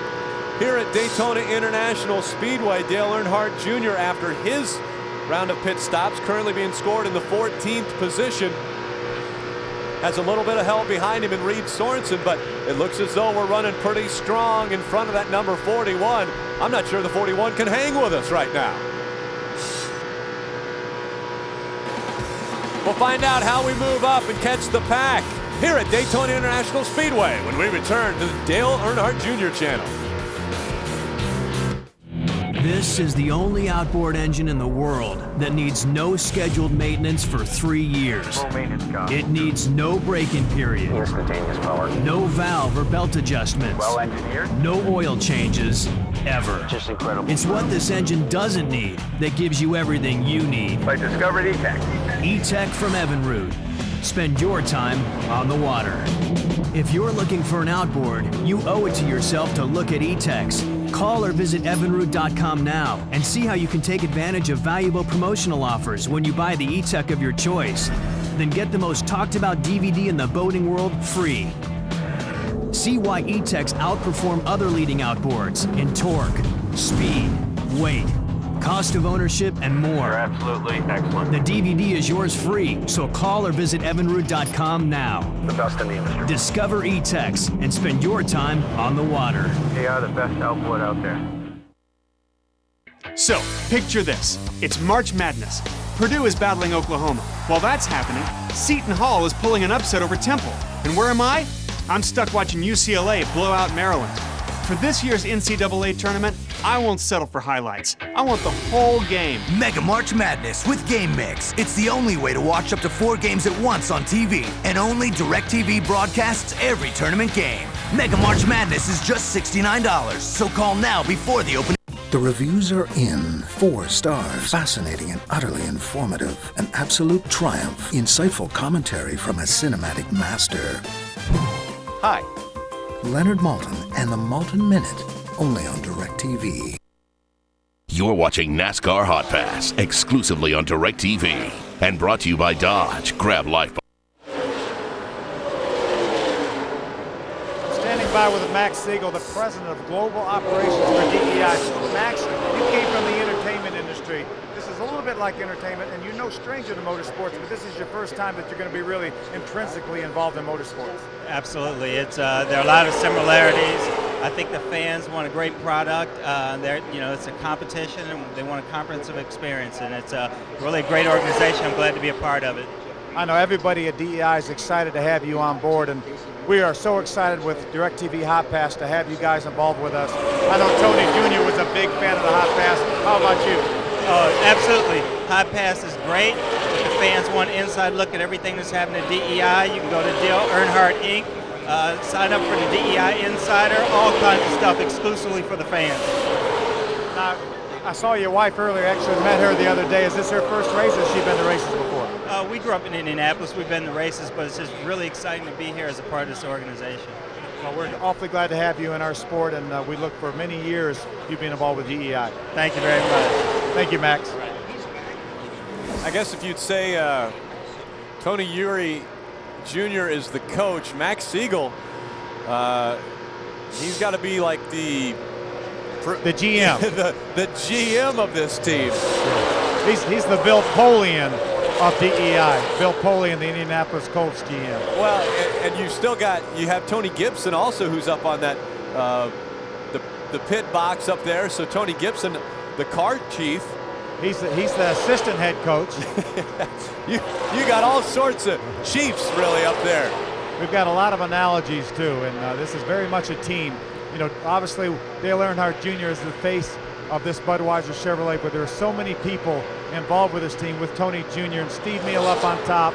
here at Daytona International Speedway. Dale Earnhardt Jr. after his round of pit stops, currently being scored in the 14th position. Has a little bit of help behind him in Reed Sorensen, but it looks as though we're running pretty strong in front of that number 41. I'm not sure the 41 can hang with us right now. We'll find out how we move up and catch the pack here at Daytona International Speedway when we return to the Dale Earnhardt Jr. channel. This is the only outboard engine in the world that needs no scheduled maintenance for 3 years. It needs no break-in period, instantaneous power, no valve or belt adjustments, well engineered, no oil changes, ever. Just incredible. It's what this engine doesn't need that gives you everything you need. I discovered E-Tech. E-Tech from Evinrude. Spend your time on the water. If you're looking for an outboard, you owe it to yourself to look at E-Techs. Call or visit evinrude.com now and see how you can take advantage of valuable promotional offers when you buy the E-Tech of your choice. Then get the most talked about DVD in the boating world free. See why E-Techs outperform other leading outboards in torque, speed, weight, cost of ownership, and more. You're absolutely excellent. The DVD is yours free, so call or visit evinrude.com now. The best in the industry. Discover E-Techs and spend your time on the water. They are the best outboard out there. So, picture this. It's March Madness. Purdue is battling Oklahoma. While that's happening, Seton Hall is pulling an upset over Temple. And where am I? I'm stuck watching UCLA blow out Maryland. For this year's NCAA tournament, I won't settle for highlights. I want the whole game. Mega March Madness with Game Mix. It's the only way to watch up to 4 games at once on TV, and only DirecTV broadcasts every tournament game. Mega March Madness is just $69, so call now before the opening. The reviews are in. 4 stars. Fascinating and utterly informative. An absolute triumph. Insightful commentary from a cinematic master. Hi. Leonard Maltin and the Maltin Minute, only on DirecTV. You're watching NASCAR Hotpass, exclusively on DirecTV. And brought to you by Dodge. Grab life. Standing by with Max Siegel, the president of global operations for DEI. Max, you came from the entertainment industry. This is a little bit like entertainment, and you're no stranger to motorsports, but this is your first time that you're going to be really intrinsically involved in motorsports. Absolutely. There are a lot of similarities. I think the fans want a great product. It's a competition, and they want a comprehensive experience, and it's a really great organization. I'm glad to be a part of it. I know everybody at DEI is excited to have you on board, and we are so excited with DirecTV Hotpass to have you guys involved with us. I know Tony Jr. was a big fan of the Hotpass. How about you? Oh, absolutely. Hotpass is great. If the fans want an inside look at everything that's happening at DEI, you can go to Dale Earnhardt Inc. Sign up for the DEI Insider, all kinds of stuff exclusively for the fans. Now, I saw your wife earlier, actually met her the other day. Is this her first race, or has she been to races before? We grew up in Indianapolis. We've been to races, but it's just really exciting to be here as a part of this organization. Well, we're awfully glad to have you in our sport, and we look for many years you being involved with DEI. Thank you very much. Thank you, Max. I guess if you'd say Tony Uri Jr. is the coach, Max Siegel, he's got to be like the GM. the GM of this team. He's the Bill Polian of DEI. Bill Polian, the Indianapolis Colts GM. Well, and you have Tony Gibson also, who's up on that the pit box up there. So Tony Gibson, the car chief. He's the assistant head coach. you got all sorts of chiefs really up there. We've got a lot of analogies too, and this is very much a team. You know, obviously Dale Earnhardt Jr. is the face of this Budweiser Chevrolet, but there are so many people involved with this team, with Tony Jr. and Steve Neal up on top.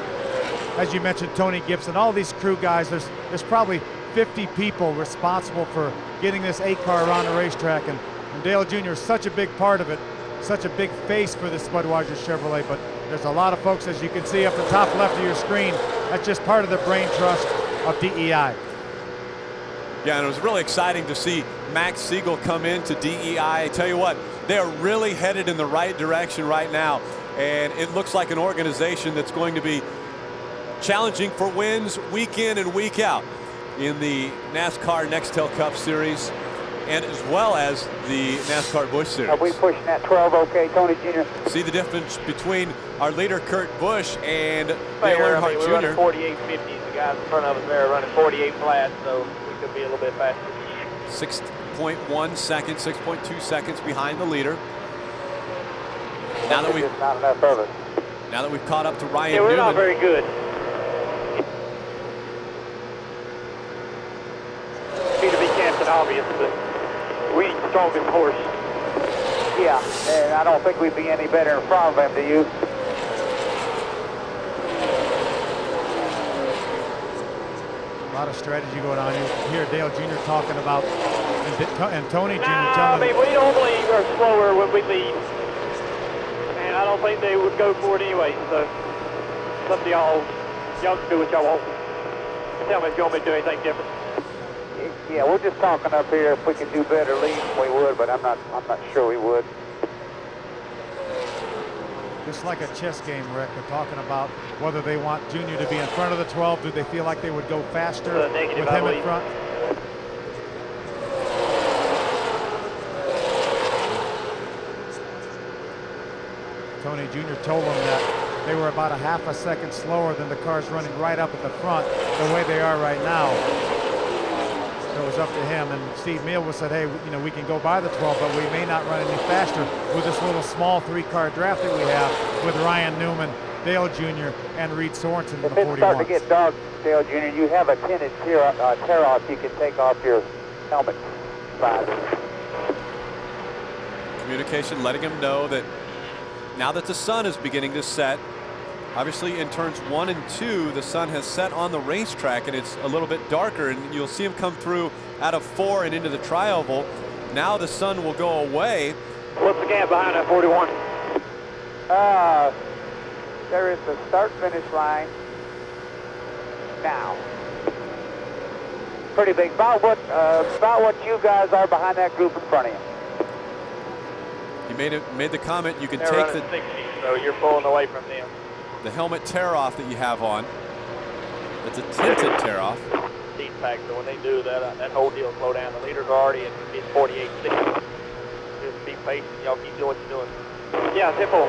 As you mentioned, Tony Gibson, all these crew guys. There's probably 50 people responsible for getting this 8-car around the racetrack, and Dale Jr. is such a big part of it, such a big face for this Budweiser Chevrolet. But there's a lot of folks, as you can see up the top left of your screen, that's just part of the brain trust of DEI. Yeah, and it was really exciting to see Max Siegel come into DEI. I tell you what, they are really headed in the right direction right now, and it looks like an organization that's going to be challenging for wins week in and week out in the NASCAR Nextel Cup Series and as well as the NASCAR Busch Series. Are we pushing that 12 okay, Tony Jr.? See the difference between our leader Kurt Busch and Dale We're Earnhardt Jr. running 48.50s. The guys in front of us there are running 48 flat, so we could be a little bit faster. 6.1 seconds, 6.2 seconds behind the leader. Now that we've not enough of it. Now that we've caught up to Ryan we're Newman. not very good. Need to be Captain Obvious, but we ain't the strongest horse. Yeah, and I don't think we'd be any better in front of him, do you? A lot of strategy going on. You hear Dale Jr. talking about, and Tony Jr. telling I mean, we normally are slower when we lead, and I don't think they would go for it anyway. So it's up to y'all. Y'all can do what y'all want. Tell me if you want me to do anything different. Yeah, we're just talking up here. If we could do better leading, we would, but I'm not sure we would. just like a chess game, Rick. They're talking about whether they want Junior to be in front of the 12. Do they feel like they would go faster with him in front? Tony Jr. told them that they were about a half a second slower than the cars running right up at the front the way they are right now. So it was up to him, and Steve Meal said, hey, you know, we can go by the 12, but we may not run any faster with this little small three-car draft that we have with Ryan Newman, Dale Jr., and Reed Sorensen in the 41. If it's starting to get dark, Dale Jr., you have a tinted tear-off you can take off your helmet visor. Communication letting him know that now that the sun is beginning to set, obviously in turns 1 and 2, the sun has set on the racetrack and it's a little bit darker, and you'll see him come through out of 4 and into the tri-oval. Now the sun will go away. What's the gap behind that 41? There is the start-finish line now. Pretty big. About what you guys are behind that group in front of you. He made the comment you can They're take the 60, so you're pulling away from them. The helmet tear-off that you have on. It's a tinted tear-off. Seat pack, so when they do that, that whole deal slow down. The leaders are already at 48.6. Just be patient. Y'all keep doing what you're doing. Yeah, 10-4.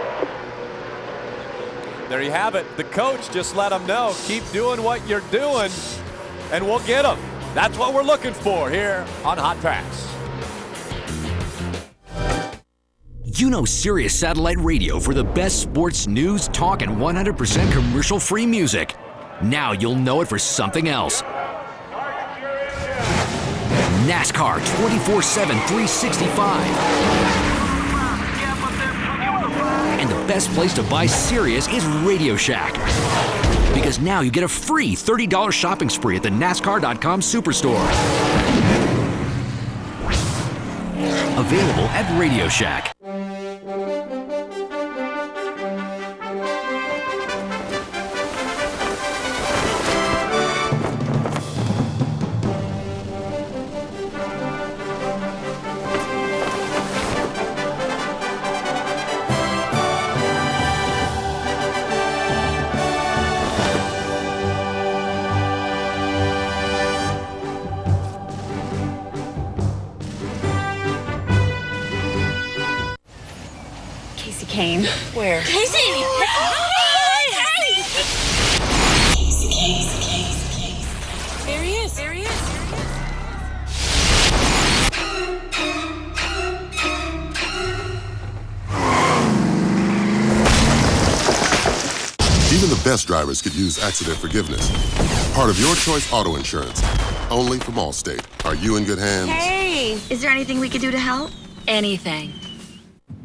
There you have it. The coach just let them know, keep doing what you're doing, and we'll get them. That's what we're looking for here on Hot Pass. You know Sirius Satellite Radio for the best sports news, talk, and 100% commercial-free music. Now you'll know it for something else. NASCAR 24/7, 365. And the best place to buy Sirius is Radio Shack. Because now you get a free $30 shopping spree at the NASCAR.com Superstore. Available at Radio Shack. Kane. Where? Casey! Casey! There he is. There he is. Even the best drivers could use accident forgiveness. Part of your choice auto insurance. Only from Allstate. Are you in good hands? Hey! Is there anything we could do to help? Anything.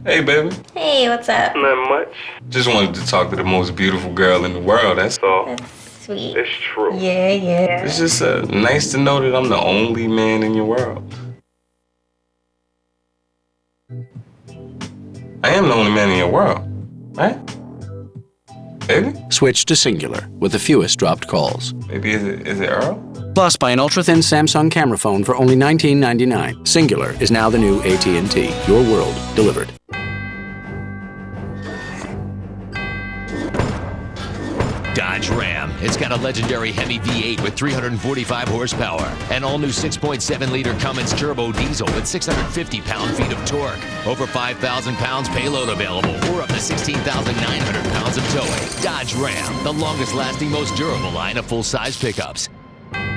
Hey, baby. Hey, what's up? Not much. Just wanted to talk to the most beautiful girl in the world, that's all. That's sweet. It's true. Yeah. It's just nice to know that I'm the only man in your world. I am the only man in your world, right? Baby? Switch to singular with the fewest dropped calls. Baby, is it Earl? Plus, buy an ultra-thin Samsung camera phone for only $19.99. Singular is now the new AT&T. Your world delivered. Dodge Ram. It's got a legendary Hemi V8 with 345 horsepower. An all-new 6.7-liter Cummins turbo diesel with 650 pound-feet of torque. Over 5,000 pounds payload available, or up to 16,900 pounds of towing. Dodge Ram, the longest-lasting, most durable line of full-size pickups.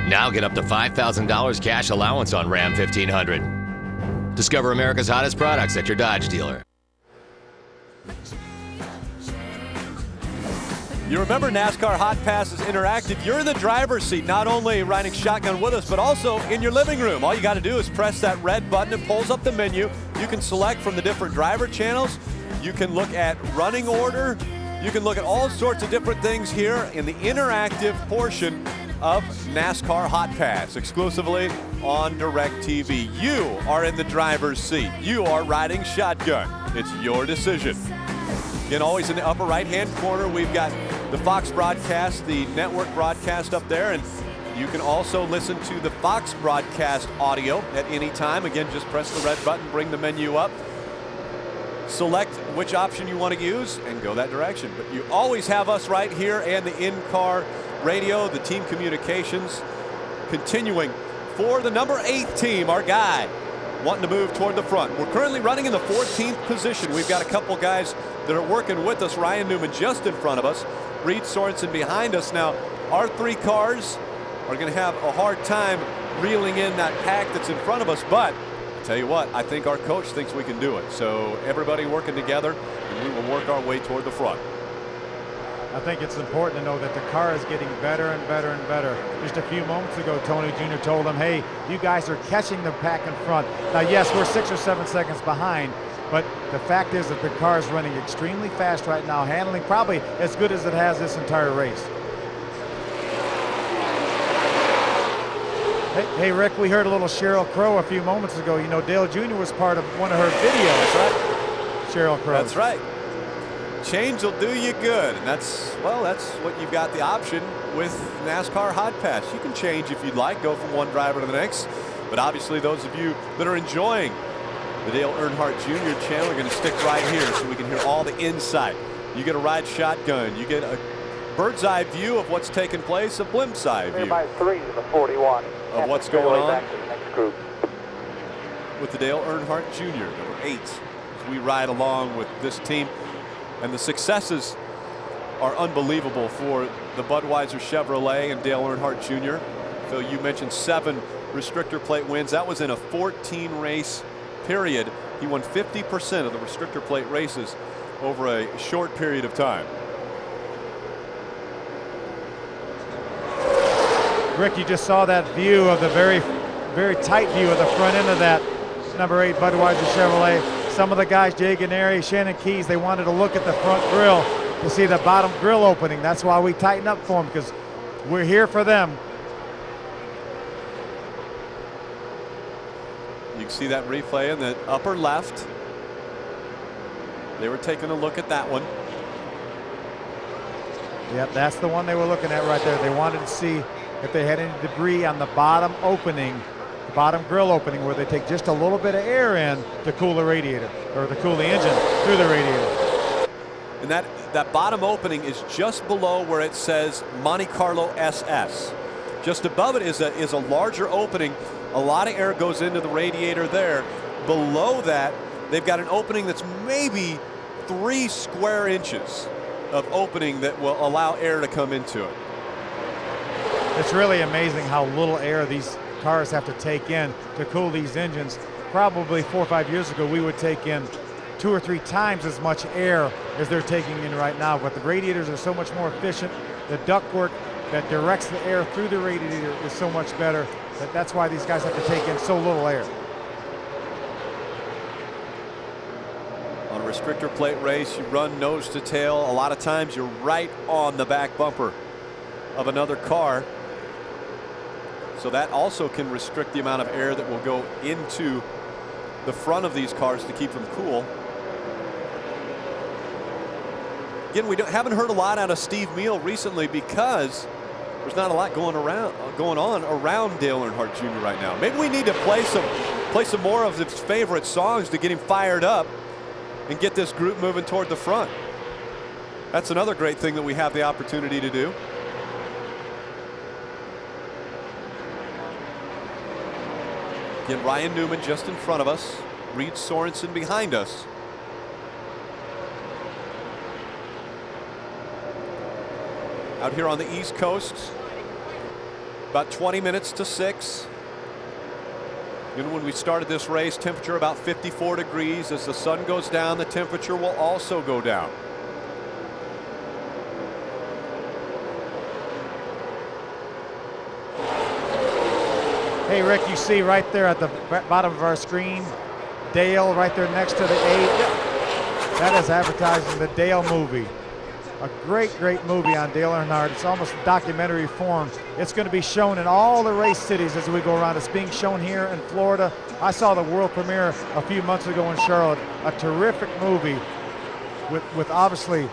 Now get up to $5,000 cash allowance on Ram 1500. Discover America's hottest products at your Dodge dealer. You remember NASCAR Hot Pass is interactive. You're in the driver's seat, not only riding shotgun with us, but also in your living room. All you got to do is press that red button. It pulls up the menu. You can select from the different driver channels. You can look at running order. You can look at all sorts of different things here in the interactive portion of NASCAR Hot Pass, exclusively on DirecTV. You are in the driver's seat. You are riding shotgun. It's your decision. Again, always in the upper right-hand corner, we've got the Fox broadcast, the network broadcast up there, and you can also listen to the Fox broadcast audio at any time. Again, just press the red button, bring the menu up, select which option you want to use, and go that direction. But you always have us right here and the in-car radio, the team communications, continuing for the number 8 team, our guy, wanting to move toward the front. We're currently running in the 14th position. We've got a couple guys that are working with us. Ryan Newman just in front of us, Reed Sorensen behind us. Now, our 3 cars are going to have a hard time reeling in that pack that's in front of us, but I tell you what, I think our coach thinks we can do it. So everybody working together, and we will work our way toward the front. I think it's important to know that the car is getting better and better and better. Just a few moments ago, Tony Jr. told them, hey, you guys are catching the pack in front. Now, yes, we're 6 or 7 seconds behind, but the fact is that the car is running extremely fast right now, handling probably as good as it has this entire race. Hey, Rick, we heard a little Sheryl Crow a few moments ago. You know, Dale Jr. was part of one of her videos, right? Sheryl Crow. That's right. Change will do you good, and that's what you've got the option with NASCAR Hot Pass. You can change if you'd like, go from one driver to the next, but obviously those of you that are enjoying the Dale Earnhardt Jr. channel are going to stick right here so we can hear all the insight. You get a ride shotgun, you get a bird's eye view of what's taking place, a blimp's eye view by 3 to the 41 of what's going on back to the next group. with the Dale Earnhardt Jr., number 8, as we ride along with this team. And the successes are unbelievable for the Budweiser Chevrolet and Dale Earnhardt Jr. Phil, you mentioned 7 restrictor plate wins. That was in a 14 race period. He won 50% of the restrictor plate races over a short period of time. Rick, you just saw that view of the very tight view of the front end of that number 8 Budweiser Chevrolet. Some of the guys, Jay Ganeri, Shannon Keys, they wanted to look at the front grille to see the bottom grille opening. That's why we tighten up for them, because we're here for them. You can see that replay in the upper left. They were taking a look at that one. Yep, that's the one they were looking at right there. They wanted to see if they had any debris on the bottom opening, the bottom grill opening, where they take just a little bit of air in to cool the radiator, or to cool the engine through the radiator. And that bottom opening is just below where it says Monte Carlo SS. Just above it is a larger opening. A lot of air goes into the radiator there. Below that, they've got an opening that's maybe 3 square inches of opening that will allow air to come into it. It's really amazing how little air these cars have to take in to cool these engines. Probably 4 or 5 years ago, we would take in 2 or 3 times as much air as they're taking in right now. But the radiators are so much more efficient. The ductwork that directs the air through the radiator is so much better. That's why these guys have to take in so little air. On a restrictor plate race, you run nose to tail. A lot of times you're right on the back bumper of another car. So that also can restrict the amount of air that will go into the front of these cars to keep them cool. Again, we haven't heard a lot out of Steve Meal recently because there's not a lot going on around Dale Earnhardt Jr. right now. Maybe we need to play some more of his favorite songs to get him fired up and get this group moving toward the front. That's another great thing that we have the opportunity to do. Again, Ryan Newman just in front of us. Reed Sorensen behind us. Out here on the East Coast, about 20 minutes to 6. You know, when we started this race, temperature about 54 degrees. As the sun goes down, the temperature will also go down. Hey, Rick, you see right there at the bottom of our screen, Dale right there next to the 8. That is advertising the Dale movie. A great, great movie on Dale Earnhardt. It's almost documentary form. It's going to be shown in all the race cities as we go around. It's being shown here in Florida. I saw the world premiere a few months ago in Charlotte. A terrific movie with obviously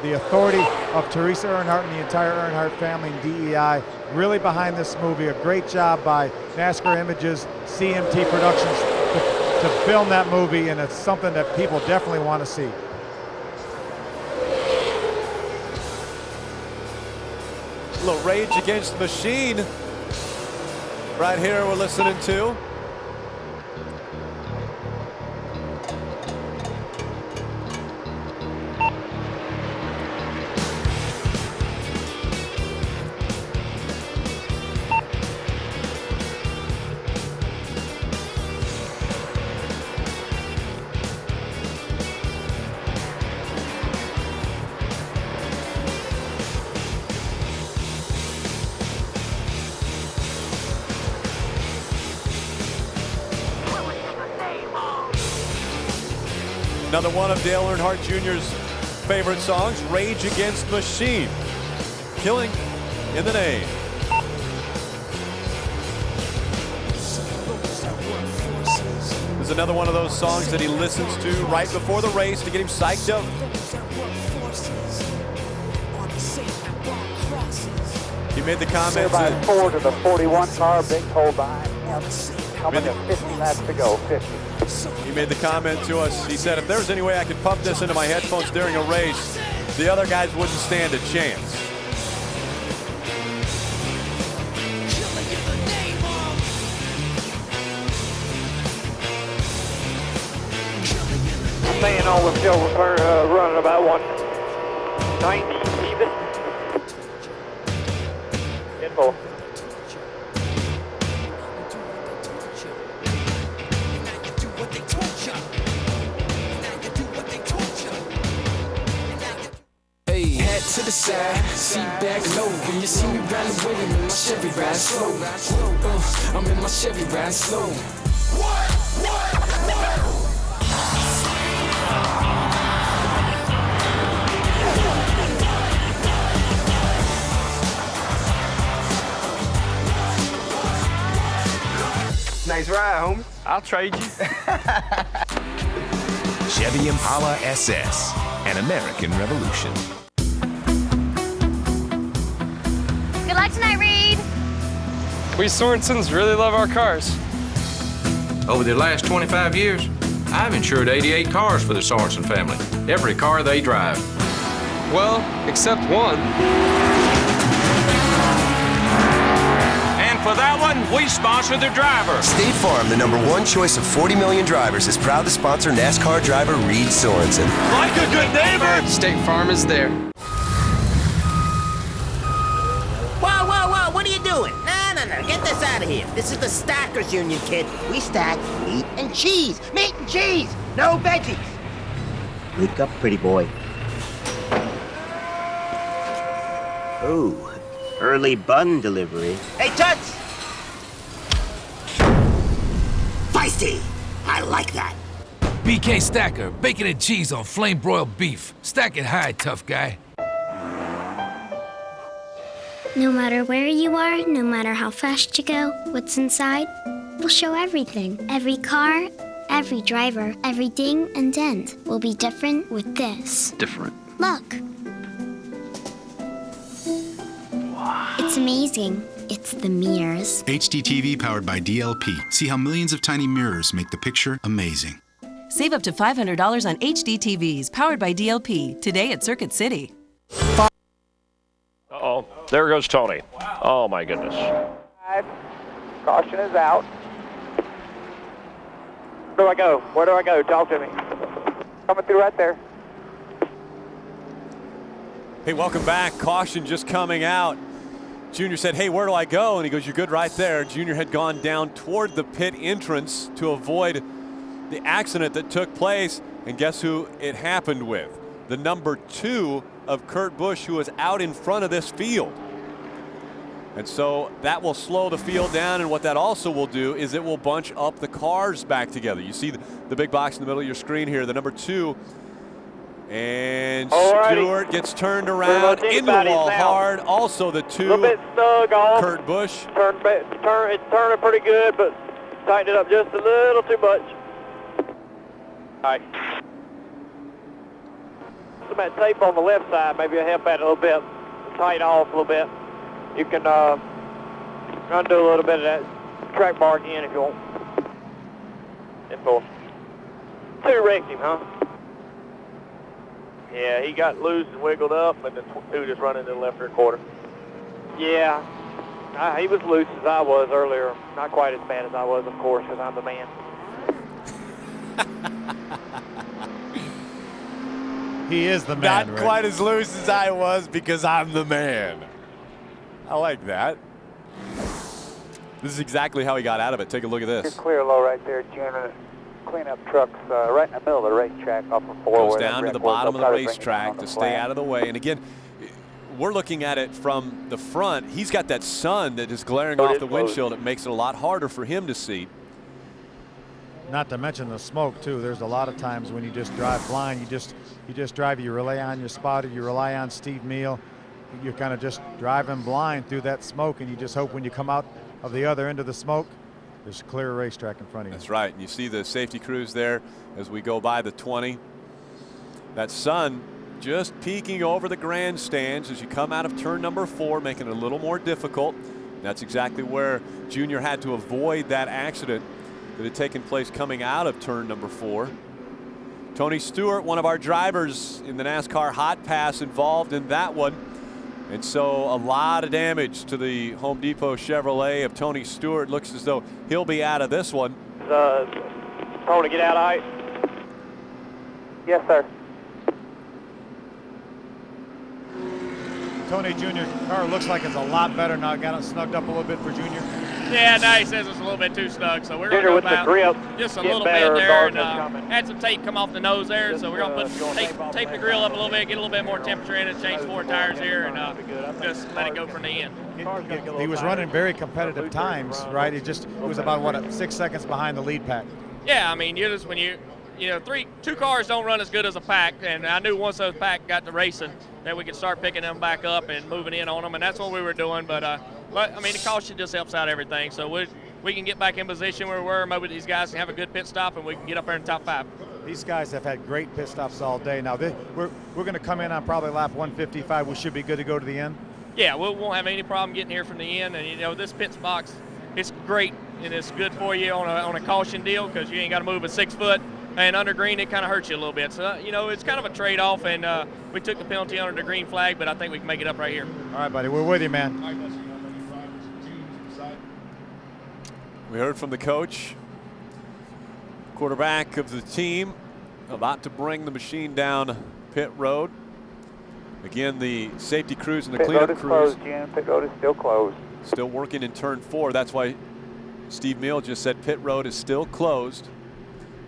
the authority of Teresa Earnhardt and the entire Earnhardt family and DEI really behind this movie. A great job by NASCAR Images, CMT Productions to film that movie, and it's something that people definitely want to see. A little Rage Against the Machine right here we're listening to. Another one of Dale Earnhardt Jr.'s favorite songs, Rage Against the Machine. Killing in the name. This is another one of those songs that he listens to right before the race to get him psyched up. He made the comment by 4 to the 41 car, big hole behind him. Coming to 50 laps to go, 50. He made the comment to us. He said, if there's any way I could pump this into my headphones during a race, the other guys wouldn't stand a chance. Staying on with Joe, running about 190 even. Get full. To the side, seat back low. When you see me riding with him in my Chevy, ride slow. I'm in my Chevy, ride slow. Nice ride, homie. I'll trade you. Chevy Impala SS, an American revolution. Good luck tonight, Reed. We Sorensens really love our cars. Over the last 25 years, I've insured 88 cars for the Sorensen family. Every car they drive. Well, except one. And for that one, we sponsor the driver. State Farm, the #1 choice of 40 million drivers, is proud to sponsor NASCAR driver Reed Sorensen. Like a good neighbor, State Farm is there. Whoa, what are you doing? No, get this out of here. This is the Stackers Union, kid. We stack meat and cheese. Meat and cheese, no veggies. Wake up, pretty boy. Oh, early bun delivery. Hey, Toots! Feisty! I like that. BK Stacker, bacon and cheese on flame broiled beef. Stack it high, tough guy. No matter where you are, no matter how fast you go, what's inside, we'll show everything. Every car, every driver, every ding and dent will be different with this. Different. Look. Wow. It's amazing. It's the mirrors. HDTV powered by DLP. See how millions of tiny mirrors make the picture amazing. Save up to $500 on HD TVs powered by DLP today at Circuit City. Uh-oh, there goes Tony. Oh my goodness. Caution is out. Where do I go? Where do I go? Talk to me. Coming through right there. Hey, welcome back. Caution just coming out. Junior said, hey, where do I go? And he goes, you're good right there. Junior had gone down toward the pit entrance to avoid the accident that took place. And guess who it happened with? The number 2 of Kurt Busch, who was out in front of this field. And so that will slow the field down, and what that also will do is it will bunch up the cars back together. You see the big box in the middle of your screen here, the number 2. And Stewart gets turned around into the wall hard. Also the 2, a little bit snug on. Kurt Busch. It's turning pretty good, but tighten it up just a little too much. All right. Some of that tape on the left side, maybe I'll help that a little bit. Tighten off a little bit. You can undo a little bit of that track bar again if you want. And 4. 2 wrecked him, huh? Yeah, he got loose and wiggled up, and the 2 just running to the left rear quarter. Yeah, he was loose as I was earlier. Not quite as bad as I was, of course, because I'm the man. He is the man. Not quite as loose as I was because I'm the man. I like that. This is exactly how he got out of it. Take a look at this. You're clear low right there, Junior. Clean up trucks right in the middle of the racetrack off of 4. Goes down to the bottom of the racetrack to stay out of the way. And again, we're looking at it from the front. He's got that sun that is glaring off the windshield. It makes it a lot harder for him to see. Not to mention the smoke too. There's a lot of times when you just drive blind. You just drive. You rely on your spotter. You rely on Steve Meal. You're kind of just driving blind through that smoke, and you just hope when you come out of the other end of the smoke, there's a clear racetrack in front of you. That's right. And you see the safety crews there as we go by the 20. That sun just peeking over the grandstands as you come out of turn number 4, making it a little more difficult. That's exactly where Junior had to avoid that accident that had taken place coming out of turn number 4. Tony Stewart, one of our drivers in the NASCAR Hotpass, involved in that one. And so a lot of damage to the Home Depot Chevrolet of Tony Stewart. Looks as though he'll be out of this one. Tony, get out, all right? Yes, sir. Tony Jr. car looks like it's a lot better now. Got it snugged up a little bit for Junior. Yeah, no, he says it's a little bit too snug, so we're going to Junior, go with about the grip, just a little bit there and had some tape come off the nose there, so we're going to tape the grill up a little bit, get a little bit more temperature in it, change 4 tires here, and just let it go from the end. He was running very competitive times, right? He was about, what, 6 seconds behind the lead pack. Yeah, I mean, you just when you know, 2 cars don't run as good as a pack, and I knew once those pack got to racing that we could start picking them back up and moving in on them, and that's what we were doing. But I mean, the caution just helps out everything. So we can get back in position where we were. Maybe these guys can have a good pit stop, and we can get up there in the top 5. These guys have had great pit stops all day. Now we're going to come in on probably lap 155. We should be good to go to the end. Yeah, we won't have any problem getting here from the end. And you know, this pit box, it's great and it's good for you on a caution deal because you ain't got to move a 6 foot. And under green, it kind of hurts you a little bit. So, you know, it's kind of a trade-off, and we took the penalty under the green flag, but I think we can make it up right here. All right, buddy. We're with you, man. We heard from the coach, quarterback of the team, about to bring the machine down pit road. Again, the safety crews and the cleanup crews. Pit road is closed, Jim. Pit road is still closed. Still working in turn 4. That's why Steve Meal just said pit road is still closed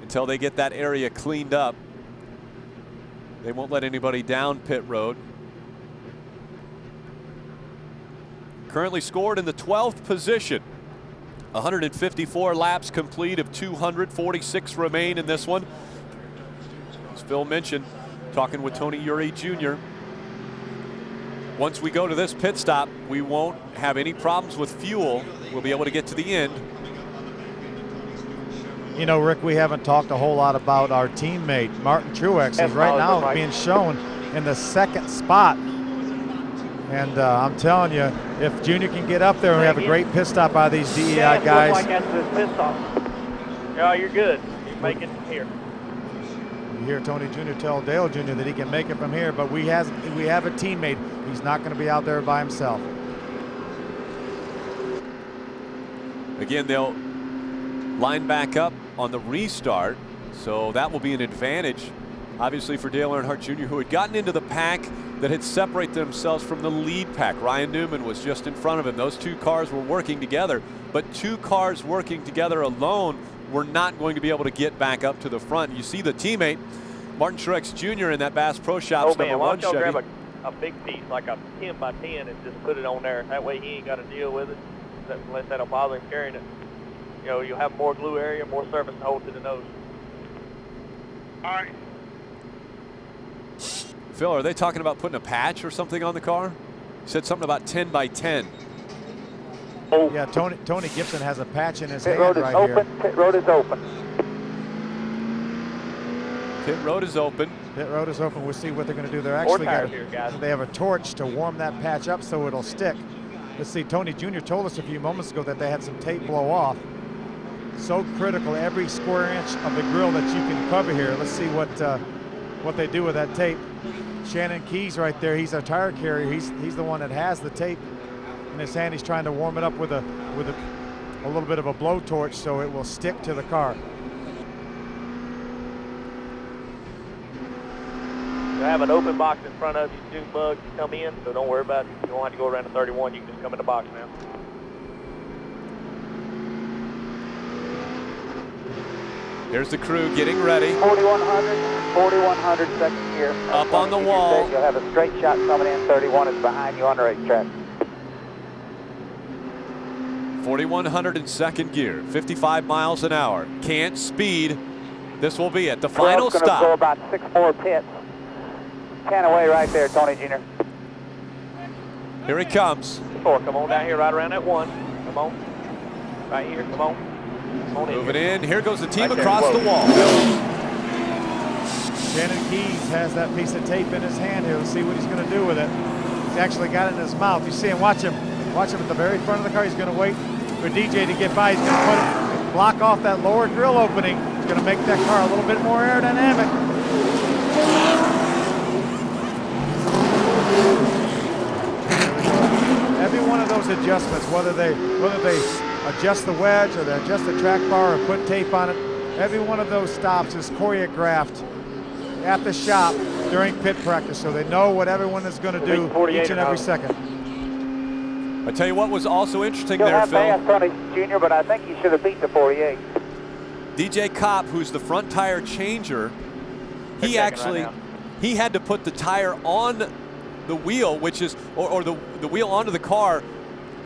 until they get that area cleaned up. They won't let anybody down pit road. Currently scored in the 12th position. 154 laps complete of 246 remain in this one. As Phil mentioned, talking with Tony Uri Jr. Once we go to this pit stop, we won't have any problems with fuel. We'll be able to get to the end. You know, Rick, we haven't talked a whole lot about our teammate, Martin Truex, is right now being shown in the 2nd spot. And I'm telling you, if Junior can get up there and we have a great pit stop by these DEI guys. Like after this pit stop. Yeah, you're good. You make it here. You hear Tony Jr. tell Dale Jr. that he can make it from here, but we have a teammate. He's not going to be out there by himself. Again, they'll line back up on the restart, so that will be an advantage, obviously, for Dale Earnhardt Jr., who had gotten into the pack that had separated themselves from the lead pack. Ryan Newman was just in front of him. Those two cars were working together, but two cars working together alone were not going to be able to get back up to the front. You see the teammate, Martin Truex Jr. in that Bass Pro Shops man, number why 1 don't y'all Chevy. grab a big piece, like a 10 by 10, and just put it on there. That way he ain't got to deal with it, unless that'll bother him carrying it. You know, you'll have more glue area, more surface to hold to the nose. All right. Phil, are they talking about putting a patch or something on the car? He said something about 10 by 10. Oh. Yeah, Tony Gibson has a patch in his Pit hand road is right open. here. Pit road is open. Pit road is open. Pit road is open. We'll see what they're going to do. They're actually they have a torch to warm that patch up so it'll stick. Let's see, Tony Jr. told us a few moments ago that they had some tape blow off. So critical, every square inch of the grill that you can cover here. Let's see what they do with that tape. Shannon Keys right there, he's our tire carrier. He's the one that has the tape in his hand. He's trying to warm it up with a little bit of a blowtorch so it will stick to the car. You have an open box in front of you, June bug, you come in, so don't worry about it. You don't have to go around to 31, you can just come in the box now. Here's the crew getting ready. 4100, second gear. Up on the wall. You'll have a straight shot coming in. 31 is behind you on the racetrack. 4100 in second gear, 55 miles an hour. Can't speed. This will be it. The final stop. Going to go about 6 more pits. 10 away right there, Tony Jr. Here he comes. 4, come on down here, right around that 1. Come on. Right here, come on. Moving in. Here goes the team across the wall. Shannon Keys has that piece of tape in his hand here. Let's see what he's going to do with it. He's actually got it in his mouth. You see him, watch him at the very front of the car. He's going to wait for DJ to get by. He's going to block off that lower grill opening. He's going to make that car a little bit more aerodynamic. Every one of those adjustments, whether they adjust the wedge or they adjust the track bar or put tape on it, every one of those stops is choreographed at the shop during pit practice, so they know what everyone is going to do each and every second. I tell you what was also interesting there, Phil. Fast, Tony Jr., but I think he should have beat the 48. DJ Kopp, who's the front tire changer, he actually he had to put the tire on the wheel, which is or the wheel onto the car,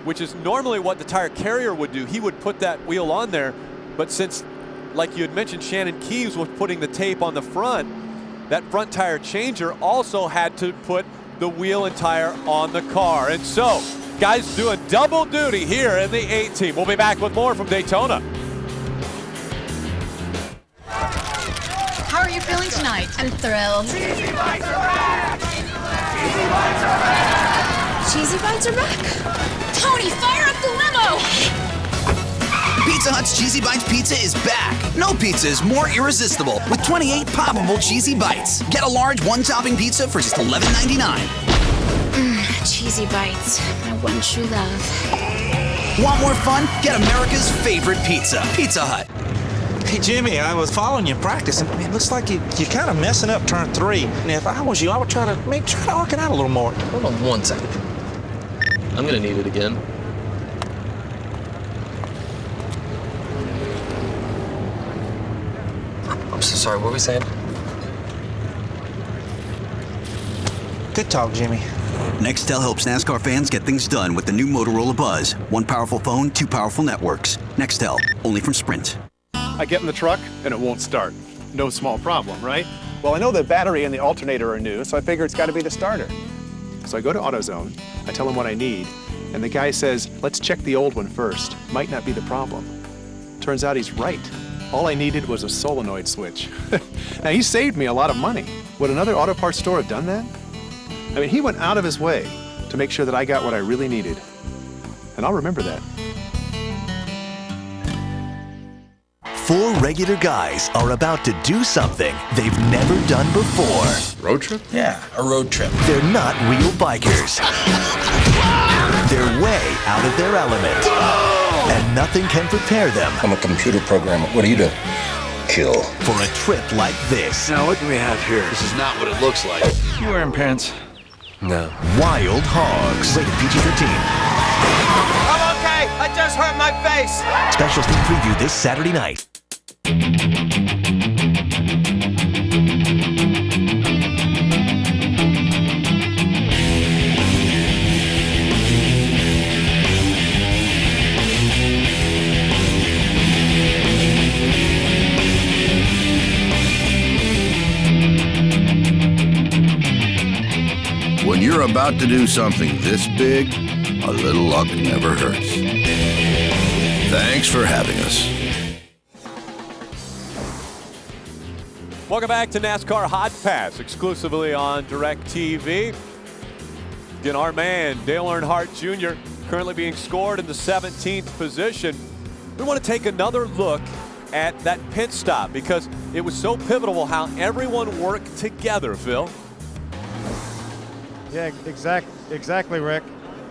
which is normally what the tire carrier would do. He would put that wheel on there, but since, like you had mentioned, Shannon Keys was putting the tape on the front, that front tire changer also had to put the wheel and tire on the car. And so, guys doing double duty here in the 8 team. We'll be back with more from Daytona. How are you feeling tonight? I'm thrilled. Cheesy bites are back! Cheesy bites are back! Cheesy bites are back? Tony, fire up the limo! Pizza Hut's Cheesy Bites Pizza is back. No pizza is more irresistible with 28 poppable Cheesy Bites. Get a large one-topping pizza for just $11.99. Cheesy bites, my one true love. Want more fun? Get America's favorite pizza, Pizza Hut. Hey, Jimmy, I was following you in practice, and it looks like you're kind of messing up turn 3. And if I was you, I would try to arc it out a little more. Hold on 1 second. I'm gonna need it again. I'm so sorry, what were we saying? Good talk, Jimmy. Nextel helps NASCAR fans get things done with the new Motorola Buzz. 1 powerful phone, 2 powerful networks. Nextel, only from Sprint. I get in the truck and it won't start. No small problem, right? Well, I know the battery and the alternator are new, so I figure it's got to be the starter. So I go to AutoZone, I tell him what I need, and the guy says, let's check the old one first. Might not be the problem. Turns out he's right. All I needed was a solenoid switch. Now, he saved me a lot of money. Would another auto parts store have done that? I mean, he went out of his way to make sure that I got what I really needed. And I'll remember that. 4 regular guys are about to do something they've never done before. Road trip? Yeah, a road trip. They're not real bikers. They're way out of their element. And nothing can prepare them. I'm a computer programmer. What do you do? Kill. For a trip like this. Now, what do we have here? This is not what it looks like. You wearing pants? No. Wild Hogs. Rated PG-13. I'm okay. I just hurt my face. Special sneak preview this Saturday night. When you're about to do something this big, a little luck never hurts. Thanks for having us. Welcome back to NASCAR Hotpass, exclusively on DirecTV. Again, our man, Dale Earnhardt Jr., currently being scored in the 17th position. We want to take another look at that pit stop because it was so pivotal how everyone worked together, Phil. Yeah, exactly, Rick.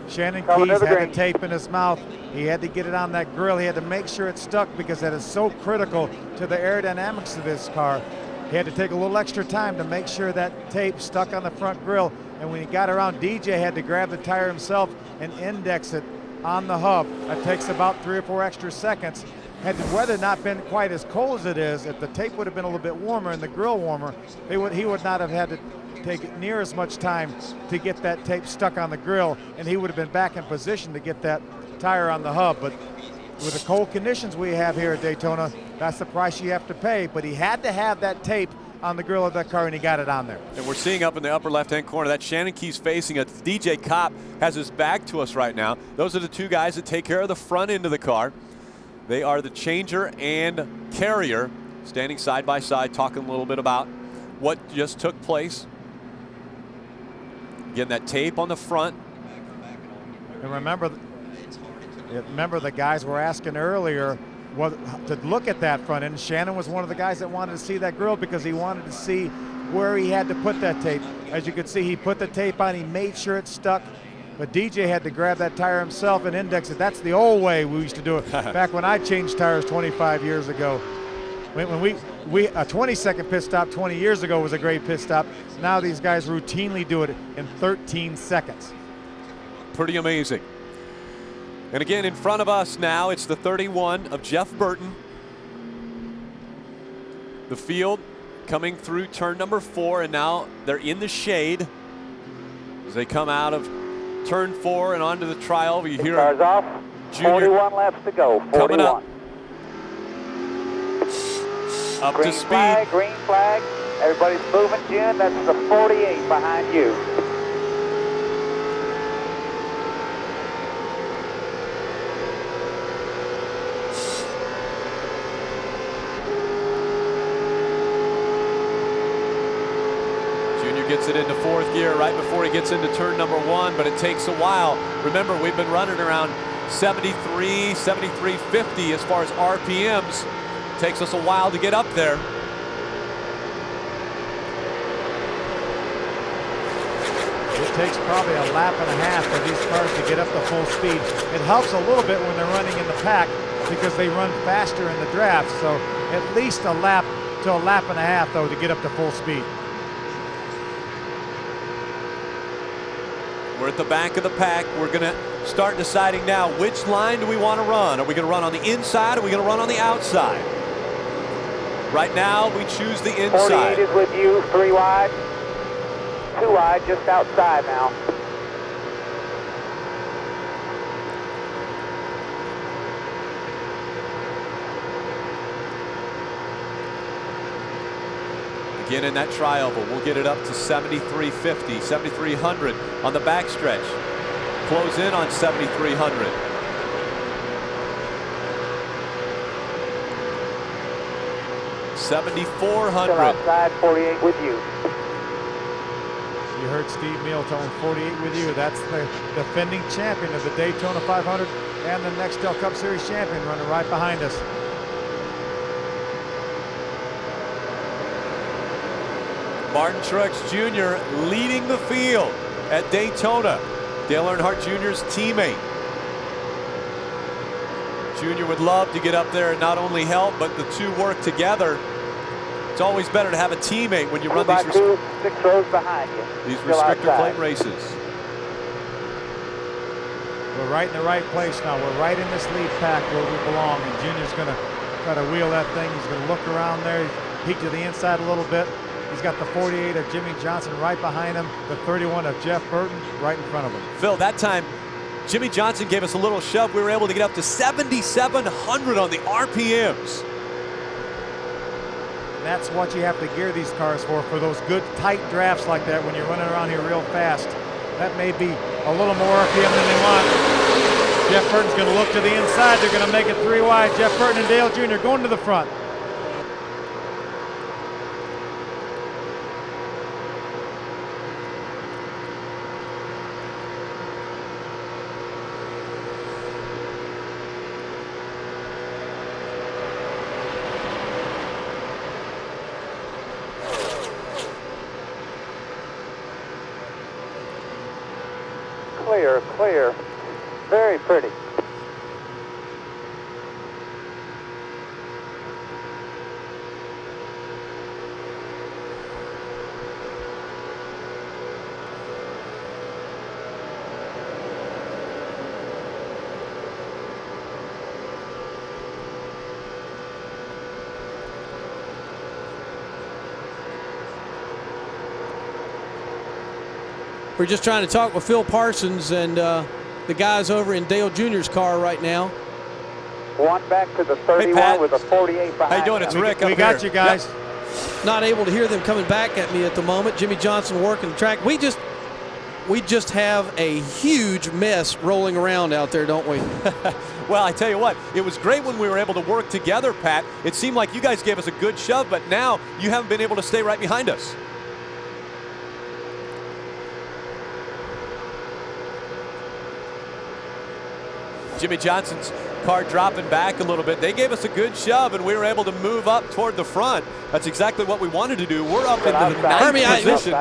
Shannon Keys had the tape in his mouth. He had to get it on that grill. He had to make sure it stuck because that is so critical to the aerodynamics of this car. He had to take a little extra time to make sure that tape stuck on the front grill. And when he got around, DJ had to grab the tire himself and index it on the hub. That takes about 3 or 4 extra seconds. Had the weather not been quite as cold as it is, if the tape would have been a little bit warmer and the grill warmer, he would not have had to take near as much time to get that tape stuck on the grill, and he would have been back in position to get that tire on the hub. But with the cold conditions we have here at Daytona, that's the price you have to pay. But he had to have that tape on the grill of that car, and he got it on there. And we're seeing up in the upper left-hand corner that Shannon Keys facing it. DJ Kopp has his back to us right now. Those are the 2 guys that take care of the front end of the car. They are the changer and carrier, standing side by side, talking a little bit about what just took place. Again, that tape on the front. And remember the guys were asking earlier to look at that front end. Shannon was one of the guys that wanted to see that grill because he wanted to see where he had to put that tape. As you could see, he put the tape on, he made sure it stuck. But DJ had to grab that tire himself and index it. That's the old way we used to do it. Back when I changed tires 25 years ago. When we a 20-second pit stop 20 years ago was a great pit stop. Now these guys routinely do it in 13 seconds. Pretty amazing. And again, in front of us now, it's the 31 of Jeff Burton. The field coming through turn number 4, and now they're in the shade as they come out of turn 4 and onto the trial. You hear cars off. Junior 41 laps to go. 41. Coming up green to speed. Flag, green flag. Everybody's moving, Jim. That's the 48 behind you. Junior gets it into 4th gear right before he gets into turn number 1, but it takes a while. Remember, we've been running around 73, 73.50 as far as RPMs. Takes us a while to get up there. It takes probably a lap and a half for these cars to get up to full speed. It helps a little bit when they're running in the pack because they run faster in the draft. So at least a lap to a lap and a half, though, to get up to full speed. We're at the back of the pack. We're going to start deciding now which line do we want to run. Are we going to run on the inside or are we going to run on the outside? Right now, we choose the inside. 48 is with you, 3 wide. 2 wide, just outside now. Again in that tri-oval, we'll get it up to 73.50, 7,300 on the backstretch. Close in on 7,300. $7,400. Outside, 48 with you. You heard heard Steve Meal telling 48 with you. That's the defending champion of the Daytona 500 and the Nextel Cup Series champion running right behind us. Martin Truex Jr. leading the field at Daytona. Dale Earnhardt Jr.'s teammate. Jr. would love to get up there and not only help, but the two work together. It's always better to have a teammate when you run these 6 rows behind you. These restrictor plate races. We're right in the right place now. We're right in this lead pack where we belong, and Junior's going to try to wheel that thing. He's going to look around there, peek to the inside a little bit. He's got the 48 of Jimmy Johnson right behind him, the 31 of Jeff Burton right in front of him. Phil, that time Jimmy Johnson gave us a little shove. We were able to get up to 7,700 on the RPMs. That's what you have to gear these cars for those good tight drafts like that when you're running around here real fast. That may be a little more RPM than they want. Jeff Burton's going to look to the inside. They're going to make it 3 wide. Jeff Burton and Dale Jr. going to the front. Clear, very pretty. We're just trying to talk with Phil Parsons and the guys over in Dale Jr.'s car right now. One back to the 31 with a 48 behind. How you doing? It's Rick up here. We got you guys. Yep. Not able to hear them coming back at me at the moment. Jimmy Johnson working the track. We just have a huge mess rolling around out there, don't we? Well, I tell you what, it was great when we were able to work together, Pat. It seemed like you guys gave us a good shove, but now you haven't been able to stay right behind us. Jimmy Johnson's car dropping back a little bit. They gave us a good shove, and we were able to move up toward the front. That's exactly what we wanted to do. We're up in the ninth position.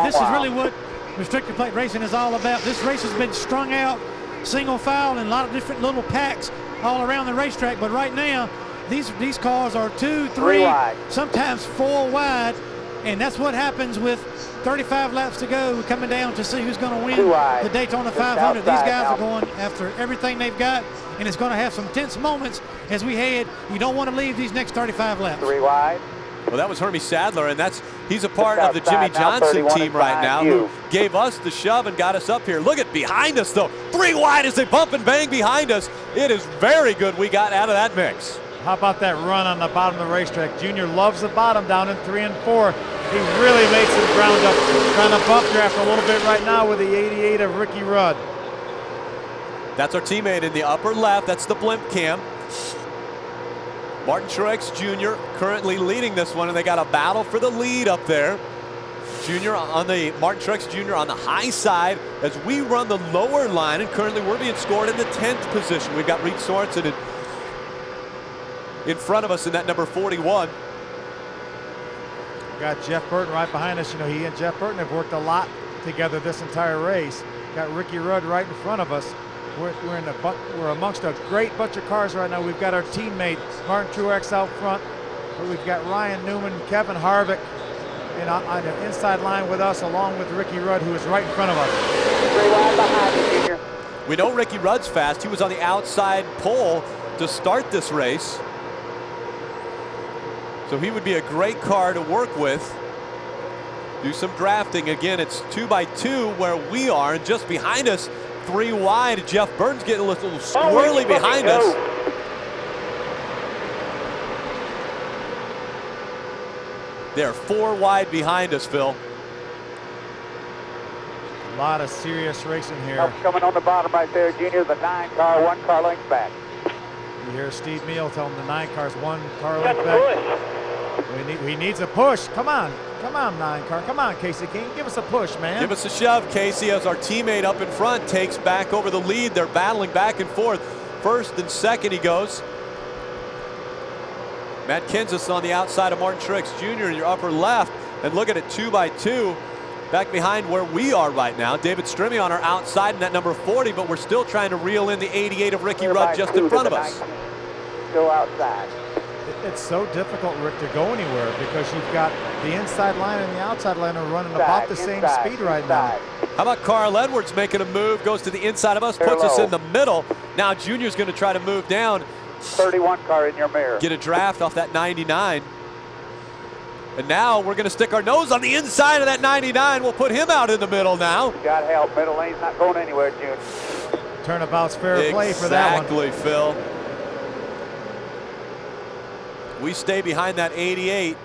This is really what restrictor plate racing is all about. This race has been strung out, single file, and a lot of different little packs all around the racetrack. But right now, these cars are 2, 3, sometimes 4 wide, and that's what happens with 35 laps to go, coming down to see who's going to win the Daytona 500. These guys are going after everything they've got, and it's going to have some tense moments as we head. You don't want to leave these next 35 laps. 3 wide. Well, that was Hermie Sadler, and he's a part of the Jimmy Johnson team right now who gave us the shove and got us up here. Look at behind us, though. 3 wide as they bump and bang behind us. It is very good we got out of that mix. How about that run on the bottom of the racetrack? Junior loves the bottom down in 3 and 4. He really made some ground up, trying to bump draft a little bit right now with the 88 of Ricky Rudd. That's our teammate in the upper left. That's the blimp cam. Martin Truex Jr. currently leading this one, and they got a battle for the lead up there. Martin Truex Jr. on the high side as we run the lower line, and currently we're being scored in the 10th position. We've got Reed Sorensen in front of us in that number 41. We got Jeff Burton right behind us. You know, he and Jeff Burton have worked a lot together this entire race. Got Ricky Rudd right in front of us. We're amongst a great bunch of cars right now. We've got our teammate Martin Truex out front. We've got Ryan Newman, Kevin Harvick, and on the inside line with us, along with Ricky Rudd, who is right in front of us. 3 wide behind you, Junior. We know Ricky Rudd's fast. He was on the outside pole to start this race. So he would be a great car to work with. Do some drafting. Again, it's 2x2 where we are, and just behind us, 3 wide. Jeff Burton's getting a little squirrely behind us. They're 4 wide behind us, Phil. A lot of serious racing here. Help coming on the bottom right there, Junior. The 9 car, 1 car length back. You hear Steve Meal telling the 9 cars 1 car length back. We needs a push. Come on, 9 car. Come on, Casey King. Give us a push, man. Give us a shove, Casey, as our teammate up in front takes back over the lead. They're battling back and forth. First and second he goes. Matt Kenseth on the outside of Martin Truex Jr. in your upper left. And look at it, 2 by 2. Back behind where we are right now. David Strimmy on our outside in that number 40, but we're still trying to reel in the 88 of Ricky Rudd just in front of us. Still outside. It's so difficult, Rick, to go anywhere because you've got the inside line and the outside line are running about the same speed right now. How about Carl Edwards making a move, goes to the inside of us, puts us in the middle. Now Junior's going to try to move down. 31 car in your mirror. Get a draft off that 99. And now we're going to stick our nose on the inside of that 99. We'll put him out in the middle now. Got help. Middle lane's not going anywhere, Junior. Turnabout's fair play for that one. Exactly, Phil. We stay behind that 88.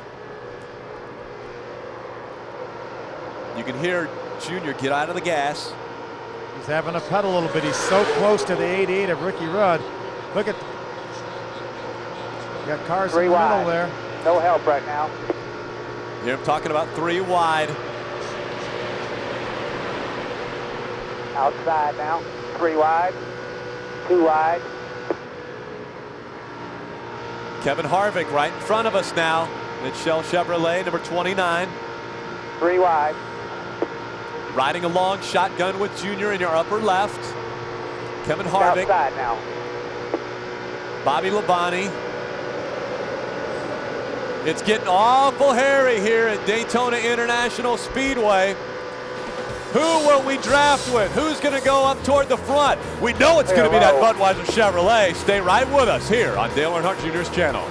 You can hear Junior get out of the gas. He's having to pedal a little bit. He's so close to the 88 of Ricky Rudd. Look at, got cars in the middle there. No help right now. Here I'm talking about 3 wide. Outside now. 3 wide. 2 wide. Kevin Harvick right in front of us now. It's Shell Chevrolet, number 29. 3 wide. Riding along shotgun with Junior in your upper left. Kevin Harvick. Outside now. Bobby Labonte. It's getting awful hairy here at Daytona International Speedway. Who will we draft with? Who's going to go up toward the front? We know it's going to be that Budweiser Chevrolet. Stay right with us here on Dale Earnhardt Jr.'s channel.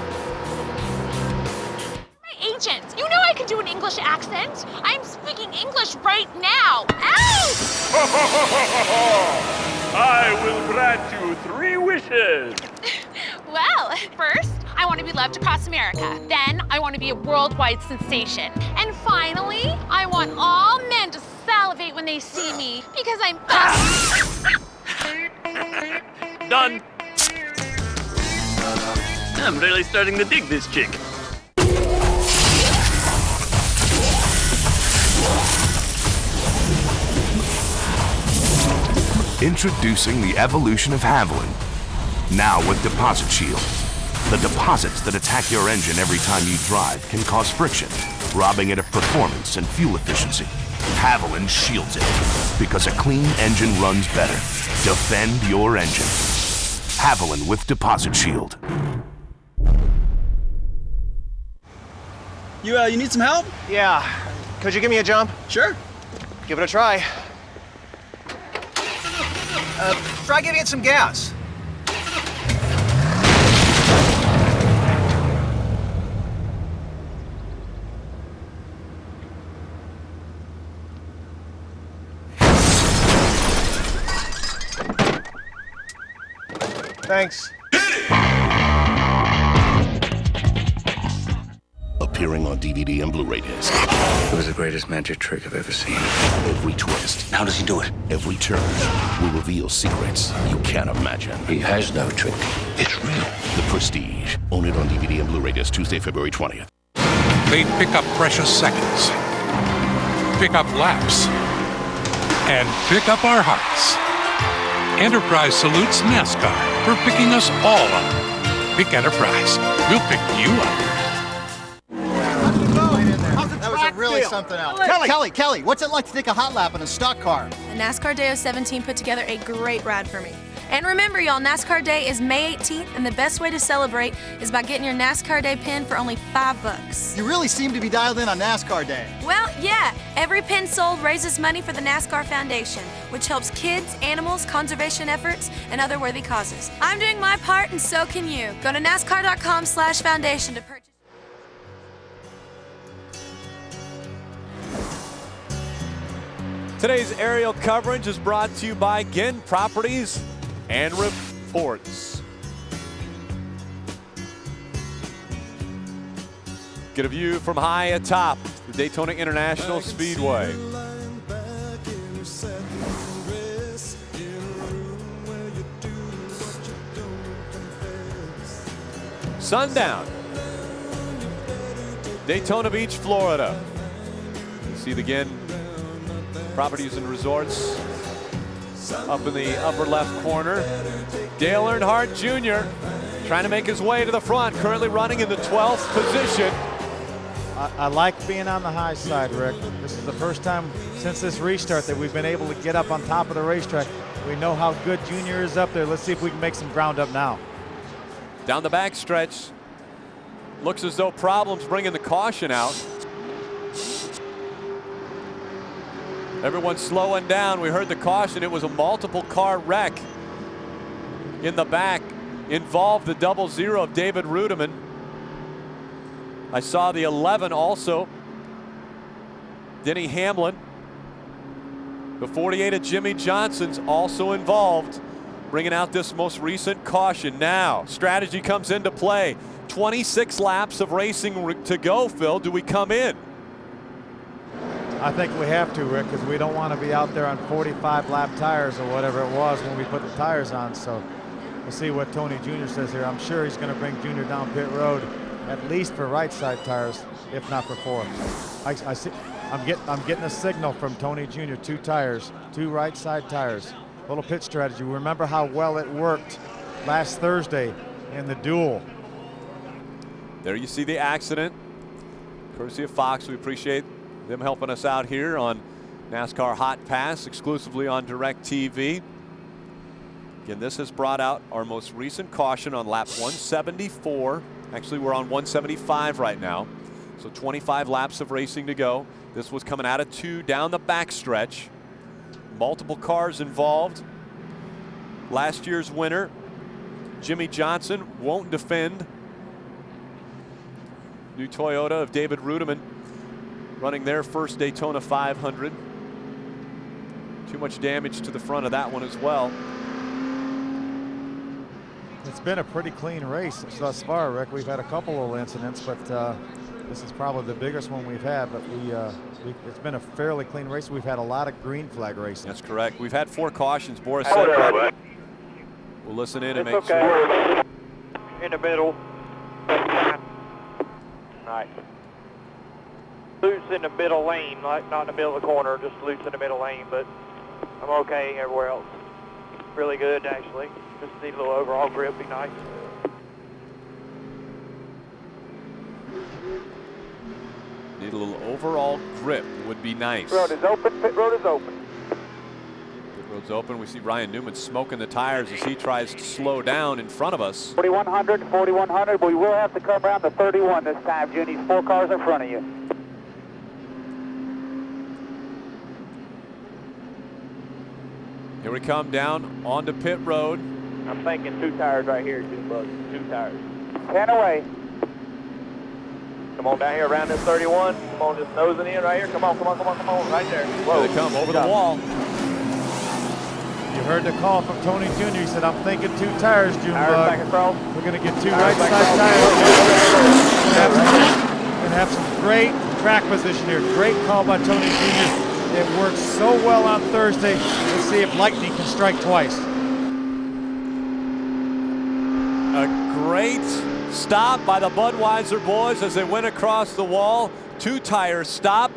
My agent, you know I can do an English accent. I'm speaking English right now. Ow! I will grant you 3 wishes. Well, first, I want to be loved across America. Then, I want to be a worldwide sensation. And finally, I want all men to salivate when they see me because I'm Done. I'm really starting to dig this chick. Introducing the evolution of Haviland. Now with Deposit Shield. The deposits that attack your engine every time you drive can cause friction, robbing it of performance and fuel efficiency. Haviland shields it, because a clean engine runs better. Defend your engine. Haviland with Deposit Shield. You need some help? Yeah. Could you give me a jump? Sure. Give it a try. Try giving it some gas. Thanks. Appearing on DVD and Blu-ray disc. It was the greatest magic trick I've ever seen. Every twist. How does he do it? Every turn will reveal secrets you can't imagine. He has no trick. It's real. The Prestige. Own it on DVD and Blu-ray disc Tuesday, February 20th. They pick up precious seconds, pick up laps, and pick up our hearts. Enterprise salutes NASCAR for picking us all up. Pick Enterprise. We'll pick you up. That was really something else. Kelly, what's it like to take a hot lap in a stock car? The NASCAR Day 17 put together a great ride for me. And remember, y'all, NASCAR Day is May 18th, and the best way to celebrate is by getting your NASCAR Day pin for only $5. You really seem to be dialed in on NASCAR Day. Well, yeah. Every pin sold raises money for the NASCAR Foundation, which helps kids, animals, conservation efforts, and other worthy causes. I'm doing my part, and so can you. Go to NASCAR.com/foundation to purchase. Today's aerial coverage is brought to you by Ginn Properties and Reports. Get a view from high atop the Daytona International Speedway. Sundown. Daytona Beach, Florida. You see it again, Properties and Resorts up in the upper left corner. Dale Earnhardt Jr. trying to make his way to the front, currently running in the 12th position. I like being on the high side, Rick. This is the first time since this restart that we've been able to get up on top of the racetrack. We know how good Junior is up there. Let's see if we can make some ground up now. Down the back stretch, looks as though problems bringing the caution out. Everyone's slowing down. We heard the caution. It was a multiple car wreck in the back. Involved the 00 of David Rudiman. I saw the 11 also. Denny Hamlin. The 48 of Jimmy Johnson's also involved, bringing out this most recent caution. Now, strategy comes into play. 26 laps of racing to go, Phil. Do we come in? I think we have to, Rick, because we don't want to be out there on 45 lap tires or whatever it was when we put the tires on. So we'll see what Tony Jr. says here. I'm sure he's going to bring Junior down pit road, at least for right side tires, if not for 4. I see. I'm getting a signal from Tony Jr. 2 tires, 2 right side tires. Little pit strategy. Remember how well it worked last Thursday in the duel. There you see the accident. Courtesy of Fox. We appreciate them helping us out here on NASCAR Hotpass, exclusively on DirecTV. Again, this has brought out our most recent caution on lap 174. Actually, we're on 175 right now. So 25 laps of racing to go. This was coming out of 2 down the backstretch. Multiple cars involved. Last year's winner, Jimmy Johnson, won't defend. New Toyota of David Rudiman running their first Daytona 500. Too much damage to the front of that one as well. It's been a pretty clean race thus far, Rick. We've had a couple little incidents, but this is probably the biggest one we've had. But it's been a fairly clean race. We've had a lot of green flag racing. That's correct. We've had 4 cautions. Boris said that. We'll listen in and make sure. In the middle. Nice. Loose in the middle lane, not in the middle of the corner, just loose in the middle lane, but I'm okay everywhere else. Really good, actually. Just need a little overall grip, be nice. Need a little overall grip would be nice. Road is open, pit road is open. Pit road's open. We see Ryan Newman smoking the tires as he tries to slow down in front of us. 4100, 4100, but we will have to come around the 31 this time, Junior. 4 cars in front of you. Here we come down onto pit road. I'm thinking 2 tires right here, 2 tires. 10 away. Come on down here around this 31. Come on, just nosing in right here. Come on, come on, come on, come on, right there. Whoa. Here they come over the wall. You heard the call from Tony Jr. He said, I'm thinking 2 tires, June Tires back across. We're going to get 2 right side tires. We're going to have some great track position here. Great call by Tony Jr. It worked so well on Thursday. Let's see if lightning can strike twice. A great stop by the Budweiser boys as they went across the wall. 2 tires stop.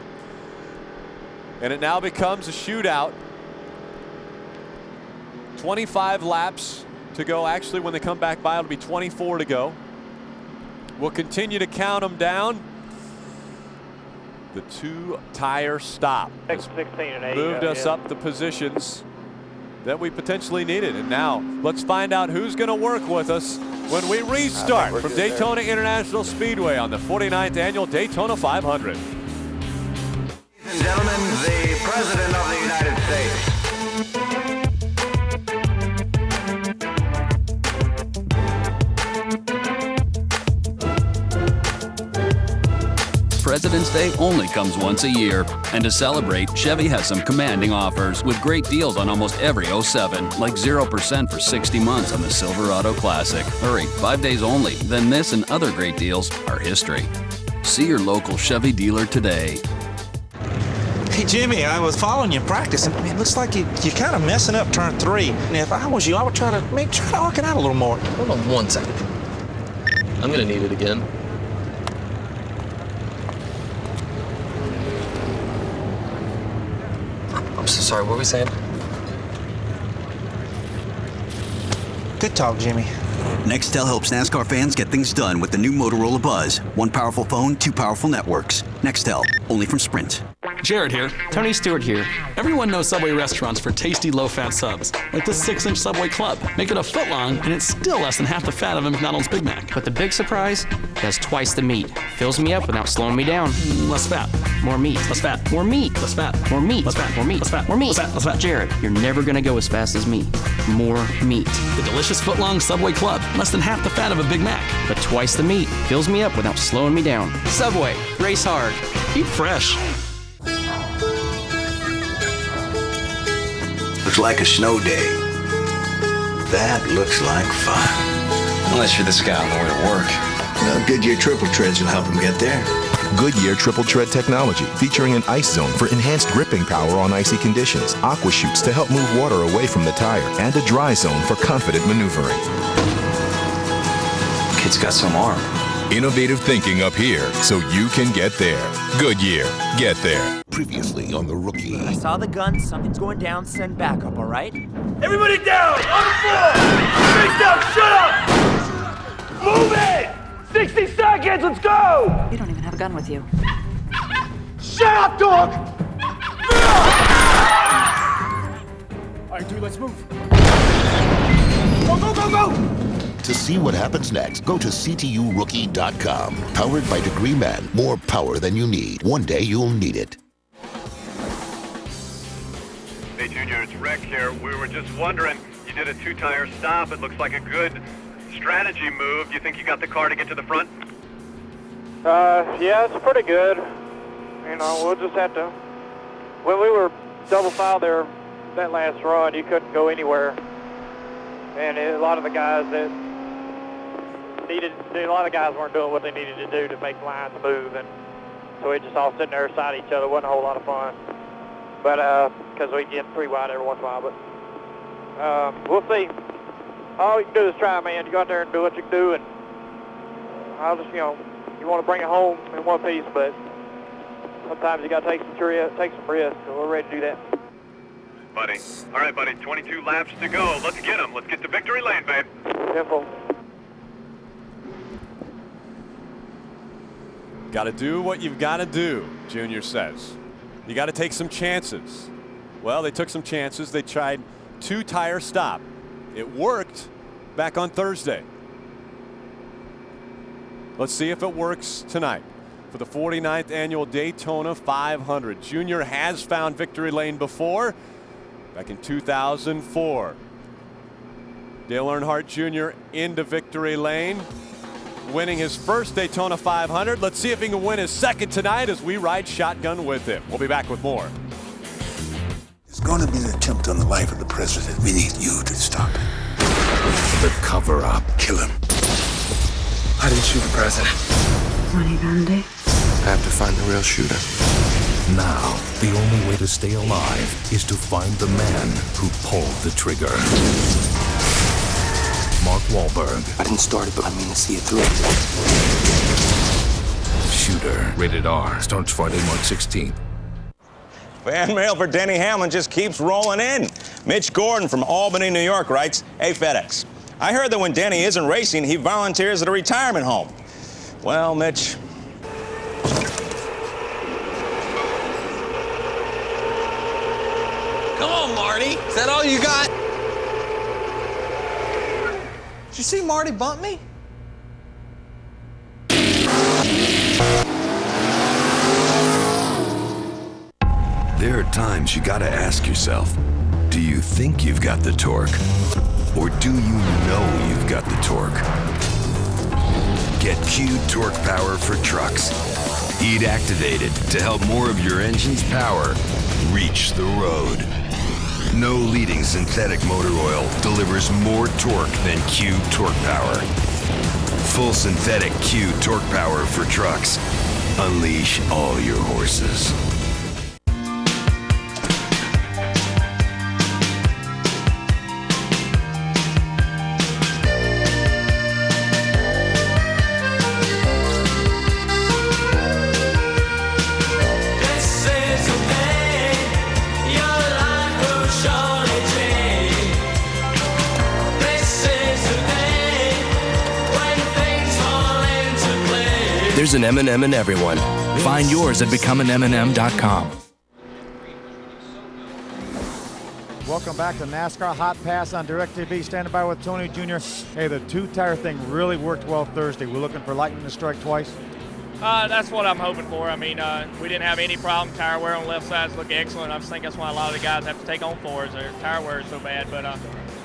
And it now becomes a shootout. 25 laps to go. Actually, when they come back by, it'll be 24 to go. We'll continue to count them down. The 2 tire stop 16 and 8, moved us up the positions that we potentially needed. And now let's find out who's going to work with us when we restart from Daytona International Speedway on the 49th annual Daytona 500. Ladies and gentlemen, the President of the United States. President's Day only comes once a year. And to celebrate, Chevy has some commanding offers with great deals on almost every 07, like 0% for 60 months on the Silverado Classic. Hurry, 5 days only. Then this and other great deals are history. See your local Chevy dealer today. Hey, Jimmy, I was following you in practice, and it looks like you're kind of messing up turn 3. And if I was you, I would try to arc it out a little more. Hold on 1 second. I'm going to need it again. I'm so sorry, what were we saying? Good talk, Jimmy. Nextel helps NASCAR fans get things done with the new Motorola Buzz. One powerful phone, two powerful networks. Nextel, only from Sprint. Jared here. Tony Stewart here. Everyone knows Subway restaurants for tasty, low-fat subs, like this 6-inch Subway Club. Make it a foot long, and it's still less than half the fat of a McDonald's Big Mac. But the big surprise, it has twice the meat. Fills me up without slowing me down. Less fat. More meat. Less fat. More meat. Less fat. More meat. Less fat. More meat. Less fat. More meat. Less fat. Less fat. Jared, you're never gonna go as fast as me. More meat. The delicious foot-long Subway Club. Less than half the fat of a Big Mac. But twice the meat. Fills me up without slowing me down. Subway. Race hard. Eat fresh. Looks like a snow day. That looks like fun. Unless you're this guy on the way to work. Well, Goodyear Triple Treads will help him get there. Goodyear Triple Tread technology, featuring an ice zone for enhanced gripping power on icy conditions, aqua chutes to help move water away from the tire, and a dry zone for confident maneuvering. Kid's got some arm. Innovative thinking up here so you can get there. Goodyear, get there. Previously on The Rookie. I saw the gun. Something's going down. Send backup, all right? Everybody down! On the floor! Face down! Shut up! Move it! 60 seconds! Let's go! You don't even have a gun with you. Shut up, dog! All right, dude, let's move. Go, go, go, go! To see what happens next, go to CTURookie.com. Powered by Degree Man. More power than you need. One day you'll need it. Hey, Junior, it's Rick here. We were just wondering, you did a two-tire stop. It looks like a good strategy move. Do you think you got the car to get to the front? Yeah, it's pretty good. You know, we'll just have to... When we were double file there, that last run, you couldn't go anywhere. And a lot of the guys weren't doing what they needed to do to make lines move, and so we just all sitting there beside each other. Wasn't a whole lot of fun, but because we get 3 wide every once in a while. But we'll see. All you can do is try, man. You go out there and do what you can do, and I'll just, you want to bring it home in one piece, but sometimes you got to take some risks. So we're ready to do that. Buddy. All right, buddy. 22 laps to go. Let's get them. Let's get to victory lane, babe. Simple. Got to do what you've got to do, Junior says. You got to take some chances. Well, they took some chances. They tried 2-tire stop. It worked back on Thursday. Let's see if it works tonight for the 49th annual Daytona 500. Junior has found victory lane before, back in 2004. Dale Earnhardt Jr. into victory lane, winning his first Daytona 500. Let's see if he can win his second tonight as we ride shotgun with him. We'll be back with more. It's going to be an attempt on the life of the president. We need you to stop it. The cover-up. Kill him. I didn't shoot the president. What are you gonna do? I have to find the real shooter. Now, the only way to stay alive is to find the man who pulled the trigger. Mark Wahlberg. I didn't start it, but I mean to see it through. Shooter. Rated R. Starts Friday, March 16th. Fan mail for Denny Hamlin just keeps rolling in. Mitch Gordon from Albany, New York writes, "Hey, FedEx. I heard that when Denny isn't racing, he volunteers at a retirement home." Well, Mitch... Come on, Marty. Is that all you got? Did you see Marty bump me? There are times you gotta ask yourself, do you think you've got the torque? Or do you know you've got the torque? Get Q Torque Power for trucks. Heat activated to help more of your engine's power reach the road. No leading synthetic motor oil delivers more torque than Q Torque Power. Full synthetic Q Torque Power for trucks. Unleash all your horses. This is the day your There's an M&M in everyone. Find yours at becomeanmm.com. Welcome back to NASCAR Hot Pass on DirecTV. Standing by with Tony Jr. Hey, the two-tire thing really worked well Thursday. We're looking for lightning to strike twice. That's what I'm hoping for. I mean, we didn't have any problem. Tire wear on the left sides look excellent. I just think that's why a lot of the guys have to take on fours. Their tire wear is so bad. But,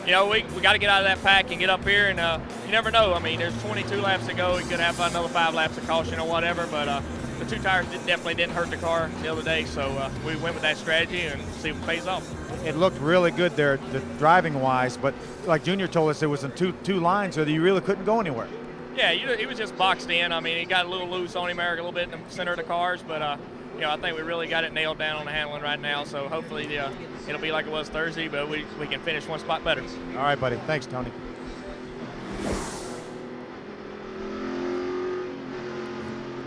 you know, we got to get out of that pack and get up here. And you never know. I mean, there's 22 laps to go. You could have another 5 laps of caution or whatever. But the two tires definitely didn't hurt the car the other day. So we went with that strategy and see what pays off. It looked really good there, driving-wise. But like Junior told us, it was in two lines, so you really couldn't go anywhere. Yeah, he was just boxed in. I mean, he got a little loose on him, Eric, a little bit in the center of the cars, but you know, I think we really got it nailed down on the handling right now. So hopefully, it'll be like it was Thursday, but we can finish one spot better. All right, buddy. Thanks, Tony.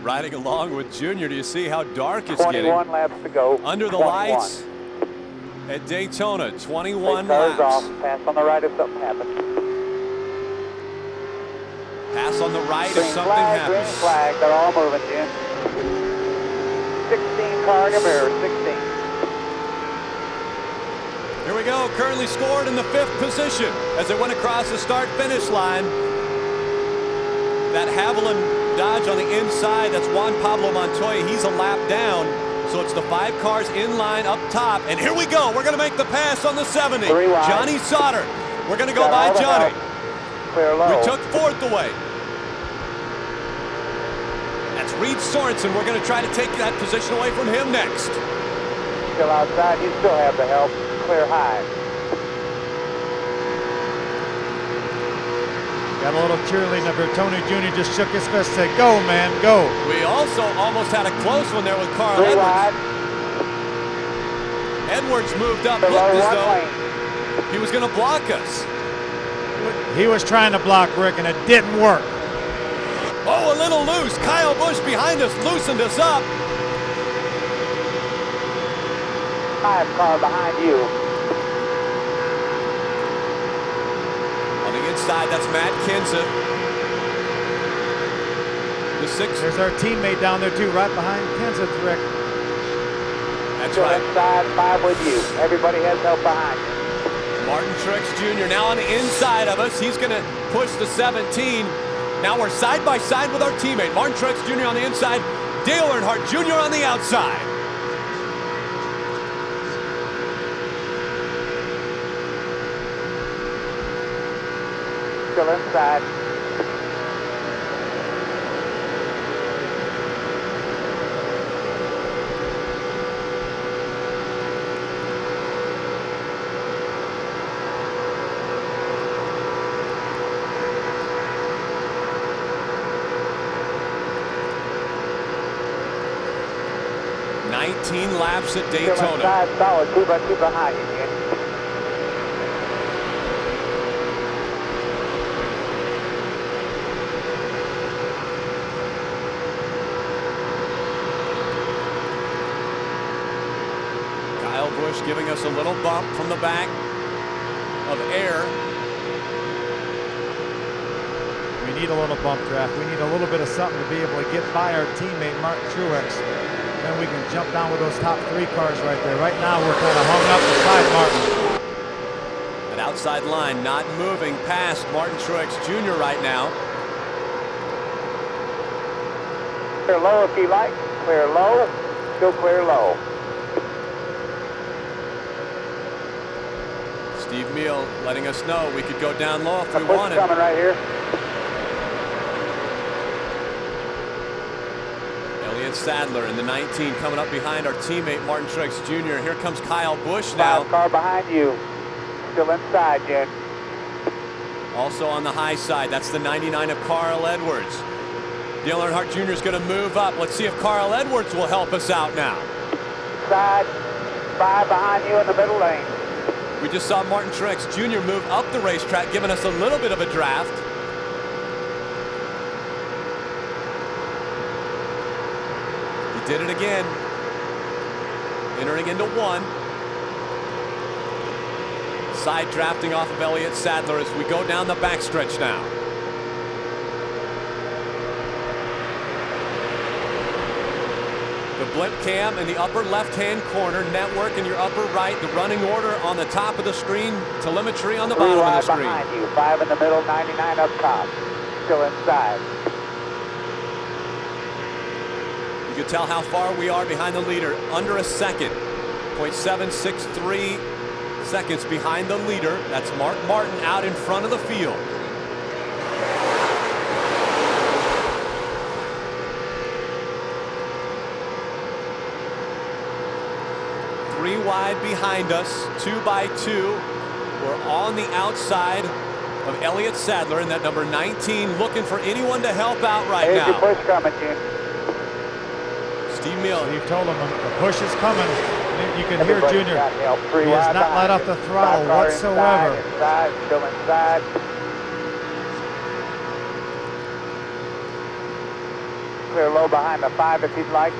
Riding along with Junior, do you see how dark it's 21 getting? 21 laps to go. Under the 21. lights at Daytona, 21 cars laps. Off. Pass on the right if something happens. Pass on the right green if something flag, happens. Green flag, they're all moving, Jim. 16 car in your mirror, 16. Here we go, currently scored in the 5th position as they went across the start-finish line. That Haviland Dodge on the inside, that's Juan Pablo Montoya. He's a lap down, so it's the 5 cars in line up top. And here we go, we're gonna make the pass on the 70. Johnny Sauter, we're gonna go by Johnny. Clear low. We took 4th away. That's Reed Sorensen. We're going to try to take that position away from him next. Still outside. You still have the help. Clear high. Got a little cheerleading up here. Tony Jr. just shook his fist, said, "Go, man, go." We also almost had a close one there with Carl Edwards. Wide. Edwards moved up, looked as though he was going to block us. He was trying to block Rick, and it didn't work. Oh, a little loose. Kyle Busch behind us loosened us up. 5 car behind you. On the inside, that's Matt Kenseth. The 6. There's our teammate down there, too, right behind Kenseth, Rick. That's Still right. inside, 5 with you. Everybody has help behind you. Martin Truex Jr. now on the inside of us. He's going to push the 17. Now we're side by side with our teammate. Martin Truex Jr. on the inside. Dale Earnhardt Jr. on the outside. Still inside. Laps at Still Daytona. inside, solid, 2 by 2 behind you, Jim. Kyle Busch giving us a little bump from the back of air. We need a little bump draft. We need a little bit of something to be able to get by our teammate Martin Truex. Then we can jump down with those top 3 cars right there. Right now we're kind of hung up beside Martin. That outside line not moving past Martin Truex Jr. right now. Clear low if you like. Clear low. Still clear low. Steve Meal letting us know we could go down low if we wanted. Coming right here. Sadler in the 19 coming up behind our teammate Martin Truex Jr. Here comes Kyle Busch now. 5 car behind you. Still inside, Jim. Also on the high side, that's the 99 of Carl Edwards. Dale Earnhardt Jr. is going to move up. Let's see if Carl Edwards will help us out now. Side, 5 behind you in the middle lane. We just saw Martin Truex Jr. move up the racetrack, giving us a little bit of a draft. Did it again. Entering into 1. Side drafting off of Elliott Sadler as we go down the backstretch now. The blimp cam in the upper left-hand corner, network in your upper right, the running order on the top of the screen, telemetry on the bottom of the screen. Behind you, 5 in the middle, 99 up top. Still inside. You can tell how far we are behind the leader, under a second. 0.763 seconds behind the leader. That's Mark Martin out in front of the field. Three wide behind us, 2 by 2. We're on the outside of Elliott Sadler in that number 19, looking for anyone to help out right now. Here's your push coming, Jim. Steve Mills. Steve told him the push is coming. You can hear Junior. He has not let off the throttle whatsoever. Inside, still inside. Clear low behind the 5 if you'd like.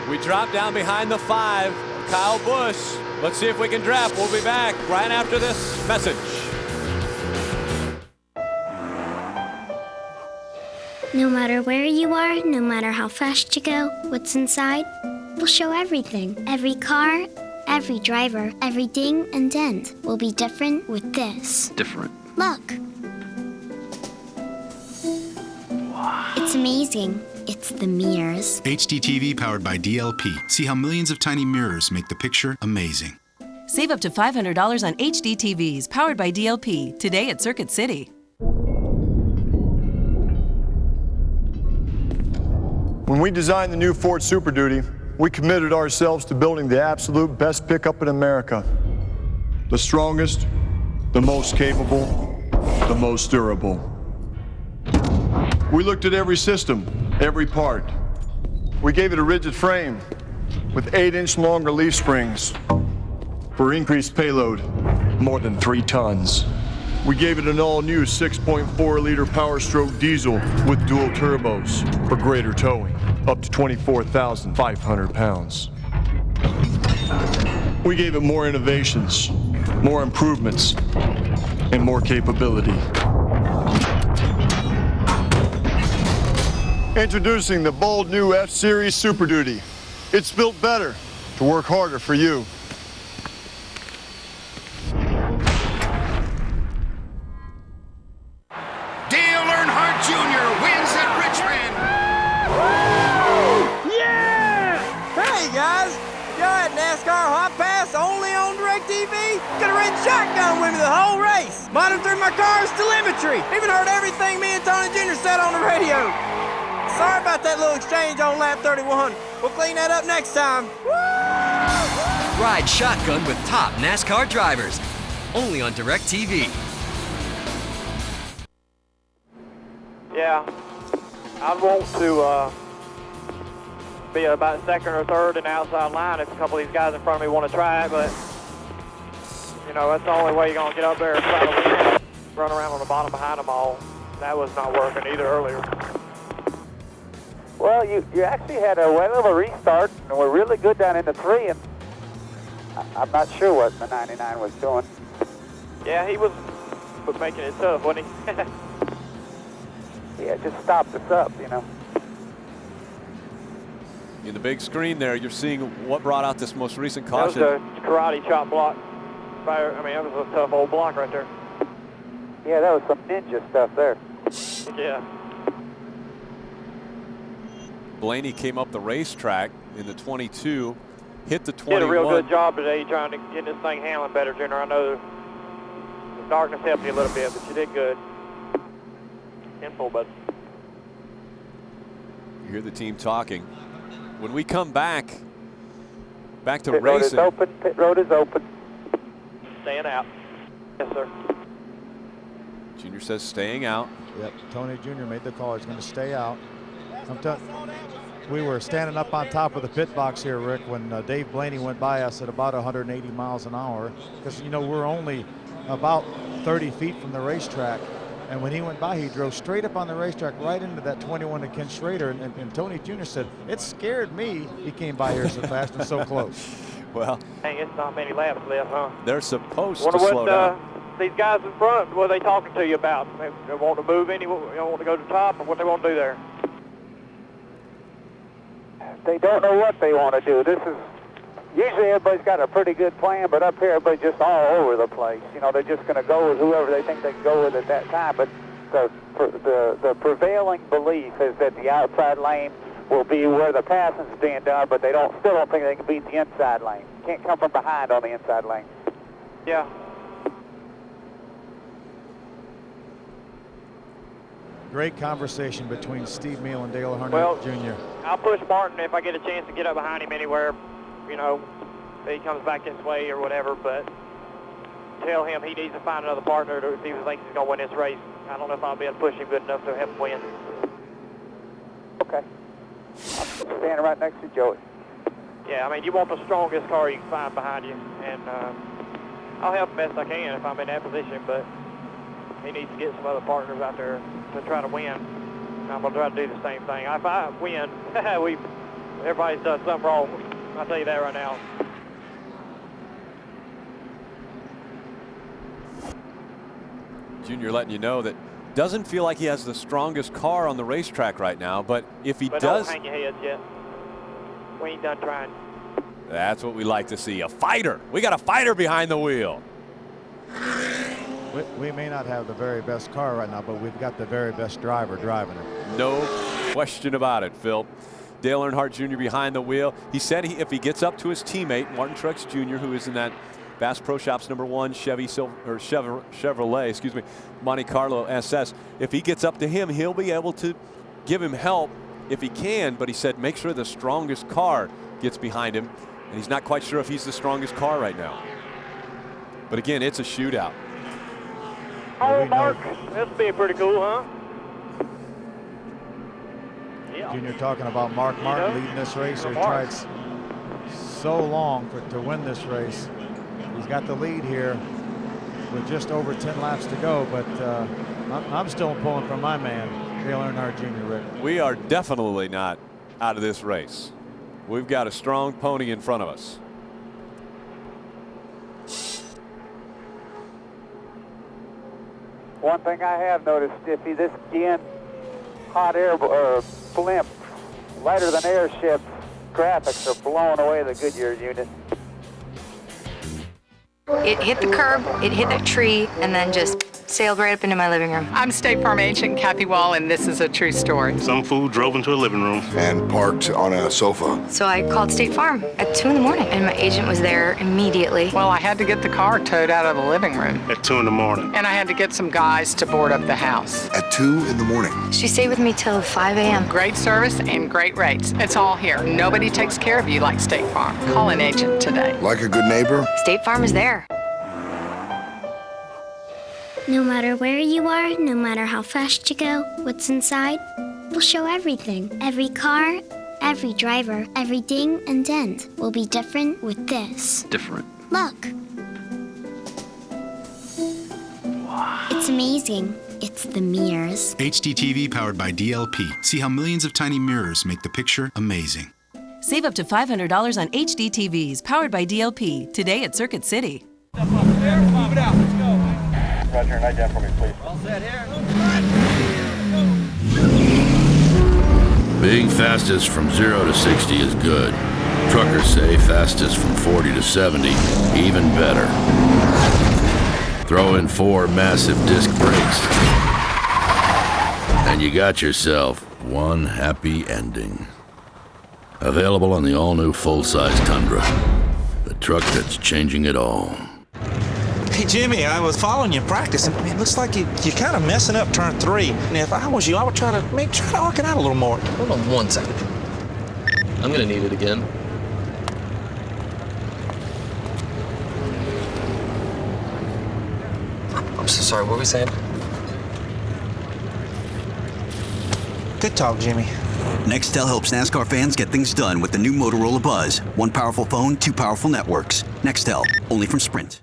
We drop down behind the 5. Kyle Busch. Let's see if we can draft. We'll be back right after this message. No matter where you are, no matter how fast you go, what's inside, we'll show everything. Every car, every driver, every ding and dent will be different with this. Different. Look. Wow. It's amazing. It's the mirrors. HDTV powered by DLP. See how millions of tiny mirrors make the picture amazing. Save up to $500 on HD TVs powered by DLP today at Circuit City. When we designed the new Ford Super Duty, we committed ourselves to building the absolute best pickup in America. The strongest, the most capable, the most durable. We looked at every system, every part. We gave it a rigid frame with 8-inch long relief springs for increased payload, more than 3 tons. We gave it an all-new 6.4-liter Power Stroke diesel with dual turbos for greater towing, up to 24,500 pounds. We gave it more innovations, more improvements, and more capability. Introducing the bold new F-Series Super Duty. It's built better to work harder for you. Dale Earnhardt Jr. wins at Richmond. Yeah! Hey guys, y'all at NASCAR Hotpass only on DirecTV? Could have ridden shotgun with me the whole race. Monitored my car's telemetry. Even heard everything me and Tony Jr. said on the radio. Sorry about that little exchange on lap 31. We'll clean that up next time. Ride shotgun with top NASCAR drivers. Only on DirecTV. Yeah, I'd want to be about second or third in the outside line if a couple of these guys in front of me want to try it, but, you know, that's the only way you're going to get up there and try to win. Run around on the bottom behind them all. That was not working either earlier. Well, you actually had a well of a restart, and we're really good down into 3, and I'm not sure what the 99 was doing. Yeah, he was making it tough, wasn't he? Yeah, just stopped us up, you know. In the big screen there, you're seeing what brought out this most recent caution. That was a karate chop block. I mean, that was a tough old block right there. Yeah, that was some ninja stuff there. Yeah. Blaney came up the racetrack in the 22, hit the 21. Did a real good job today trying to get this thing handling better, Junior. I know the darkness helped you a little bit, but you did good. Info, but you hear the team talking. When we come back to pit racing. Pit road is open. Staying out. Yes, sir. Junior says staying out. Yep, Tony Jr. made the call. He's going to stay out. We were standing up on top of the pit box here, Rick, when Dave Blaney went by us at about 180 miles an hour. Because, you know, we're only about 30 feet from the racetrack. And when he went by, he drove straight up on the racetrack right into that 21 to Ken Schrader. And Tony Jr. said, it scared me. He came by here so fast and so close. Well, dang, it's not many laps left, huh? They're supposed to slow down. These guys in front, what are they talking to you about? They want to move any, they want to go to the top, or what they want to do there? they don't know what they want to do. This is usually everybody's got a pretty good plan, but up here everybody's just all over the place. You know, they're just going to go with whoever they think they can go with at that time. But the prevailing belief is that the outside lane will be where the passing's being done, but they still don't think they can beat the inside lane. Can't come from behind on the inside lane. Yeah. Great conversation between Steve Meal and Dale Earnhardt Jr. I'll push Martin if I get a chance to get up behind him anywhere, you know, if he comes back this way or whatever, but tell him he needs to find another partner if he thinks he's going to win this race. I don't know if I'll be able to push him good enough to help him win. Okay. I'm standing right next to Joey. Yeah, I mean, you want the strongest car you can find behind you, and I'll help him best I can if I'm in that position, but he needs to get some other partners out there to try to win. I'm going to try to do the same thing. If I win, everybody's done something wrong. I'll tell you that right now. Junior letting you know that doesn't feel like he has the strongest car on the racetrack right now, but if he does... Don't hang your heads yet. We ain't done trying. That's what we like to see, a fighter. We got a fighter behind the wheel. We may not have the very best car right now, but we've got the very best driver driving it. No question about it, Phil. Dale Earnhardt Jr. behind the wheel. He said if he gets up to his teammate, Martin Truex Jr., who is in that Bass Pro Shops #1 Chevrolet, Monte Carlo SS, if he gets up to him, he'll be able to give him help if he can, but he said make sure the strongest car gets behind him, and he's not quite sure if he's the strongest car right now. But again, it's a shootout. Oh, Mark, this will be pretty cool, huh? Yeah. Junior talking about Mark Martin leading this race. He tried so long to win this race. He's got the lead here with just over 10 laps to go, but I'm still pulling for my man, Dale Earnhardt Jr., Rick. We are definitely not out of this race. We've got a strong pony in front of us. One thing I have noticed, Stiffy, this again, hot air blimp, lighter than airship graphics are blowing away the Goodyear unit. It hit the curb, it hit that tree, and then just sailed right up into my living room. I'm State Farm agent Kathy Wall, and this is a true story. Some fool drove into a living room and parked on a sofa. So I called State Farm at 2 in the morning, and my agent was there immediately. Well, I had to get the car towed out of the living room. At 2 in the morning. And I had to get some guys to board up the house. At 2 in the morning. She stayed with me till 5 a.m. Great service and great rates. It's all here. Nobody takes care of you like State Farm. Call an agent today. Like a good neighbor? State Farm is there. No matter where you are, no matter how fast you go, what's inside, we'll show everything. Every car, every driver, every ding and dent will be different with this. Different. Look. Wow. It's amazing. It's the mirrors. HD TV powered by DLP. See how millions of tiny mirrors make the picture amazing. Save up to $500 on HD TVs powered by DLP today at Circuit City. Move it out. Let's go. Roger, night down for me, please. All set here. Being fastest from 0 to 60 is good. Truckers say fastest from 40 to 70, even better. Throw in 4 massive disc brakes, and you got yourself one happy ending. Available on the all-new full-size Tundra, the truck that's changing it all. Hey, Jimmy, I was following you practice, and it looks like you're kind of messing up turn 3. And if I was you, I would try to arc it out a little more. Hold on 1 second. I'm gonna need it again. I'm so sorry, what were we saying? Good talk, Jimmy. Nextel helps NASCAR fans get things done with the new Motorola Buzz. 1 powerful phone, 2 powerful networks. Nextel, only from Sprint.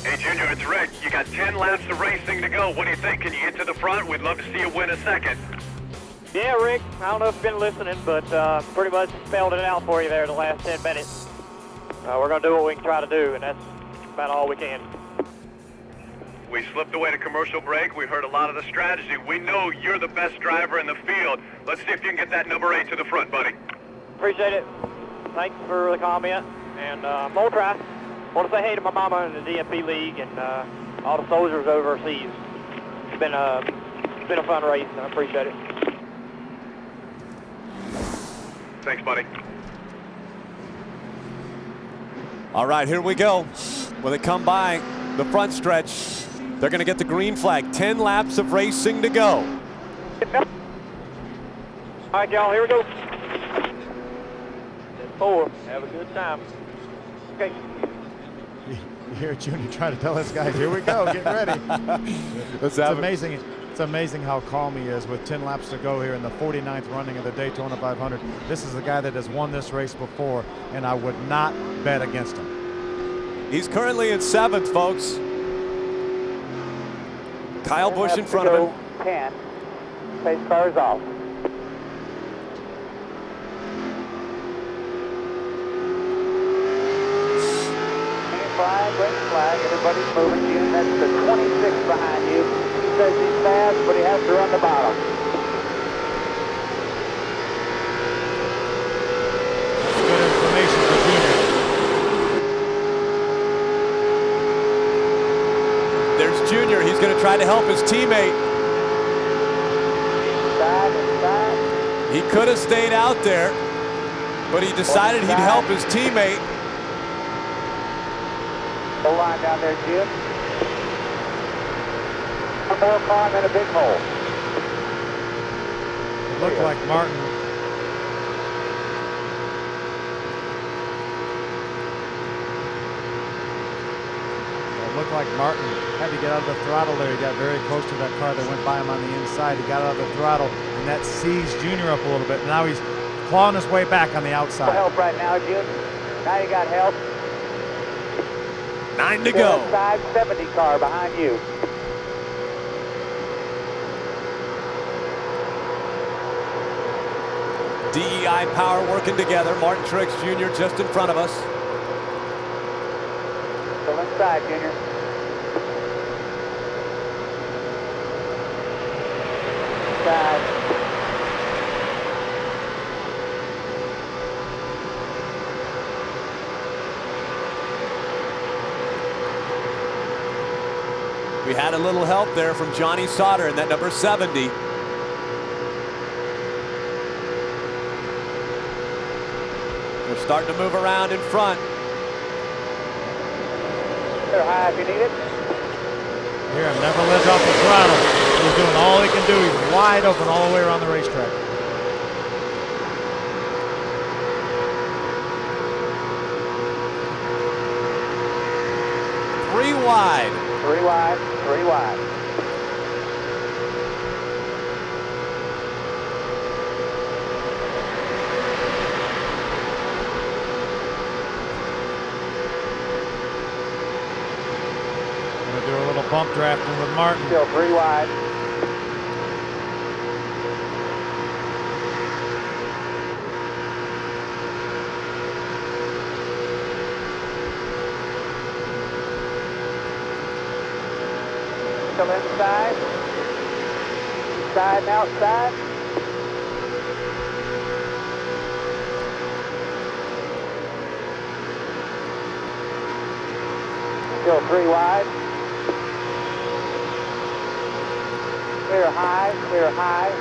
Hey, Junior, it's Rick. You got 10 laps of racing to go. What do you think? Can you get to the front? We'd love to see you win a second. Yeah, Rick, I don't know if you've been listening, but pretty much spelled it out for you there the last 10 minutes. We're going to do what we can try to do, and that's about all we can. We slipped away to commercial break. We heard a lot of the strategy. We know you're the best driver in the field. Let's see if you can get that number 8 to the front, buddy. Appreciate it. Thanks for the comment. And more try. Want to say hey to my mama in the DMP League and all the soldiers overseas. It's been a fun race, and I appreciate it. Thanks, buddy. All right, here we go. When they come by the front stretch, they're going to get the green flag. 10 laps of racing to go. All right, y'all, here we go. 4. Have a good time. Okay. You hear Junior trying to tell his guys, here we go, get ready. It's amazing. It's amazing how calm he is with 10 laps to go here in the 49th running of the Daytona 500. This is a guy that has won this race before, and I would not bet against him. He's currently in 7th, folks. Kyle Busch in front of him. 10. Pace car is off. Green flag, everybody's moving you. That's the 26 behind you. He says he's fast, but he has to run the bottom. Good information for Junior. There's Junior. He's going to try to help his teammate. Inside. He could have stayed out there, but he decided he'd help his teammate. Full line down there, Jim. One more car and then a big hole. It looked like Martin. It looked like Martin had to get out of the throttle there. He got very close to that car that went by him on the inside. He got out of the throttle, and that seized Junior up a little bit. Now he's clawing his way back on the outside. Help right now, Jim. Now you got help. 9 to go. Side 70 car behind you. DEI power working together. Martin Truex Jr. just in front of us. Still inside, Junior. Inside. We had a little help there from Johnny Sauter in that number 70. They're starting to move around in front. They're high if you need it. Hear him never let off the throttle. He's doing all he can do. He's wide open all the way around the racetrack. Three wide. 3 wide, 3 wide. Gonna do a little bump drafting with Martin. Still 3 wide. Still inside. Inside and outside. Still 3 wide. Clear high, clear high.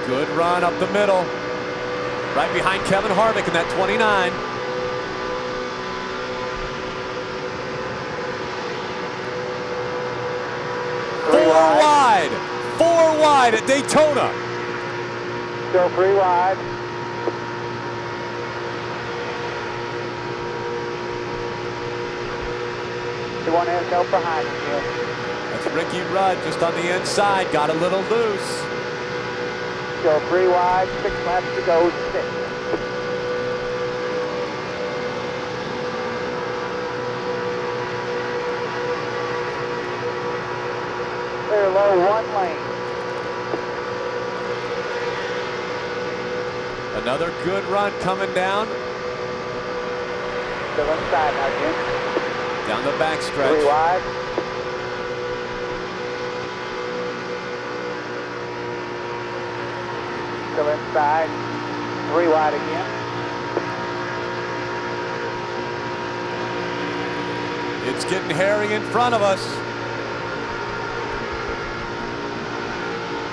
Good run up the middle. Right behind Kevin Harvick in that 29. Four wide at Daytona. Still 3 wide. You want to have help behind you. That's Ricky Rudd just on the inside. Got a little loose. Still 3 wide. 6 laps to go. 6. Clear low 1 lane. Another good run coming down. Still inside now, Jim. Down the back stretch. 3 wide. Still inside. 3 wide again. It's getting hairy in front of us.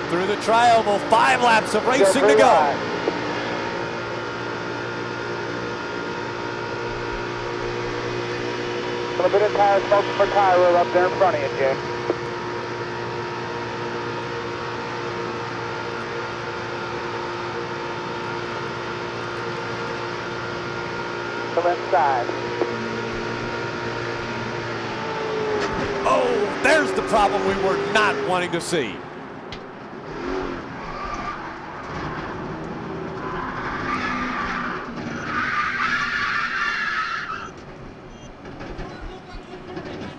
Through the tri-oval, 5 laps of racing to go. Wide. A little bit of tire smoke for tire roll up there in front of you, Jim. Still inside. Oh, there's the problem we were not wanting to see.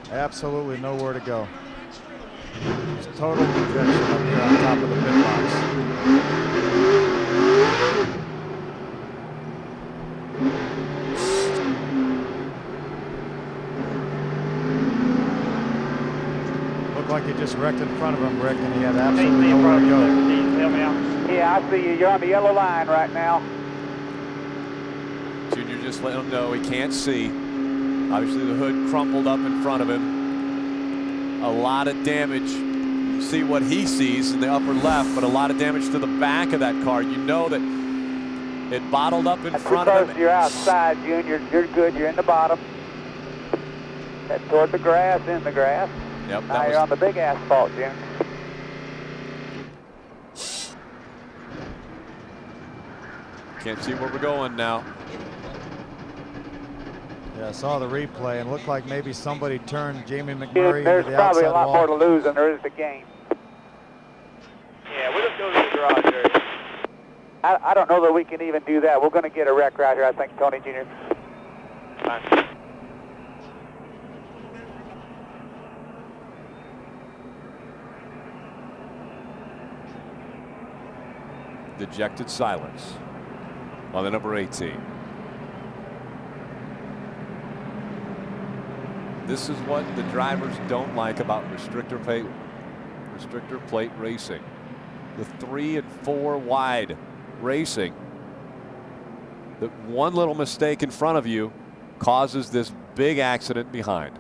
Absolutely nowhere to go. It's total rejection up here on top of the pit box. Looked like he just wrecked in front of him, Rick, and he had absolutely nowhere to go. Yeah, I see you. You're on the yellow line right now. Junior just let him know he can't see. Obviously the hood crumpled up in front of him. A lot of damage. You see what he sees in the upper left, but a lot of damage to the back of that car. You know that it bottled up in front of him. You're outside, Junior. You're good. You're in the bottom. Head toward the grass, in the grass. Yep, now you're on the big asphalt, Junior. Can't see where we're going now. Yeah, I saw the replay and looked like maybe somebody turned Jamie McMurray There's into the probably a outside lot wall. more to lose than there is to gain. Yeah, we'll just go to the garage area. I don't know that we can even do that. We're going to get a wreck right here, I think, Tony Jr. Fine. Dejected silence on the number 18. This is what the drivers don't like about restrictor plate racing. The 3 and 4 wide racing. That one little mistake in front of you causes this big accident behind.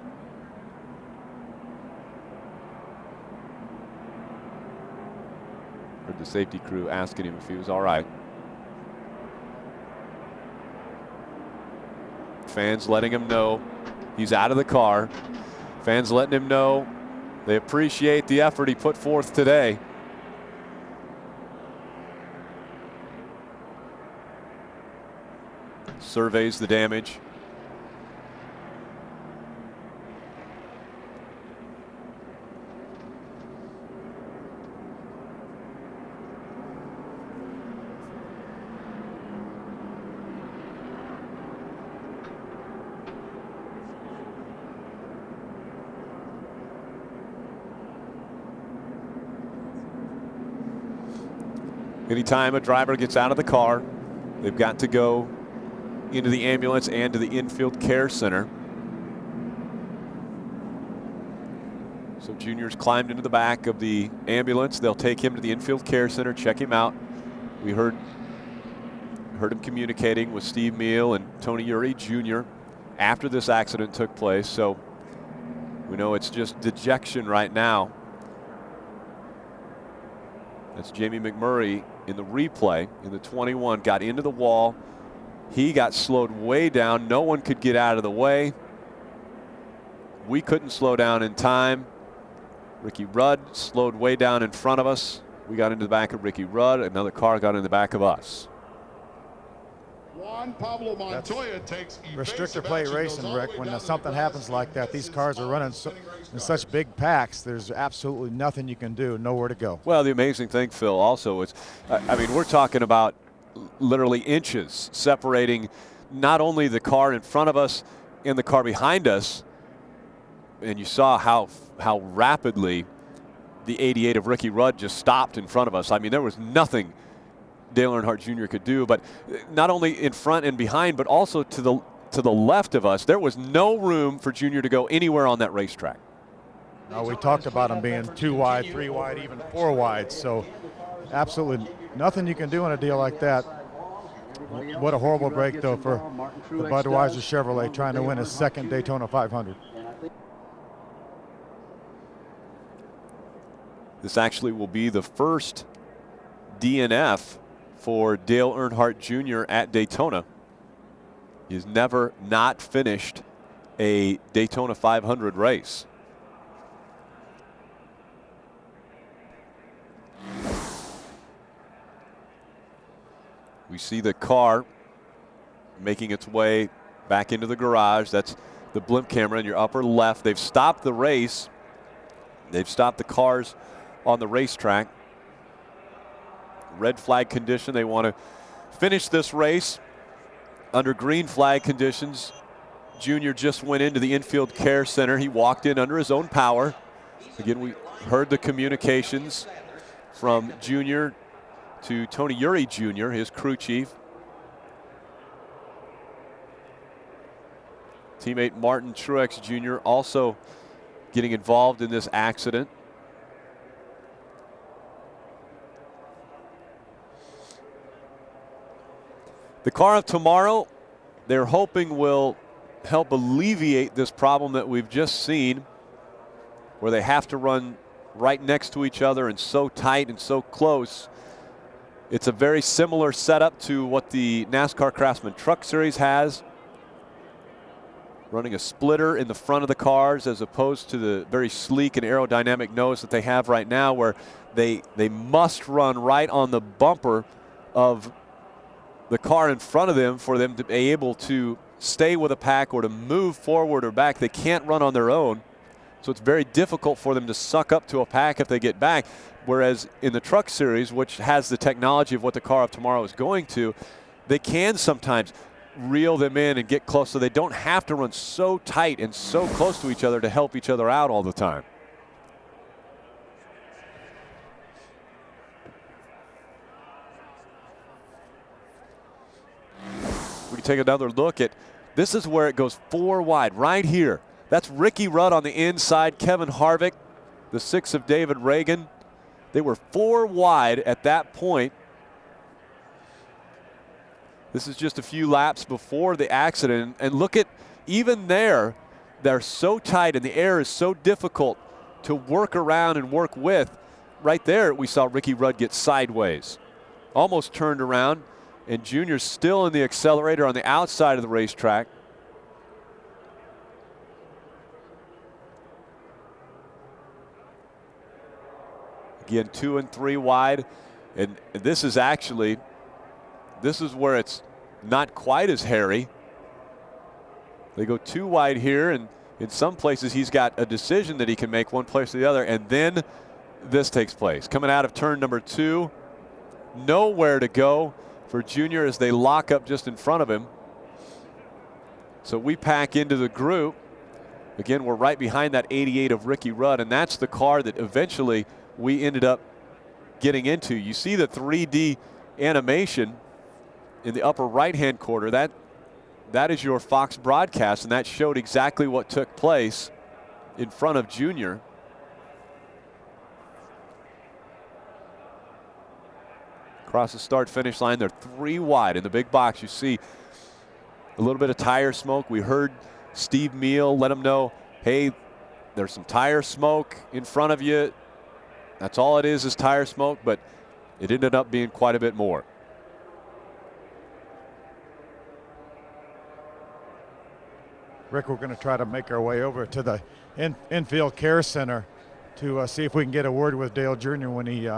Heard the safety crew asking him if he was all right. Fans letting him know he's out of the car. Fans letting him know they appreciate the effort he put forth today. Surveys the damage. Anytime a driver gets out of the car, they've got to go into the ambulance and to the infield care center. So Junior's climbed into the back of the ambulance. They'll take him to the infield care center, check him out. We heard him communicating with Steve Meal and Tony Uri Jr. after this accident took place. So we know it's just dejection right now. That's Jamie McMurray in the replay in the 21. Got into the wall. He got slowed way down. No one could get out of the way. We couldn't slow down in time. Ricky Rudd slowed way down in front of us. We got into the back of Ricky Rudd. Another car got in the back of us. Juan Pablo Montoya takes Restrictor plate racing, Rick. When something happens like that, these cars are running in such big packs. There's absolutely nothing you can do. Nowhere to go. Well, the amazing thing, Phil, also is, I mean, we're talking about literally inches separating not only the car in front of us and the car behind us. And you saw how rapidly the 88 of Ricky Rudd just stopped in front of us. I mean, there was nothing Dale Earnhardt Jr. could do, but not only in front and behind, but also to to the left of us, there was no room for Junior to go anywhere on that racetrack. No, we talked about him being 2 wide, 3 wide, even 4 wide. So absolutely nothing you can do in a deal like that. What a horrible break, though, for the Budweiser Chevrolet trying to win his second Daytona 500. This actually will be the first DNF for Dale Earnhardt Jr. at Daytona. He's never not finished a Daytona 500 race. We see the car making its way back into the garage. That's the blimp camera in your upper left. They've stopped the race. They've stopped the cars on the racetrack. Red flag condition. They want to finish this race under green flag conditions. Junior just went into the infield care center. He walked in under his own power. Again, we heard the communications from Junior to Tony Uri Jr., his crew chief. Teammate Martin Truex Jr. also getting involved in this accident. The car of tomorrow, they're hoping will help alleviate this problem that we've just seen, where they have to run right next to each other and so tight and so close. It's a very similar setup to what the NASCAR Craftsman Truck Series has, running a splitter in the front of the cars as opposed to the very sleek and aerodynamic nose that they have right now, where they must run right on the bumper of the car in front of them for them to be able to stay with a pack or to move forward or back. They can't run on their own, so it's very difficult for them to suck up to a pack if they get back. Whereas in the Truck Series, which has the technology of what the car of tomorrow is going to, they can sometimes reel them in and get close, so they don't have to run so tight and so close to each other to help each other out all the time. We can take another look at, this is where it goes 4 wide, right here. That's Ricky Rudd on the inside, Kevin Harvick, the 6 of David Reagan. They were 4 wide at that point. This is just a few laps before the accident. And look at, even there, they're so tight and the air is so difficult to work around and work with. Right there, we saw Ricky Rudd get sideways, almost turned around, and Junior's still in the accelerator on the outside of the racetrack. Again, 2 and 3 wide, and this is actually, this is where it's not quite as hairy. They go 2 wide here, and in some places he's got a decision that he can make one place or the other, and then this takes place. Coming out of turn number 2, nowhere to go for Junior as they lock up just in front of him. So we pack into the group. Again, we're right behind that 88 of Ricky Rudd, and that's the car that eventually we ended up getting into. You see the 3D animation in the upper right-hand corner. That is your Fox broadcast, and that showed exactly what took place in front of Junior. Across the start-finish line, they're 3 wide. In the big box, you see a little bit of tire smoke. We heard Steve Meal let them know, hey, there's some tire smoke in front of you. That's all it is tire smoke, but it ended up being quite a bit more. Rick, we're going to try to make our way over to the infield care center to see if we can get a word with Dale Jr. when he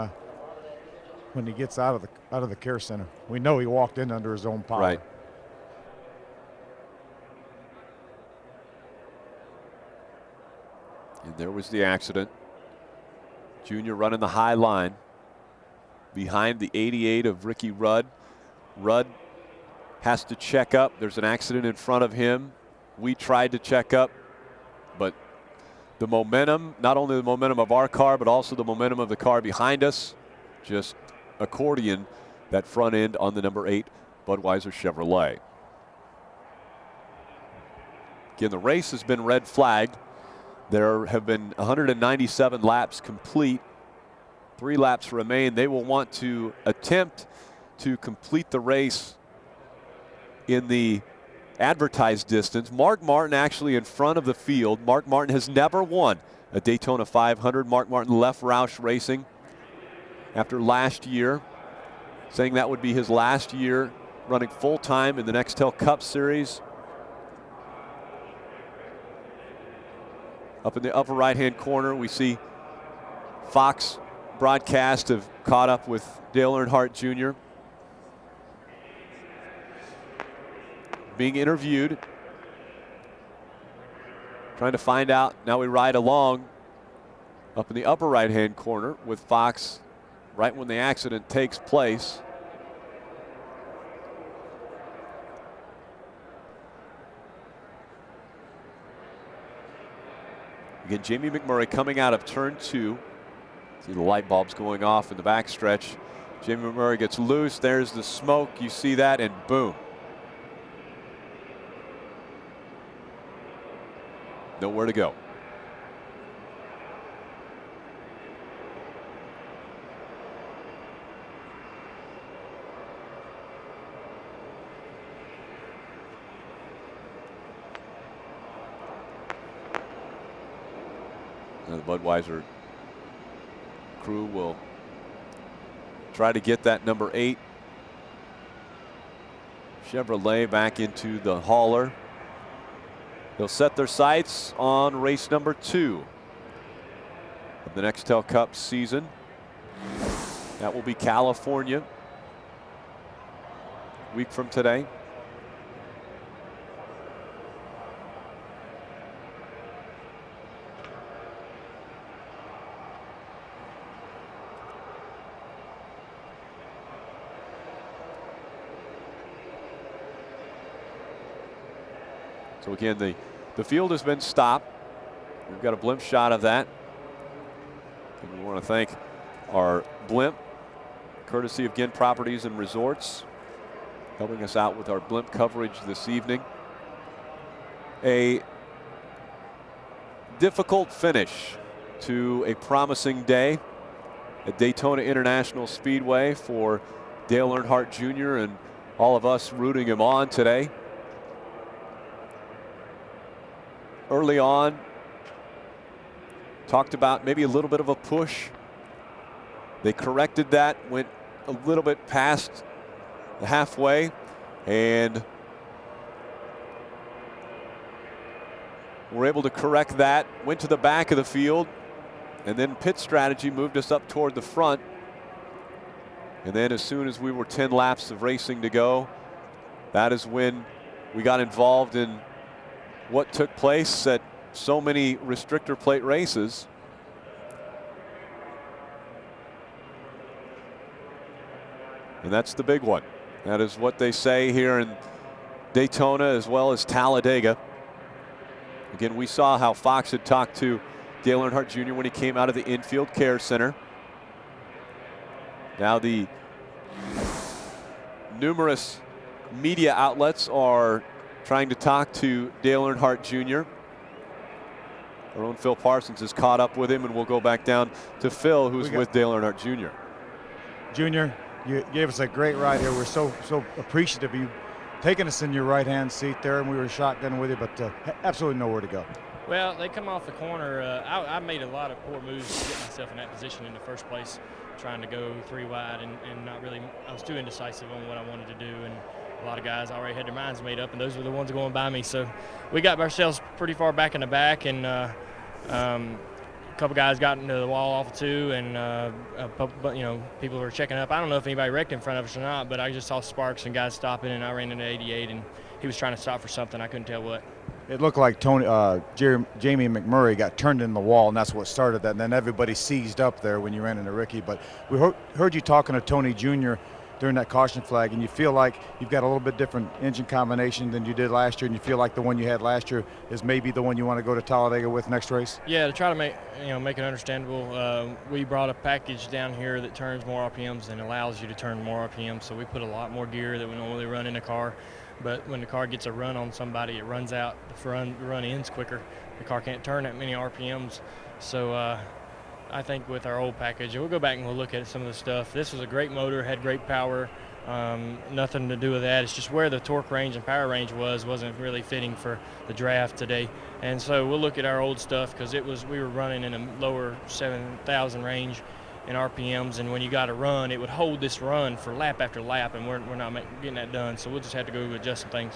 gets out of the care center. We know he walked in under his own power. Right. And there was the accident. Junior running the high line behind the 88 of Ricky Rudd. Rudd has to check up. There's an accident in front of him. We tried to check up, but the momentum, not only the momentum of our car, but also the momentum of the car behind us, just accordion that front end on the number 8 Budweiser Chevrolet. Again, the race has been red flagged. There have been 197 laps complete. 3 laps remain. They will want to attempt to complete the race in the advertised distance. Mark Martin actually in front of the field. Mark Martin has never won a Daytona 500. Mark Martin left Roush Racing after last year, saying that would be his last year running full-time in the Nextel Cup Series. Up in the upper right-hand corner, we see Fox broadcast have caught up with Dale Earnhardt Jr. being interviewed, trying to find out. Now we ride along up in the upper right-hand corner with Fox right when the accident takes place. Again, Jamie McMurray coming out of turn 2. See the light bulbs going off in the backstretch. Jamie McMurray gets loose. There's the smoke. You see that, and boom. Nowhere to go. The Budweiser crew will try to get that number 8 Chevrolet back into the hauler. They'll set their sights on race number 2 of the Nextel Cup season. That will be California a week from today. So again, the field has been stopped. We've got a blimp shot of that. And we want to thank our blimp, courtesy of Ginn Properties and Resorts, helping us out with our blimp coverage this evening. A difficult finish to a promising day at Daytona International Speedway for Dale Earnhardt Jr. and all of us rooting him on today. Early on, talked about maybe a little bit of a push. They corrected that, went a little bit past the halfway, and were able to correct that, went to the back of the field, and then pit strategy moved us up toward the front. And then as soon as we were 10 laps of racing to go, that is when we got involved in what took place at so many restrictor plate races. And that's the big one. That is what they say here in Daytona as well as Talladega. Again, we saw how Fox had talked to Dale Earnhardt Jr. when he came out of the infield care center. Now the numerous media outlets are trying to talk to Dale Earnhardt Jr. Our own Phil Parsons is caught up with him, and we'll go back down to Phil, who's with Dale Earnhardt Jr. Junior, you gave us a great ride here. We're so appreciative of you taking us in your right-hand seat there, and we were shotgunning with you, but absolutely nowhere to go. Well, they come off the corner. I made a lot of poor moves to get myself in that position in the first place, trying to go 3 wide and not really. I was too indecisive on what I wanted to do, and a lot of guys already had their minds made up, and those were the ones going by me. So we got ourselves pretty far back in the back, and a couple guys got into the wall off of 2, and you know, people were checking up. I don't know if anybody wrecked in front of us or not, but I just saw sparks and guys stopping, and I ran into 88, and he was trying to stop for something. I couldn't tell what. It looked like Jamie McMurray got turned in the wall, and that's what started that. And then everybody seized up there when you ran into Ricky. But we heard you talking to Tony Jr. during that caution flag, and you feel like you've got a little bit different engine combination than you did last year, and you feel like the one you had last year is maybe the one you want to go to Talladega with next race? Yeah, to try to make it understandable, we brought a package down here that turns more RPMs and allows you to turn more RPMs. So we put a lot more gear that we normally run in a car. but when the car gets a run on somebody, it runs out. The run ends quicker. The car can't turn that many RPMs. So I think with our old package, we'll go back and we'll look at some of the stuff. This was a great motor, had great power. Nothing to do with that. It's just where the torque range and power range wasn't really fitting for the draft today. And so we'll look at our old stuff because we were running in a lower 7,000 range in RPMs, and when you got a run, it would hold this run for lap after lap, and we're not getting that done. So we'll just have to go adjust some things.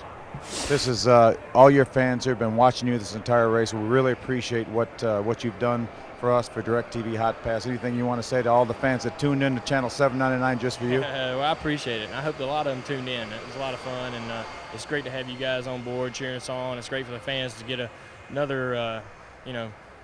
This is all your fans here have been watching you this entire race. We really appreciate what you've done for us, for DirecTV Hotpass. Anything you want to say to all the fans that tuned in to Channel 799 just for you? Well, I appreciate it. I hope that a lot of them tuned in. It was a lot of fun, and it's great to have you guys on board cheering us on. It's great for the fans to get another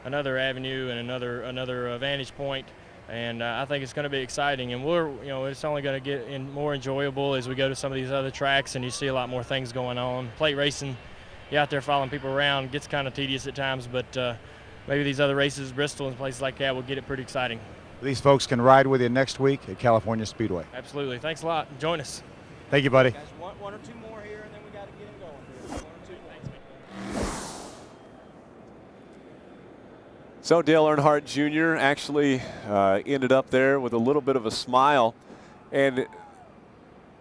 avenue and another vantage point. And I think it's going to be exciting, and it's only going to get more enjoyable as we go to some of these other tracks and you see a lot more things going on. Plate racing, you're out there following people around, gets kind of tedious at times, but maybe these other races, Bristol and places like that, will get it pretty exciting. These folks can ride with you next week at California Speedway. Absolutely. Thanks a lot. Join us. Thank you, buddy. Guys, one or two more here, and then we got to get him going. One or two. Thanks, man. So Dale Earnhardt Jr. actually ended up there with a little bit of a smile. And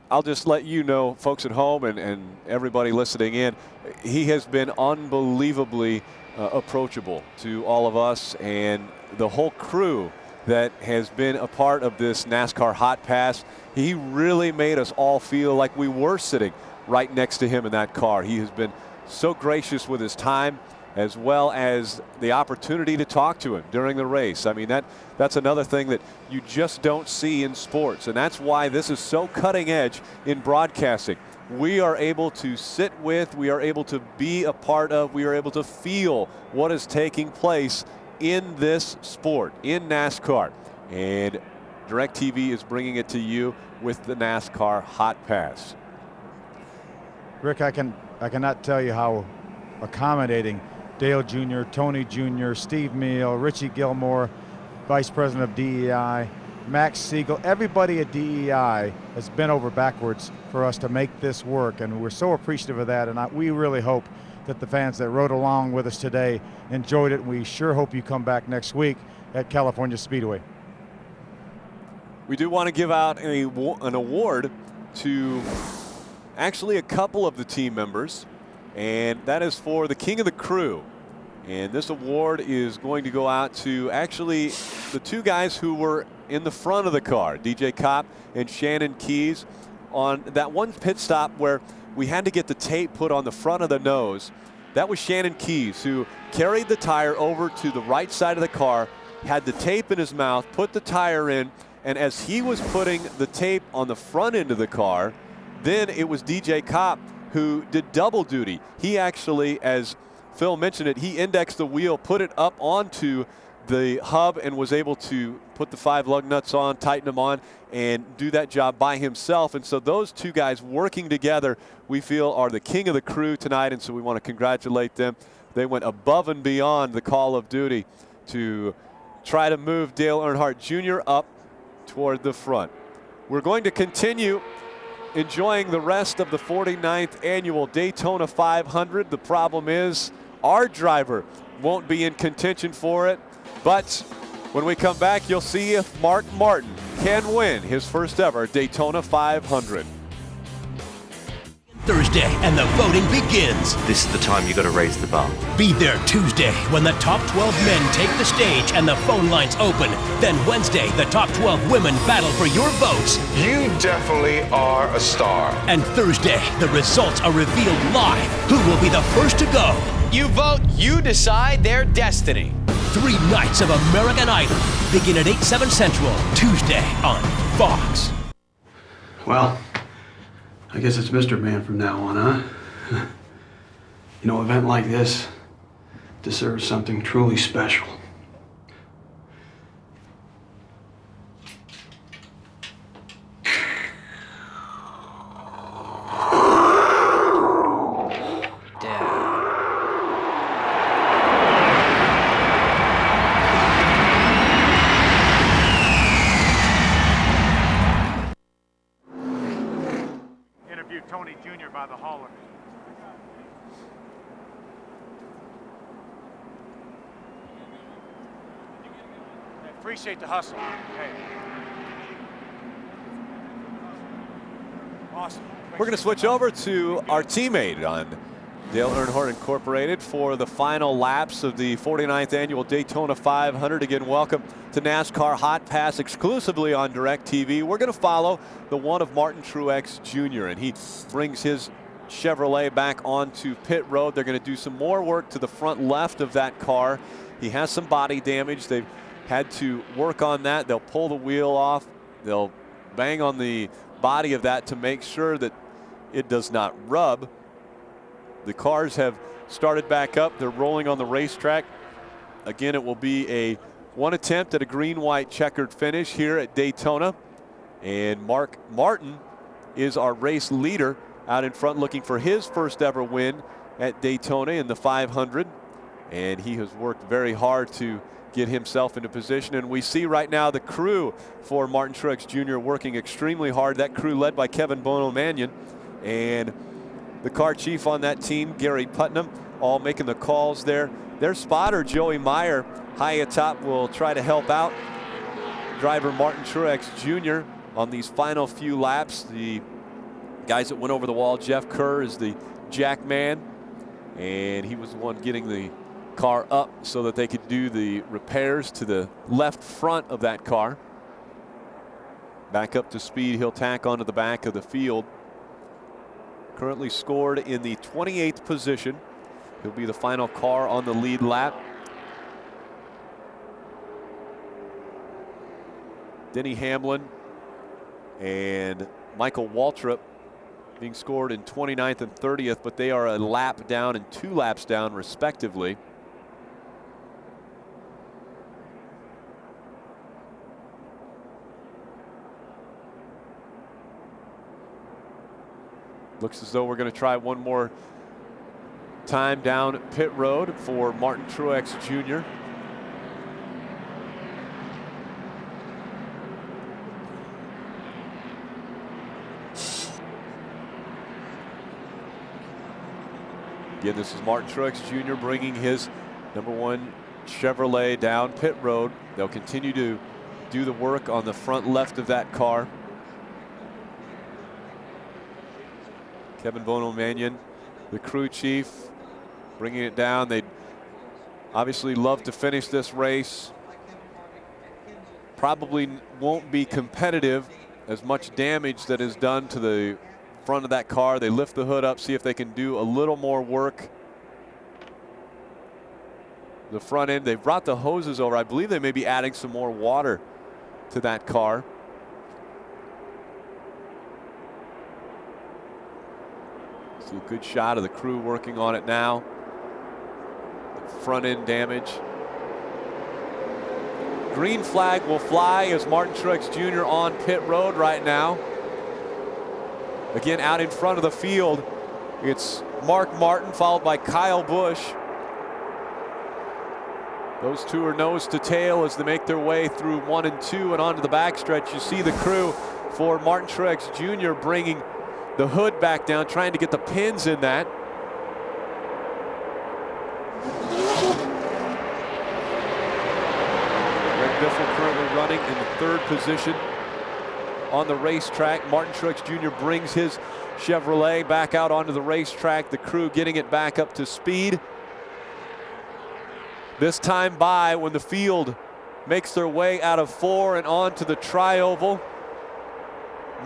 I'll just let you know, folks at home and everybody listening in, he has been unbelievably approachable to all of us and the whole crew that has been a part of this NASCAR Hotpass. He really made us all feel like we were sitting right next to him in that car. He has been so gracious with his time, as well as the opportunity to talk to him during the race. I mean, that's another thing that you just don't see in sports, and that's why this is so cutting edge in broadcasting. We are able to sit with, we are able to be a part of, we are able to feel what is taking place in this sport, in NASCAR. And DirecTV is bringing it to you with the NASCAR Hotpass. Rick, I cannot tell you how accommodating Dale Jr., Tony Jr., Steve Meal, Richie Gilmore, Vice President of DEI, Max Siegel, everybody at DEI has been over backwards for us to make this work, and we're so appreciative of that. And we really hope that the fans that rode along with us today enjoyed it. We sure hope you come back next week at California Speedway. We do want to give out an award to actually a couple of the team members, and that is for the King of the Crew. And this award is going to go out to actually the two guys who were in the front of the car, DJ Kopp and Shannon Keys, on that one pit stop where we had to get the tape put on the front of the nose. That was Shannon Keys, who carried the tire over to the right side of the car, had the tape in his mouth, put the tire in, and as he was putting the tape on the front end of the car, then it was DJ Kopp who did double duty. He actually, as Phil mentioned it, he indexed the wheel, put it up onto the hub, and was able to put the 5 lug nuts on, tighten them on, and do that job by himself. And so those two guys working together, we feel, are the king of the crew tonight, and so we want to congratulate them. They went above and beyond the call of duty to try to move Dale Earnhardt Jr. up toward the front. We're going to continue enjoying the rest of the 49th annual Daytona 500. The problem is our driver won't be in contention for it, but when we come back, you'll see if Mark Martin can win his first ever Daytona 500. Thursday, and the voting begins. This is the time you got to raise the bar. Be there Tuesday when the top 12 men take the stage and the phone lines open. Then Wednesday, the top 12 women battle for your votes. You definitely are a star. And Thursday, the results are revealed live. Who will be the first to go? You vote, you decide their destiny. 3 nights of American Idol begin at 8/7 Central, Tuesday on Fox. Well, I guess it's Mr. Man from now on, huh? You know, an event like this deserves something truly special. the hauler. I appreciate the hustle. Hey. Awesome. We're going to switch over to our teammate on Dale Earnhardt Incorporated for the final laps of the 49th annual Daytona 500. Again, welcome to NASCAR Hotpass exclusively on DirecTV. We're going to follow the one of Martin Truex Jr. and he brings his Chevrolet back onto pit road. They're going to do some more work to the front left of that car. He has some body damage. They've had to work on that. They'll pull the wheel off. They'll bang on the body of that to make sure that it does not rub. The cars have started back up. They're rolling on the racetrack. Again, it will be one attempt at a green-white checkered finish here at Daytona. And Mark Martin is our race leader out in front, looking for his first ever win at Daytona in the 500. And he has worked very hard to get himself into position. And we see right now the crew for Martin Truex Jr. working extremely hard. That crew led by Kevin Bono-Mannion and the car chief on that team, Gary Putnam, all making the calls there. Their spotter, Joey Meyer, high atop, will try to help out driver Martin Truex Jr. on these final few laps. The guys that went over the wall, Jeff Kerr is the jack man, and he was the one getting the car up so that they could do the repairs to the left front of that car. Back up to speed, he'll tack onto the back of the field. Currently scored in the 28th position. He'll be the final car on the lead lap. Denny Hamlin and Michael Waltrip being scored in 29th and 30th, but they are a lap down and 2 laps down respectively. Looks as though we're going to try one more time down pit road for Martin Truex Jr. Again, this is Martin Truex Jr. bringing his #1 Chevrolet down pit road. They'll continue to do the work on the front left of that car. Kevin Bono-Mannion, the crew chief, bringing it down. They'd obviously love to finish this race. Probably won't be competitive. As much damage that is done to the front of that car. They lift the hood up, see if they can do a little more work. The front end, they've brought the hoses over. I believe they may be adding some more water to that car. See a good shot of the crew working on it now. The front end damage. Green flag will fly as Martin Truex Jr. on pit road right now. Again, out in front of the field, it's Mark Martin followed by Kyle Busch. Those two are nose to tail as they make their way through 1 and 2 and onto the backstretch. You see the crew for Martin Truex Jr. bringing the hood back down, trying to get the pins in that. Greg Biffle currently running in the 3rd position on the racetrack. Martin Truex Jr. brings his Chevrolet back out onto the racetrack. The crew getting it back up to speed. This time by when the field makes their way out of 4 and onto the tri-oval.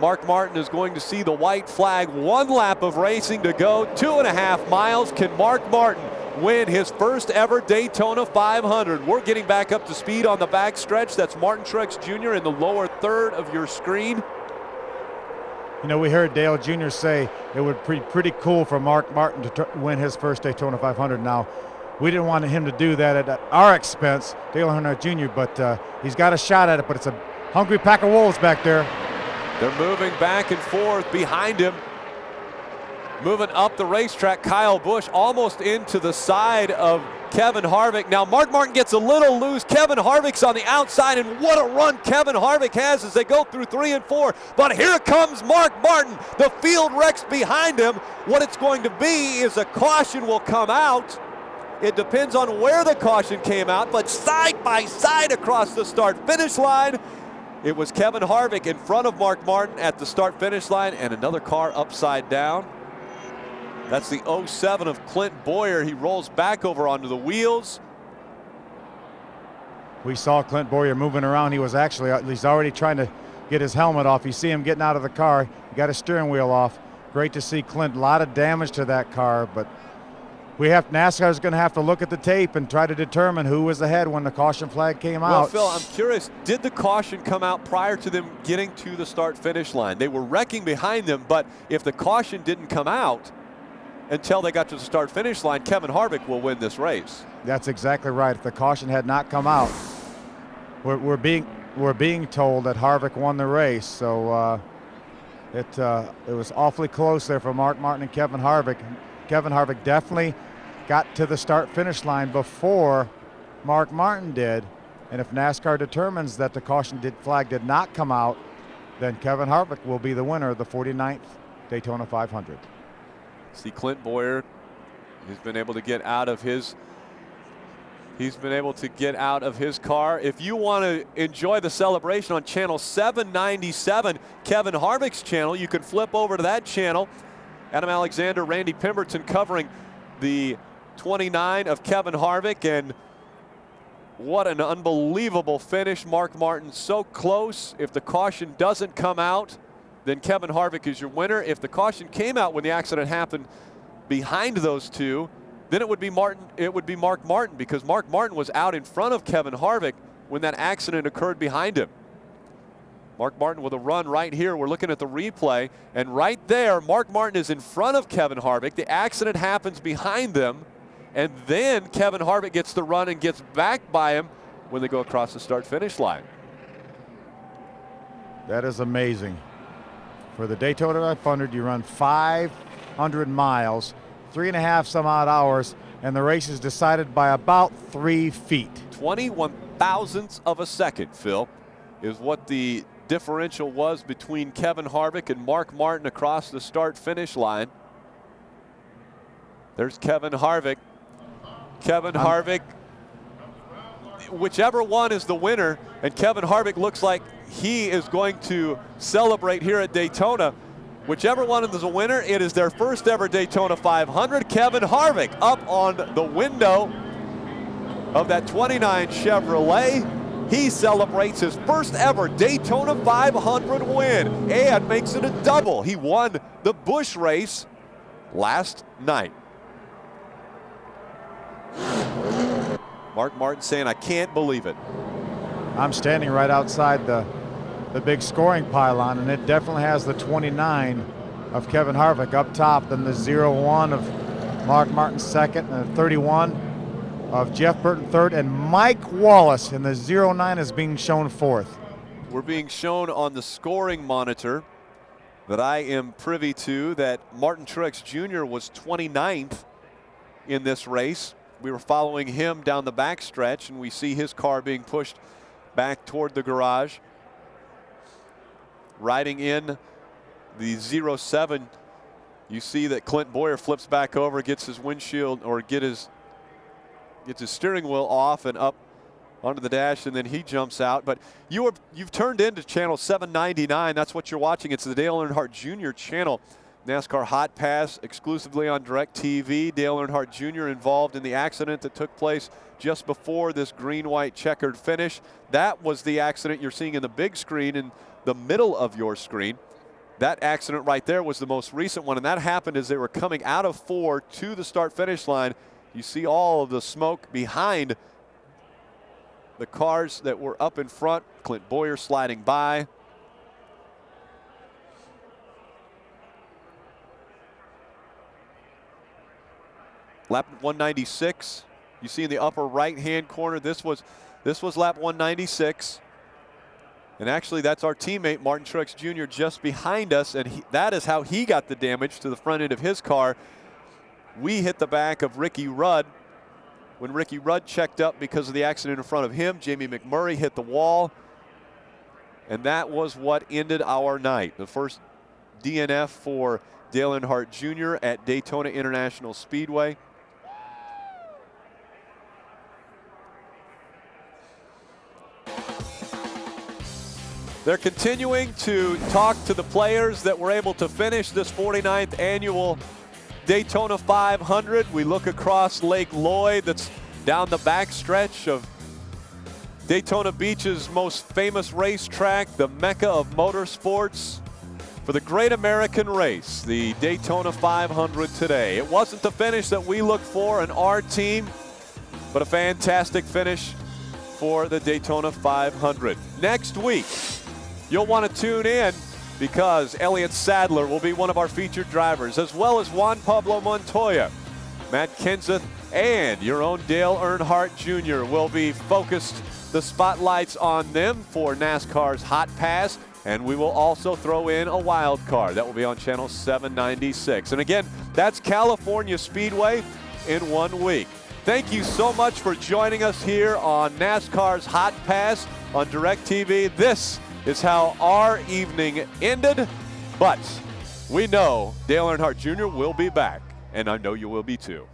Mark Martin is going to see the white flag. 1 lap of racing to go, 2.5 miles. Can Mark Martin win his first ever Daytona 500? We're getting back up to speed on the back stretch. That's Martin Truex Jr. in the lower third of your screen. You know, we heard Dale Jr. say it would be pretty cool for Mark Martin to win his first Daytona 500. Now, we didn't want him to do that at our expense, Dale Earnhardt Jr., but he's got a shot at it, but it's a hungry pack of wolves back there. They're moving back and forth behind him. Moving up the racetrack, Kyle Busch almost into the side of Kevin Harvick. Now Mark Martin gets a little loose. Kevin Harvick's on the outside, and what a run Kevin Harvick has as they go through 3 and 4. But here comes Mark Martin. The field wrecks behind him. What it's going to be is a caution will come out. It depends on where the caution came out, but side by side across the start-finish line, it was Kevin Harvick in front of Mark Martin at the start-finish line, and another car upside down. That's the 07 of Clint Boyer. He rolls back over onto the wheels. We saw Clint Boyer moving around. He was actually, he's already trying to get his helmet off. You see him getting out of the car. He got his steering wheel off. Great to see Clint. A lot of damage to that car, but NASCAR's going to have to look at the tape and try to determine who was ahead when the caution flag came out. Well, Phil, I'm curious, did the caution come out prior to them getting to the start-finish line? They were wrecking behind them, but if the caution didn't come out until they got to the start-finish line, Kevin Harvick will win this race. That's exactly right. If the caution had not come out, we're being told that Harvick won the race. So it was awfully close there for Mark Martin and Kevin Harvick. Kevin Harvick definitely got to the start-finish line before Mark Martin did. And if NASCAR determines that the caution flag did not come out, then Kevin Harvick will be the winner of the 49th Daytona 500. See Clint Boyer, he's been able to get out of his car. If you want to enjoy the celebration on channel 797, Kevin Harvick's channel, you can flip over to that channel. Adam Alexander, Randy Pemberton covering the 29 of Kevin Harvick, and what an unbelievable finish. Mark Martin so close. If the caution doesn't come out, then Kevin Harvick is your winner. If the caution came out when the accident happened behind those two, then it would be Mark Martin, because Mark Martin was out in front of Kevin Harvick when that accident occurred behind him. Mark Martin with a run right here. We're looking at the replay, and right there, Mark Martin is in front of Kevin Harvick. The accident happens behind them, and then Kevin Harvick gets the run and gets back by him when they go across the start-finish line. That is amazing. For the Daytona 500, you run 500 miles, 3.5 some odd hours, and the race is decided by about 3 feet. 21 thousandths of a second, Phil, is what the differential was between Kevin Harvick and Mark Martin across the start-finish line. There's Kevin Harvick. Kevin Harvick, whichever one is the winner, and Kevin Harvick looks like he is going to celebrate here at Daytona. Whichever one is the winner, it is their first ever Daytona 500. Kevin Harvick up on the window of that 29 Chevrolet. He celebrates his first ever Daytona 500 win and makes it a double. He won the Busch race last night. Mark Martin saying, "I can't believe it." I'm standing right outside the big scoring pylon, and it definitely has the 29 of Kevin Harvick up top, then the 01 of Mark Martin second, and the 31 of Jeff Burton third, and Mike Wallace in the 09 is being shown fourth. We're being shown on the scoring monitor that I am privy to that Martin Truex Jr. was 29th in this race. We were following him down the backstretch, and we see his car being pushed back toward the garage. Riding in the 07, you see that Clint Boyer flips back over, gets his windshield, or gets his steering wheel off and up onto the dash, and then he jumps out. But you've turned into channel 799. That's what you're watching. It's the Dale Earnhardt Jr. channel. NASCAR Hotpass exclusively on DirecTV. Dale Earnhardt Jr. involved in the accident that took place just before this green-white checkered finish. That was the accident you're seeing in the big screen in the middle of your screen. That accident right there was the most recent one, and that happened as they were coming out of 4 to the start-finish line. You see all of the smoke behind the cars that were up in front. Clint Boyer sliding by. Lap 196. You see in the upper right-hand corner, this was lap 196. And actually, that's our teammate, Martin Truex Jr., just behind us, and that is how he got the damage to the front end of his car. We hit the back of Ricky Rudd when Ricky Rudd checked up because of the accident in front of him. Jamie McMurray hit the wall. And that was what ended our night. The first DNF for Dale Earnhardt Jr. at Daytona International Speedway. They're continuing to talk to the players that were able to finish this 49th annual Daytona 500. We look across Lake Lloyd, that's down the backstretch of Daytona Beach's most famous racetrack, the mecca of motorsports, for the great American race, the Daytona 500 today. It wasn't the finish that we looked for in our team, but a fantastic finish for the Daytona 500. Next week, you'll want to tune in because Elliott Sadler will be one of our featured drivers, as well as Juan Pablo Montoya. Matt Kenseth and your own Dale Earnhardt Jr. will be focused, the spotlights on them for NASCAR's Hotpass, and we will also throw in a wild card. That will be on channel 796. And again, that's California Speedway in 1 week. Thank you so much for joining us here on NASCAR's Hotpass on DirecTV. This is how our evening ended, but we know Dale Earnhardt Jr. will be back, and I know you will be too.